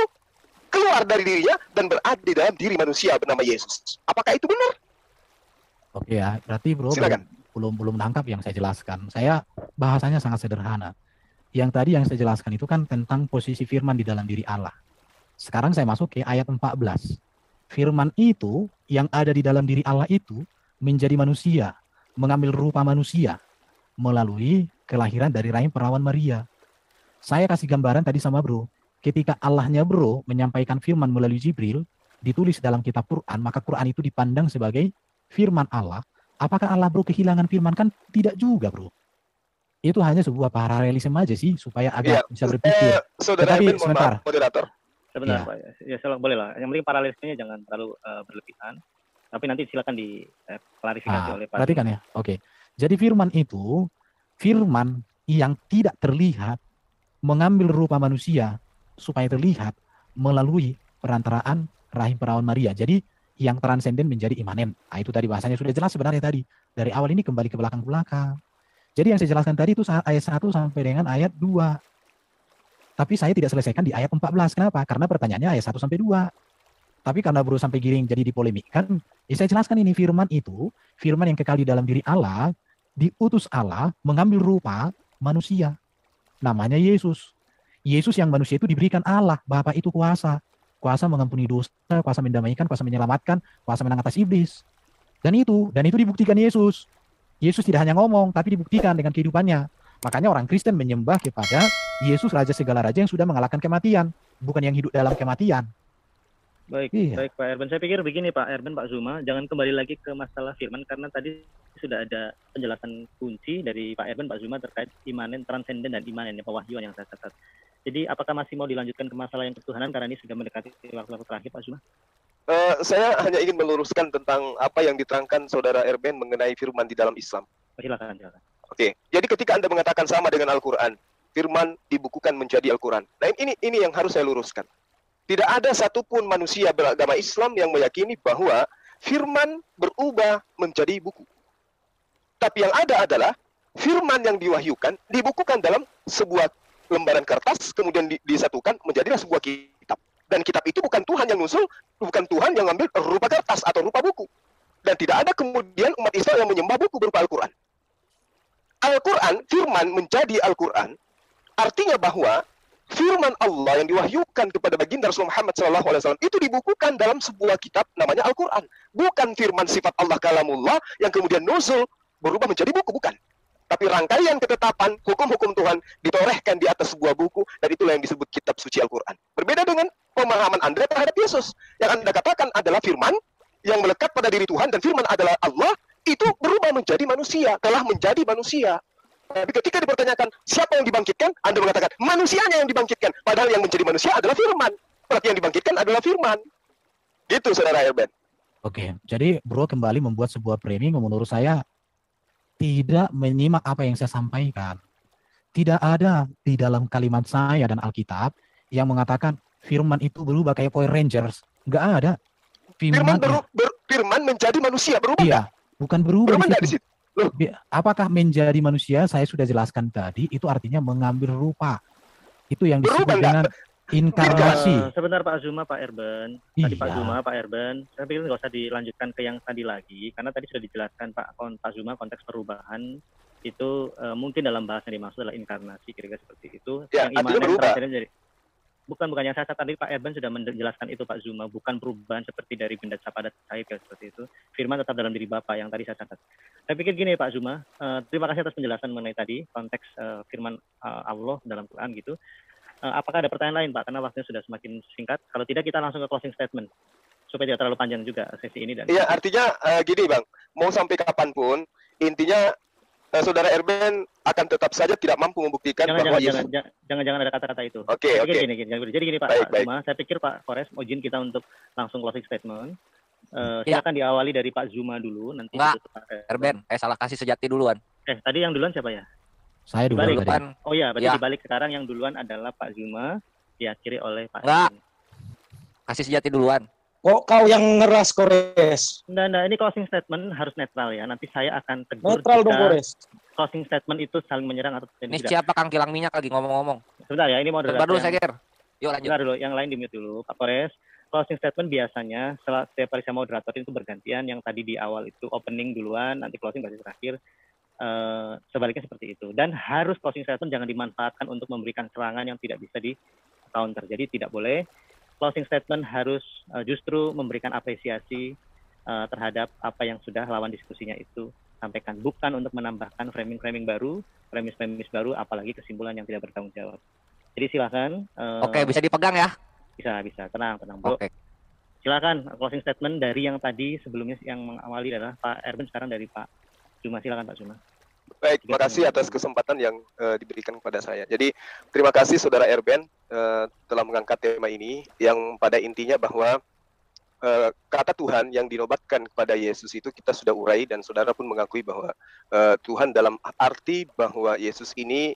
keluar dari dirinya dan berada di dalam diri manusia bernama Yesus. Apakah itu benar? Oke ya, berarti bro belum nangkap yang saya jelaskan. Saya bahasanya sangat sederhana. Yang tadi yang saya jelaskan itu kan tentang posisi firman di dalam diri Allah. Sekarang saya masuk ke ayat 14. Firman itu yang ada di dalam diri Allah itu menjadi manusia, mengambil rupa manusia melalui kelahiran dari rahim perawan Maria. Saya kasih gambaran tadi sama bro, ketika Allahnya bro menyampaikan firman melalui Jibril, ditulis dalam kitab Quran, maka Quran itu dipandang sebagai firman Allah. Apakah Allah bro kehilangan firman? Kan tidak juga bro. Itu hanya sebuah paralelisme aja sih, supaya agak bisa berpikir. Saudara Erwin, sebentar. Moderator. Sebentar, Pak. Ya, boleh lah. Yang penting paralelismenya jangan terlalu berlebihan. Tapi nanti silakan diklarifikasi oleh Pak. Perhatikan ya. Oke. Jadi firman itu, firman yang tidak terlihat, mengambil rupa manusia supaya terlihat melalui perantaraan rahim perawan Maria. Jadi yang transenden menjadi imanen. Nah, itu tadi bahasanya sudah jelas sebenarnya tadi. Dari awal ini kembali ke belakang-belakang. Jadi yang saya jelaskan tadi itu ayat 1 sampai dengan ayat 2. Tapi saya tidak selesaikan di ayat 14. Kenapa? Karena pertanyaannya ayat 1 sampai 2. Tapi karena baru sampai giring jadi dipolemikkan, saya jelaskan ini firman itu, firman yang kekal di dalam diri Allah, diutus Allah mengambil rupa manusia. Namanya Yesus. Yesus yang manusia itu diberikan Allah, Bapa itu kuasa. Kuasa mengampuni dosa, kuasa mendamaikan, kuasa menyelamatkan, kuasa menang atas iblis. Dan itu dibuktikan Yesus. Yesus tidak hanya ngomong, tapi dibuktikan dengan kehidupannya. Makanya orang Kristen menyembah kepada Yesus, Raja segala Raja yang sudah mengalahkan kematian, bukan yang hidup dalam kematian. Baik, baik Pak Erben. Saya pikir begini Pak Erben, Pak Zuma, jangan kembali lagi ke masalah firman, karena tadi sudah ada penjelasan kunci dari Pak Erben, Pak Zuma terkait imanen, transenden, dan imanen, pewahyuan yang saya catat. Jadi apakah masih mau dilanjutkan ke masalah yang ketuhanan, karena ini sudah mendekati waktu-waktu terakhir Pak Zuma? Saya hanya ingin meluruskan tentang apa yang diterangkan Saudara Erben mengenai firman di dalam Islam. Silakan. Oke, jadi ketika Anda mengatakan sama dengan Al-Quran, firman dibukukan menjadi Al-Quran. Nah ini yang harus saya luruskan. Tidak ada satupun manusia beragama Islam yang meyakini bahwa firman berubah menjadi buku. Tapi yang ada adalah firman yang diwahyukan dibukukan dalam sebuah lembaran kertas, kemudian disatukan menjadilah sebuah kitab. Dan kitab itu bukan Tuhan yang nusul, bukan Tuhan yang ngambil rupa kertas atau rupa buku. Dan tidak ada kemudian umat Islam yang menyembah buku berupa Al-Quran. Al-Quran, firman menjadi Al-Quran, artinya bahwa firman Allah yang diwahyukan kepada baginda Rasulullah Muhammad SAW itu dibukukan dalam sebuah kitab namanya Al-Quran. Bukan firman sifat Allah kalamullah yang kemudian nuzul berubah menjadi buku, bukan. Tapi rangkaian ketetapan hukum-hukum Tuhan ditorehkan di atas sebuah buku, dan itulah yang disebut kitab suci Al-Quran. Berbeda dengan pemahaman Anda terhadap Yesus. Yang Anda katakan adalah firman yang melekat pada diri Tuhan, dan firman adalah Allah, itu berubah menjadi manusia, telah menjadi manusia. Tapi ketika dipertanyakan siapa yang dibangkitkan, Anda mengatakan manusianya yang dibangkitkan. Padahal yang menjadi manusia adalah firman. Berarti yang dibangkitkan adalah firman. Gitu, Saudara Erben. Oke, jadi bro kembali membuat sebuah framing yang menurut saya tidak menyimak apa yang saya sampaikan. Tidak ada di dalam kalimat saya dan Alkitab yang mengatakan firman itu berubah kayak Power Rangers. Enggak ada. Firman menjadi manusia, berubah. Iya, bukan berubah berubah di situ. Apakah menjadi manusia? Saya sudah jelaskan tadi, itu artinya mengambil rupa. Itu yang disebut dengan inkarnasi. Sebentar Pak Zuma, Pak Erben. Tadi Pak Zuma, Pak Erben. Saya pikir nggak usah dilanjutkan ke yang tadi lagi, karena tadi sudah dijelaskan Pak Zuma konteks perubahan itu mungkin dalam bahasa yang dimaksud adalah inkarnasi, kira-kira seperti itu. Ya, yang imanen berubah. jadi bukan yang saya tadi Pak Erben sudah menjelaskan itu Pak Zuma, bukan perubahan seperti dari benda padat cair seperti itu. Firman tetap dalam diri Bapa yang tadi saya catat. Saya pikir gini Pak Zuma, terima kasih atas penjelasan mengenai tadi konteks firman Allah dalam Quran gitu. Apakah ada pertanyaan lain Pak? Karena waktunya sudah semakin singkat. Kalau tidak kita langsung ke closing statement supaya tidak terlalu panjang juga sesi ini. Iya, artinya gini Bang, mau sampai kapanpun intinya Saudara Erben akan tetap saja tidak mampu membuktikan bahwa jangan ada kata-kata itu. Oke. Jadi gini Pak Zuma, saya pikir Pak Forest mau izin kita untuk langsung closing statement. Silakan diawali dari Pak Zuma dulu, nanti Enggak, Erben, salah kasih sejati duluan. Tadi yang duluan siapa ya? Saya duluan. Oh iya, berarti dibalik sekarang yang duluan adalah Pak Zuma, diakhiri oleh Pak. Enggak. Kasih sejati duluan. Kok kau yang ngeras, Kores? Nah, ini closing statement harus netral ya. Nanti saya akan tegur. Netral dong, Kores. Closing statement itu saling menyerang atau tidak. Ini siapa Kang Kilang Minyak lagi ngomong-ngomong? Sebentar ya, ini mau Baru saya kira. Yuk lanjut. Sebentar dulu, yang lain di-mute dulu, Pak Kores. Closing statement biasanya setiap kali saya moderator itu bergantian, yang tadi di awal itu opening duluan, nanti closing baru terakhir. Sebaliknya seperti itu, dan harus closing statement jangan dimanfaatkan untuk memberikan serangan yang tidak bisa di counter. Jadi tidak boleh. Closing statement harus justru memberikan apresiasi terhadap apa yang sudah lawan diskusinya itu sampaikan, bukan untuk menambahkan framing-framing baru, premis-premis baru, apalagi kesimpulan yang tidak bertanggung jawab. Jadi silakan. Oke, bisa dipegang ya? Bisa, tenang Bro. Oke. Silakan closing statement dari yang tadi sebelumnya yang mengawali adalah Pak Erben, sekarang dari Pak Zuma. Silakan Pak Zuma. Baik, terima kasih atas kesempatan yang diberikan kepada saya. Jadi terima kasih Saudara Erben telah mengangkat tema ini yang pada intinya bahwa kata Tuhan yang dinobatkan kepada Yesus itu kita sudah urai, dan saudara pun mengakui bahwa Tuhan dalam arti bahwa Yesus ini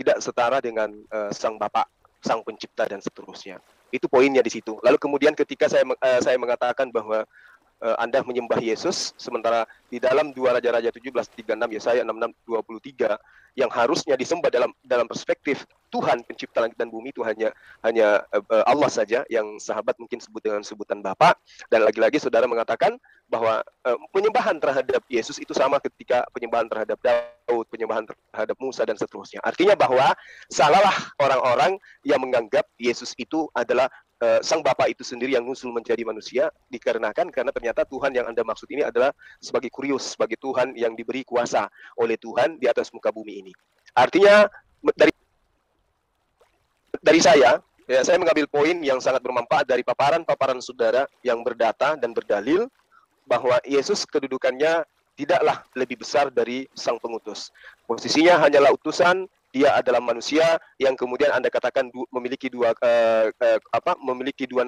tidak setara dengan Sang Bapa, Sang Pencipta dan seterusnya. Itu poinnya di situ. Lalu kemudian ketika saya mengatakan bahwa Anda menyembah Yesus, sementara di dalam 2 Raja-Raja 17:36, Yesaya 66:23 yang harusnya disembah dalam perspektif Tuhan pencipta langit dan bumi itu hanya Allah saja, yang sahabat mungkin sebut dengan sebutan Bapa. Dan lagi-lagi saudara mengatakan bahwa penyembahan terhadap Yesus itu sama ketika penyembahan terhadap Daud, penyembahan terhadap Musa dan seterusnya. Artinya bahwa salahlah orang-orang yang menganggap Yesus itu adalah Sang Bapa itu sendiri yang nusul menjadi manusia, dikarenakan karena ternyata Tuhan yang Anda maksud ini adalah sebagai kurios, sebagai Tuhan yang diberi kuasa oleh Tuhan di atas muka bumi ini. Artinya dari saya mengambil poin yang sangat bermanfaat dari paparan-paparan saudara yang berdata dan berdalil bahwa Yesus kedudukannya tidaklah lebih besar dari Sang Pengutus. Posisinya hanyalah utusan. Dia adalah manusia yang kemudian Anda katakan memiliki dua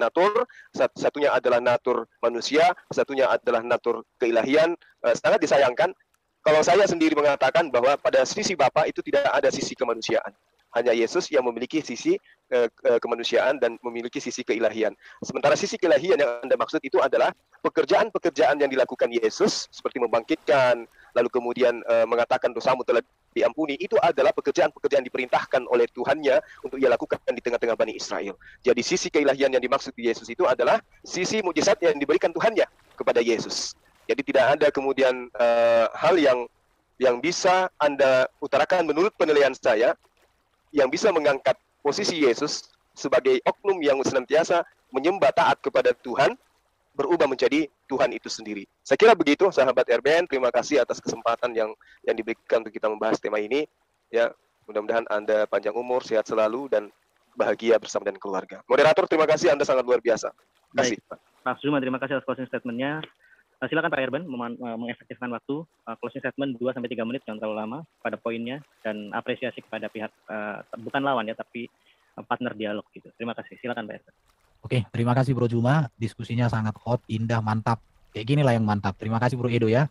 natur. Satunya adalah natur manusia, satunya adalah natur keilahian. Sangat disayangkan kalau saya sendiri mengatakan bahwa pada sisi Bapa itu tidak ada sisi kemanusiaan. Hanya Yesus yang memiliki sisi kemanusiaan dan memiliki sisi keilahian. Sementara sisi keilahian yang Anda maksud itu adalah pekerjaan-pekerjaan yang dilakukan Yesus, seperti membangkitkan, lalu kemudian mengatakan dosamu telah diampuni, itu adalah pekerjaan-pekerjaan diperintahkan oleh Tuhannya untuk ia lakukan di tengah-tengah Bani Israel. Jadi sisi keilahian yang dimaksud di Yesus itu adalah sisi mukjizat yang diberikan Tuhannya kepada Yesus. Jadi tidak ada kemudian hal yang bisa Anda utarakan menurut penilaian saya yang bisa mengangkat posisi Yesus sebagai oknum yang senantiasa menyembah taat kepada Tuhan, berubah menjadi Tuhan itu sendiri. Saya kira begitu, sahabat RBN. Terima kasih atas kesempatan yang diberikan untuk kita membahas tema ini. Ya, mudah-mudahan Anda panjang umur, sehat selalu, dan bahagia bersama dengan keluarga. Moderator, terima kasih, Anda sangat luar biasa. Terima kasih. Pak Zuma, terima kasih atas closing statement-nya. Silakan Pak Erben mengefektifkan waktu. Closing statement 2-3 menit, jangan terlalu lama pada poinnya, dan apresiasi kepada pihak bukan lawan ya, tapi partner dialog gitu. Terima kasih. Silakan Pak Erben. Oke, terima kasih Bro Juma. Diskusinya sangat hot, indah, mantap. Kayak gini lah yang mantap. Terima kasih Bro Edo ya.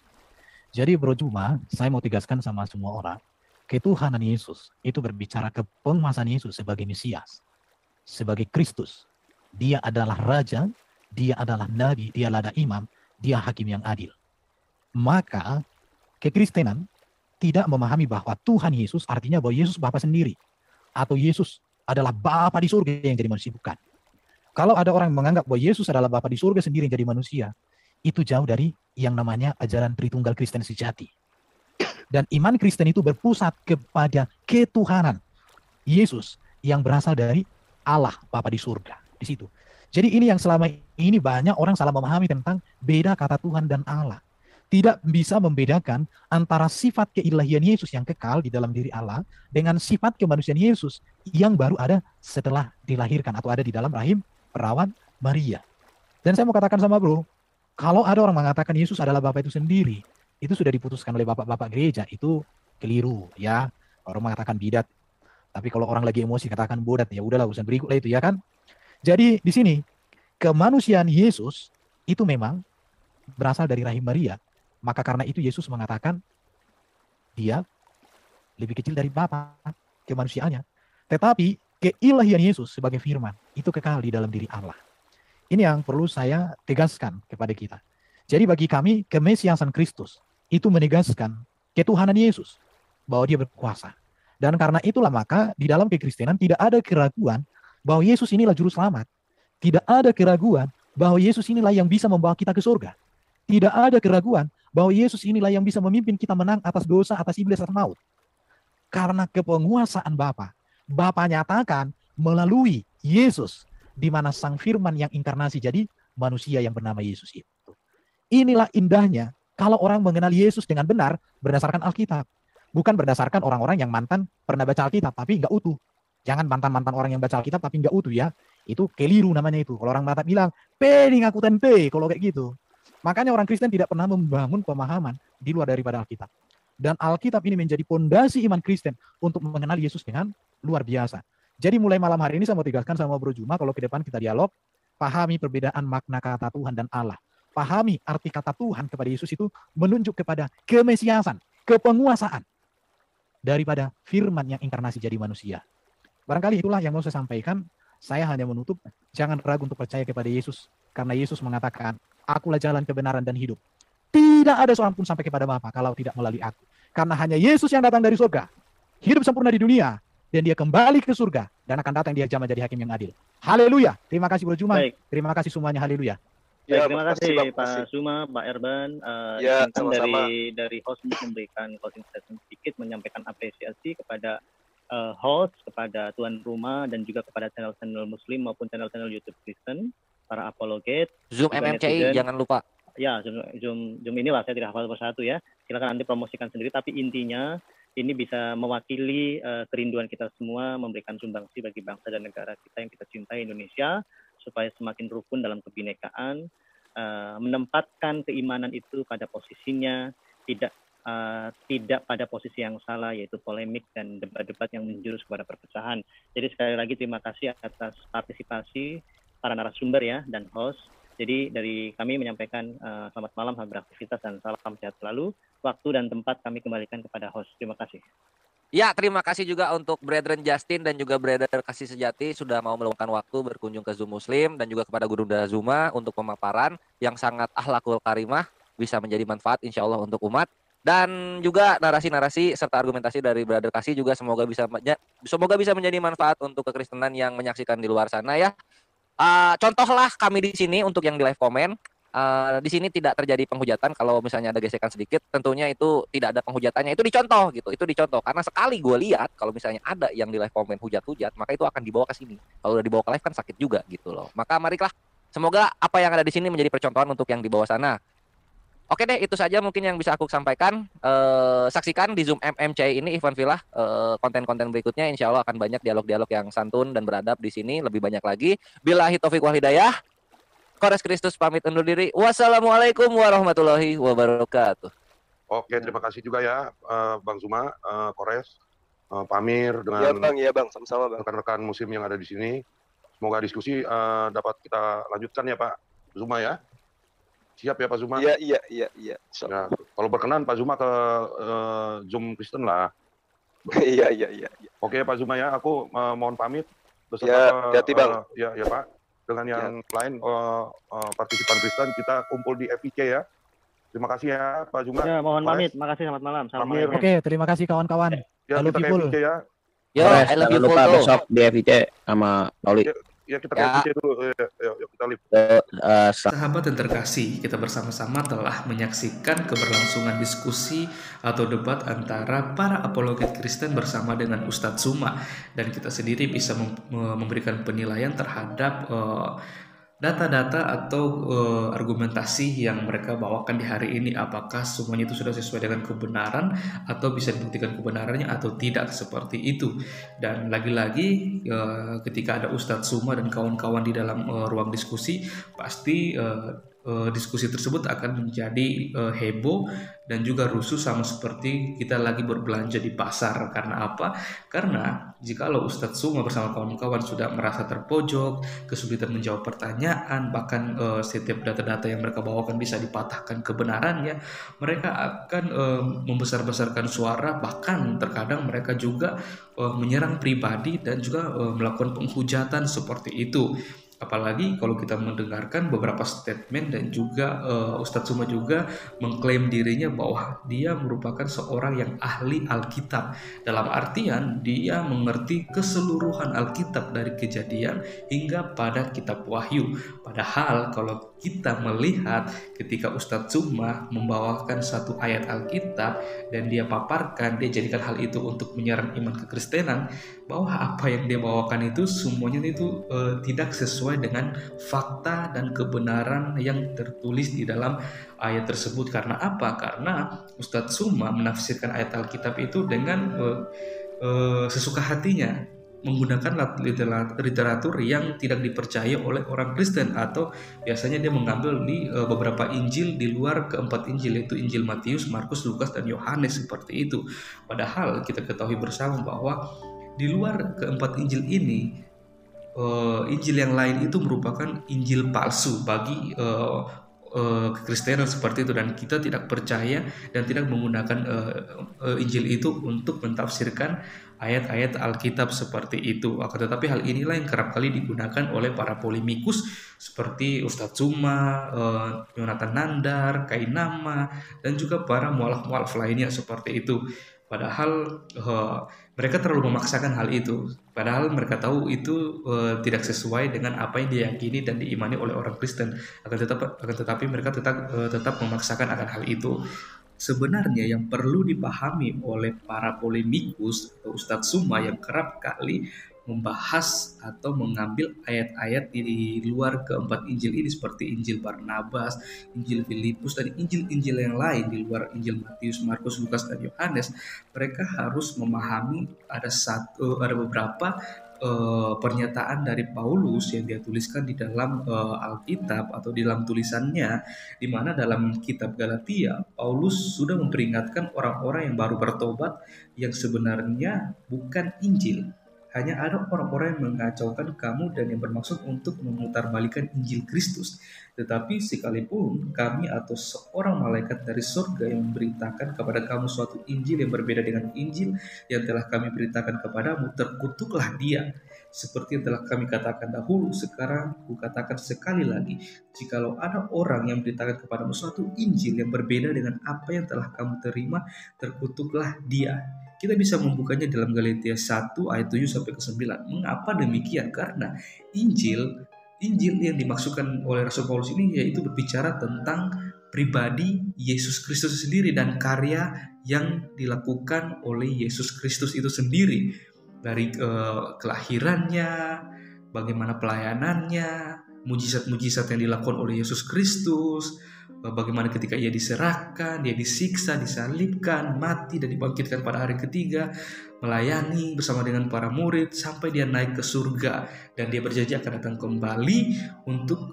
Jadi Bro Juma, saya mau tegaskan sama semua orang, ketuhanan Yesus itu berbicara ke penguasaan Yesus sebagai Mesias, sebagai Kristus. Dia adalah Raja, dia adalah Nabi, dia adalah Imam, dia hakim yang adil. Maka kekristenan tidak memahami bahwa Tuhan Yesus artinya bahwa Yesus Bapa sendiri, atau Yesus adalah Bapa di surga yang jadi manusia. Bukan. Kalau ada orang menganggap bahwa Yesus adalah Bapa di surga sendiri yang jadi manusia, itu jauh dari yang namanya ajaran Tritunggal Kristen sejati. Dan iman Kristen itu berpusat kepada ketuhanan Yesus yang berasal dari Allah Bapa di surga. Di situ. Jadi ini yang selama ini banyak orang salah memahami tentang beda kata Tuhan dan Allah. Tidak bisa membedakan antara sifat keilahian Yesus yang kekal di dalam diri Allah dengan sifat kemanusiaan Yesus yang baru ada setelah dilahirkan atau ada di dalam rahim perawan Maria. Dan saya mau katakan sama bro, kalau ada orang mengatakan Yesus adalah Bapa itu sendiri, itu sudah diputuskan oleh bapak-bapak gereja, itu keliru ya. Orang mengatakan bidat. Tapi kalau orang lagi emosi katakan bodat, ya udahlah urusan berikut lah itu ya kan. Jadi di sini kemanusiaan Yesus itu memang berasal dari rahim Maria. Maka karena itu Yesus mengatakan dia lebih kecil dari Bapa kemanusiaannya. Tetapi keilahian Yesus sebagai firman itu kekal di dalam diri Allah. Ini yang perlu saya tegaskan kepada kita. Jadi bagi kami kemesiasan Kristus itu menegaskan ketuhanan Yesus bahwa dia berkuasa. Dan karena itulah maka di dalam kekristenan tidak ada keraguan bahwa Yesus inilah juru selamat. Tidak ada keraguan bahwa Yesus inilah yang bisa membawa kita ke surga. Tidak ada keraguan bahwa Yesus inilah yang bisa memimpin kita menang atas dosa, atas iblis, atas maut. Karena kepenguasaan Bapa. Bapa nyatakan melalui Yesus, di mana sang firman yang inkarnasi jadi manusia yang bernama Yesus itu. Inilah indahnya kalau orang mengenal Yesus dengan benar berdasarkan Alkitab. Bukan berdasarkan orang-orang yang mantan pernah baca Alkitab tapi nggak utuh. Jangan mantan-mantan orang yang baca Alkitab tapi nggak utuh ya. Itu keliru namanya itu. Kalau orang Batak bilang, pening aku tempe, kalau kayak gitu. Makanya orang Kristen tidak pernah membangun pemahaman di luar daripada Alkitab. Dan Alkitab ini menjadi pondasi iman Kristen untuk mengenal Yesus dengan luar biasa. Jadi mulai malam hari ini saya mau tegaskan sama Bro Juma, kalau ke depan kita dialog, pahami perbedaan makna kata Tuhan dan Allah. Pahami arti kata Tuhan kepada Yesus itu menunjuk kepada kemesiasan, kepenguasaan daripada firman yang inkarnasi jadi manusia. Barangkali itulah yang mau saya sampaikan. Saya hanya menutup, jangan ragu untuk percaya kepada Yesus. Karena Yesus mengatakan, akulah jalan kebenaran dan hidup. Tidak ada seorang pun sampai kepada Bapa kalau tidak melalui aku. Karena hanya Yesus yang datang dari surga. Hidup sempurna di dunia. Dan dia kembali ke surga. Dan akan datang dia menjadi hakim yang adil. Haleluya. Terima kasih Bro Juma. Baik. Terima kasih semuanya. Haleluya. Ya, Ya, terima makasih, kasih Pak. Pak Zuma, Pak Erban. Ya, Izinkan sama-sama. dari host untuk memberikan closing statement sedikit, menyampaikan apresiasi kepada host, kepada tuan rumah, dan juga kepada channel-channel Muslim maupun channel-channel YouTube Kristen, para apologet. Zoom juga MMCI netizen. jangan lupa. Ya, Zoom inilah saya tidak hafal persatu ya. Silakan nanti promosikan sendiri, tapi intinya ini bisa mewakili kerinduan kita semua memberikan sumbangsi bagi bangsa dan negara kita yang kita cintai, Indonesia, supaya semakin rukun dalam kebinekaan, menempatkan keimanan itu pada posisinya, tidak pada posisi yang salah, yaitu polemik dan debat-debat yang menjurus kepada perpecahan. Jadi sekali lagi terima kasih atas partisipasi para narasumber ya dan host. Jadi dari kami menyampaikan selamat malam, selamat beraktivitas, dan salam sehat selalu. Waktu dan tempat kami kembalikan kepada host. Terima kasih. Ya, terima kasih juga untuk Brethren Justin dan juga Brother Kasih Sejati sudah mau meluangkan waktu berkunjung ke Zoom Muslim, dan juga kepada Guru Zuma untuk pemaparan yang sangat akhlakul karimah, bisa menjadi manfaat insya Allah untuk umat. Dan juga narasi-narasi serta argumentasi dari Brother Kasih juga semoga bisa menjadi manfaat untuk kekristenan yang menyaksikan di luar sana ya. Contohlah kami di sini untuk yang di live comment. di sini tidak terjadi penghujatan. Kalau misalnya ada gesekan sedikit, tentunya itu tidak ada penghujatannya. Itu dicontoh gitu. Itu dicontoh karena sekali gue lihat kalau misalnya ada yang di live komen hujat-hujat, maka itu akan dibawa ke sini. Kalau udah dibawa ke live kan sakit juga gitu loh. Maka marilah semoga apa yang ada di sini menjadi percontohan untuk yang di bawah sana. Oke deh, itu saja mungkin yang bisa aku sampaikan. Saksikan di Zoom MMCI ini Ivan Villa, konten-konten berikutnya insya Allah akan banyak dialog-dialog yang santun dan beradab di sini, lebih banyak lagi. Billahi taufiq wal hidayah. Kores Kristus pamit undur diri. Wassalamualaikum warahmatullahi wabarakatuh. Oke, terima kasih juga ya Bang Zuma, Kores, Pamir Ya dengan Bang, ya Bang, sama-sama Bang. rekan-rekan muslim yang ada di sini. Semoga diskusi dapat kita lanjutkan ya Pak Zuma ya. Siap ya Pak Zuma? Iya. Ya, kalau berkenan Pak Zuma ke Zoom Kristen lah. Iya. Oke Pak Zuma ya, aku mohon pamit Ya, beserta hati-hati Bang. ya Pak. Dengan yang lain partisipan Kristen kita kumpul di FIC ya. Terima kasih ya Pak Zuma. Ya, mohon Kores. pamit. Makasih, selamat malam. Salam Pamir. Tuhan. Oke, terima kasih kawan-kawan. Ya, Halo kita ke people. FIC ya. Yo, I love you Jangan lupa full tuh. besok di FIC sama Pauli. Ya kita ke Ya. FIC dulu. Yuk kita live. Sahabat yang terkasih, kita bersama-sama telah menyaksikan keberlangsungan diskusi atau debat antara para apologet Kristen bersama dengan Ustadz Zuma, dan kita sendiri bisa memberikan penilaian terhadap data-data atau argumentasi yang mereka bawakan di hari ini, apakah semuanya itu sudah sesuai dengan kebenaran atau bisa dibuktikan kebenarannya atau tidak, seperti itu. Dan lagi-lagi ketika ada Ustadz Zuma dan kawan-kawan di dalam ruang diskusi, pasti diskusi tersebut akan menjadi heboh dan juga rusuh, sama seperti kita lagi berbelanja di pasar. Karena apa? Karena jikalau Ustadz Zuma bersama kawan-kawan sudah merasa terpojok, kesulitan menjawab pertanyaan, bahkan setiap data-data yang mereka bawakan bisa dipatahkan kebenarannya, mereka akan membesar-besarkan suara, bahkan terkadang mereka juga menyerang pribadi dan juga melakukan penghujatan seperti itu. Apalagi kalau kita mendengarkan beberapa statement dan juga Ustadz Zuma juga mengklaim dirinya bahwa dia merupakan seorang yang ahli Alkitab. Dalam artian dia mengerti keseluruhan Alkitab dari Kejadian hingga pada kitab Wahyu. Padahal kalau kita melihat ketika Ustadz Zuma membawakan satu ayat Alkitab dan dia paparkan, dia jadikan hal itu untuk menyerang iman kekristenan, bahwa apa yang dia bawakan itu semuanya itu tidak sesuai dengan fakta dan kebenaran yang tertulis di dalam ayat tersebut. Karena apa? Karena Ustadz Zuma menafsirkan ayat Alkitab itu dengan sesuka hatinya, menggunakan literatur yang tidak dipercaya oleh orang Kristen, atau biasanya dia mengambil di beberapa Injil di luar keempat Injil, yaitu Injil Matius, Markus, Lukas, dan Yohanes, seperti itu. Padahal kita ketahui bersama bahwa di luar keempat Injil ini, Injil yang lain itu merupakan Injil palsu bagi kekristenan, seperti itu, dan kita tidak percaya dan tidak menggunakan Injil itu untuk mentafsirkan ayat-ayat Alkitab seperti itu. Akan tetapi hal inilah yang kerap kali digunakan oleh para polemikus seperti Ustadz Zuma, Yonatan Nandar, Kainama, dan juga para mualaf-mualaf lainnya seperti itu. Padahal mereka terlalu memaksakan hal itu. Padahal mereka tahu itu tidak sesuai dengan apa yang diyakini dan diimani oleh orang Kristen. Akan tetapi mereka tetap memaksakan akan hal itu. Sebenarnya yang perlu dipahami oleh para polemikus atau Ustadz Zuma yang kerap kali membahas atau mengambil ayat-ayat di luar keempat Injil ini, seperti Injil Barnabas, Injil Filipus, dan Injil-Injil yang lain di luar Injil Matius, Markus, Lukas, dan Yohanes, mereka harus memahami ada beberapa pernyataan dari Paulus yang dia tuliskan di dalam Alkitab atau di dalam tulisannya, di mana dalam kitab Galatia Paulus sudah memperingatkan orang-orang yang baru bertobat yang sebenarnya bukan Injil. Hanya ada orang-orang yang mengacaukan kamu dan yang bermaksud untuk memutarbalikkan Injil Kristus. Tetapi sekalipun kami atau seorang malaikat dari surga yang memberitakan kepada kamu suatu Injil yang berbeda dengan Injil yang telah kami beritakan kepadamu, terkutuklah dia. Seperti yang telah kami katakan dahulu, sekarang kukatakan sekali lagi, jikalau ada orang yang memberitakan kepadamu suatu Injil yang berbeda dengan apa yang telah kamu terima, terkutuklah dia. Kita bisa membukanya dalam Galatia 1 ayat 7 sampai ke 9. Mengapa demikian? Karena Injil Injil yang dimaksudkan oleh Rasul Paulus ini yaitu berbicara tentang pribadi Yesus Kristus sendiri dan karya yang dilakukan oleh Yesus Kristus itu sendiri, dari kelahirannya, bagaimana pelayanannya, mujizat-mujizat yang dilakukan oleh Yesus Kristus, bagaimana ketika ia diserahkan, dia disiksa, disalibkan, mati dan dibangkitkan pada hari ketiga, melayani bersama dengan para murid sampai dia naik ke surga, dan dia berjanji akan datang kembali untuk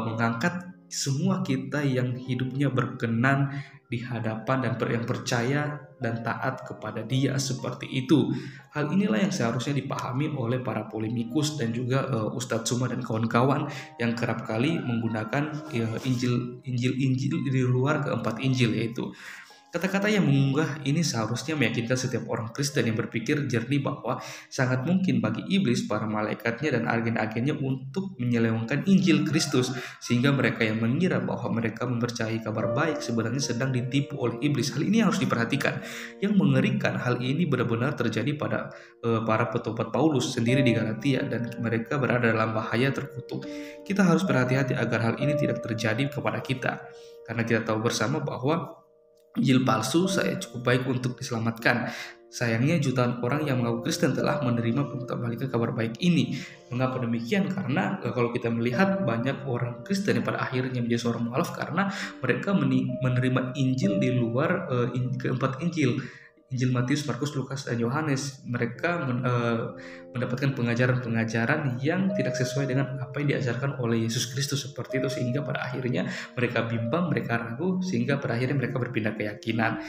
mengangkat semua kita yang hidupnya berkenan di hadapan dan yang percaya dan taat kepada Dia seperti itu. Hal inilah yang seharusnya dipahami oleh para polemikus dan juga Ustadz Suma dan kawan-kawan yang kerap kali menggunakan Injil di luar keempat Injil, yaitu kata-kata yang mengunggah ini seharusnya meyakinkan setiap orang Kristen yang berpikir jernih bahwa sangat mungkin bagi iblis, para malaikatnya, dan agen-agennya untuk menyelewengkan Injil Kristus, sehingga mereka yang mengira bahwa mereka mempercayai kabar baik sebenarnya sedang ditipu oleh iblis. Hal ini harus diperhatikan. Yang mengerikan, hal ini benar-benar terjadi pada para petobat Paulus sendiri di Galatia, dan mereka berada dalam bahaya terkutuk. Kita harus berhati-hati agar hal ini tidak terjadi kepada kita, karena kita tahu bersama bahwa Injil palsu saya cukup baik untuk diselamatkan. Sayangnya jutaan orang yang mengaku Kristen telah menerima pengembalikan kabar baik ini. Mengapa demikian? Karena kalau kita melihat banyak orang Kristen yang pada akhirnya menjadi seorang mualaf karena mereka menerima Injil di luar keempat Injil. Injil Matius, Markus, Lukas, dan Yohanes. Mereka mendapatkan pengajaran-pengajaran yang tidak sesuai dengan apa yang diajarkan oleh Yesus Kristus seperti itu, sehingga pada akhirnya mereka bimbang, mereka ragu, sehingga pada akhirnya mereka berpindah keyakinan.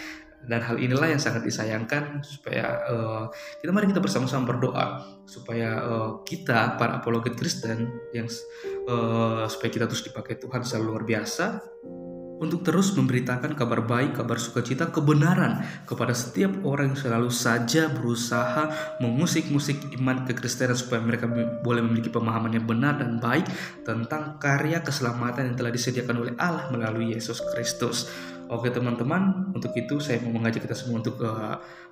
Dan hal inilah yang sangat disayangkan, supaya mari kita bersama-sama berdoa supaya kita para apologet Kristen yang supaya kita terus dipakai Tuhan secara luar biasa untuk terus memberitakan kabar baik, kabar sukacita, kebenaran kepada setiap orang yang selalu saja berusaha mengusik-musik iman kekristenan, supaya mereka boleh memiliki pemahaman yang benar dan baik tentang karya keselamatan yang telah disediakan oleh Allah melalui Yesus Kristus. Oke teman-teman, untuk itu saya mau mengajak kita semua untuk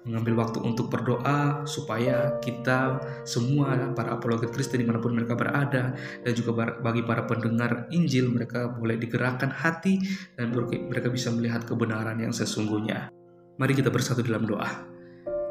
mengambil waktu untuk berdoa supaya kita semua para apologet Kristen dimanapun mereka berada, dan juga bagi para pendengar Injil, mereka boleh digerakkan hati dan mereka bisa melihat kebenaran yang sesungguhnya. Mari kita bersatu dalam doa.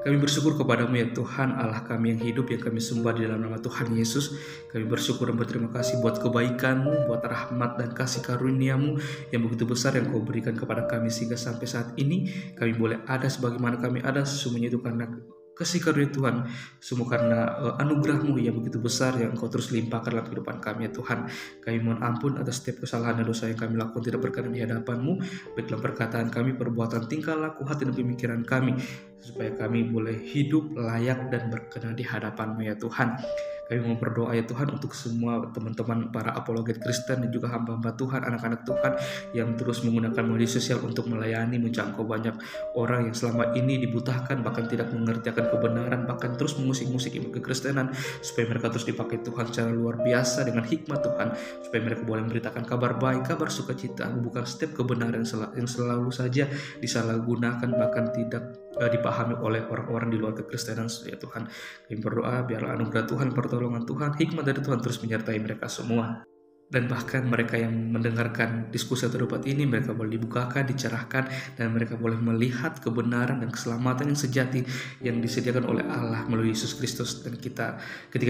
Kami bersyukur kepadamu ya Tuhan, Allah kami yang hidup, yang kami sembah di dalam nama Tuhan Yesus. Kami bersyukur dan berterima kasih buat kebaikan-Mu, buat rahmat dan kasih karunia-Mu yang begitu besar yang Kau berikan kepada kami, sehingga sampai saat ini kami boleh ada sebagaimana kami ada. Sesungguhnya itu karena kasih karunia Tuhan, semua karena anugerah-Mu yang begitu besar yang Kau terus limpahkan dalam kehidupan kami ya Tuhan. Kami mohon ampun atas setiap kesalahan dan dosa yang kami lakukan tidak berkenan di hadapan-Mu, baik dalam perkataan kami, perbuatan, tingkah laku, hati dan pemikiran kami, supaya kami boleh hidup layak dan berkenan di hadapan-Mu ya Tuhan. Kami mau berdoa ya Tuhan untuk semua teman-teman para apologet Kristen dan juga hamba-hamba Tuhan, anak-anak Tuhan yang terus menggunakan media sosial untuk melayani, menjangkau banyak orang yang selama ini dibutahkan, bahkan tidak mengerti akan kebenaran, bahkan terus mengusik-musik iman kekristenan, supaya mereka terus dipakai Tuhan secara luar biasa dengan hikmat Tuhan, supaya mereka boleh memberitakan kabar baik, kabar sukacita, bukan setiap kebenaran yang selalu saja disalahgunakan, bahkan tidak dipahami oleh orang-orang di luar kekristenan ya Tuhan. Kami berdoa biarlah anugerah Tuhan, pertolongan Tuhan, hikmat dari Tuhan terus menyertai mereka semua. Dan bahkan mereka yang mendengarkan diskusi atau debat ini, mereka boleh dibukakan, dicerahkan, dan mereka boleh melihat kebenaran dan keselamatan yang sejati yang disediakan oleh Allah melalui Yesus Kristus. Dan ketika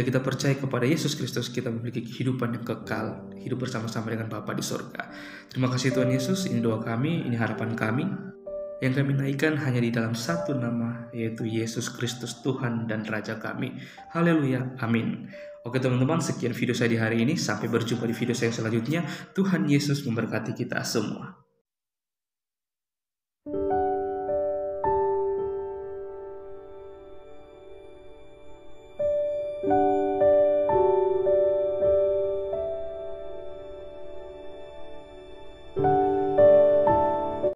kita percaya kepada Yesus Kristus, kita memiliki kehidupan yang kekal, hidup bersama-sama dengan Bapa di surga. Terima kasih Tuhan Yesus, ini doa kami, ini harapan kami, yang kami naikkan hanya di dalam satu nama, yaitu Yesus Kristus Tuhan dan Raja kami. Haleluya, amin. Oke teman-teman, sekian video saya di hari ini. Sampai berjumpa di video saya selanjutnya. Tuhan Yesus memberkati kita semua.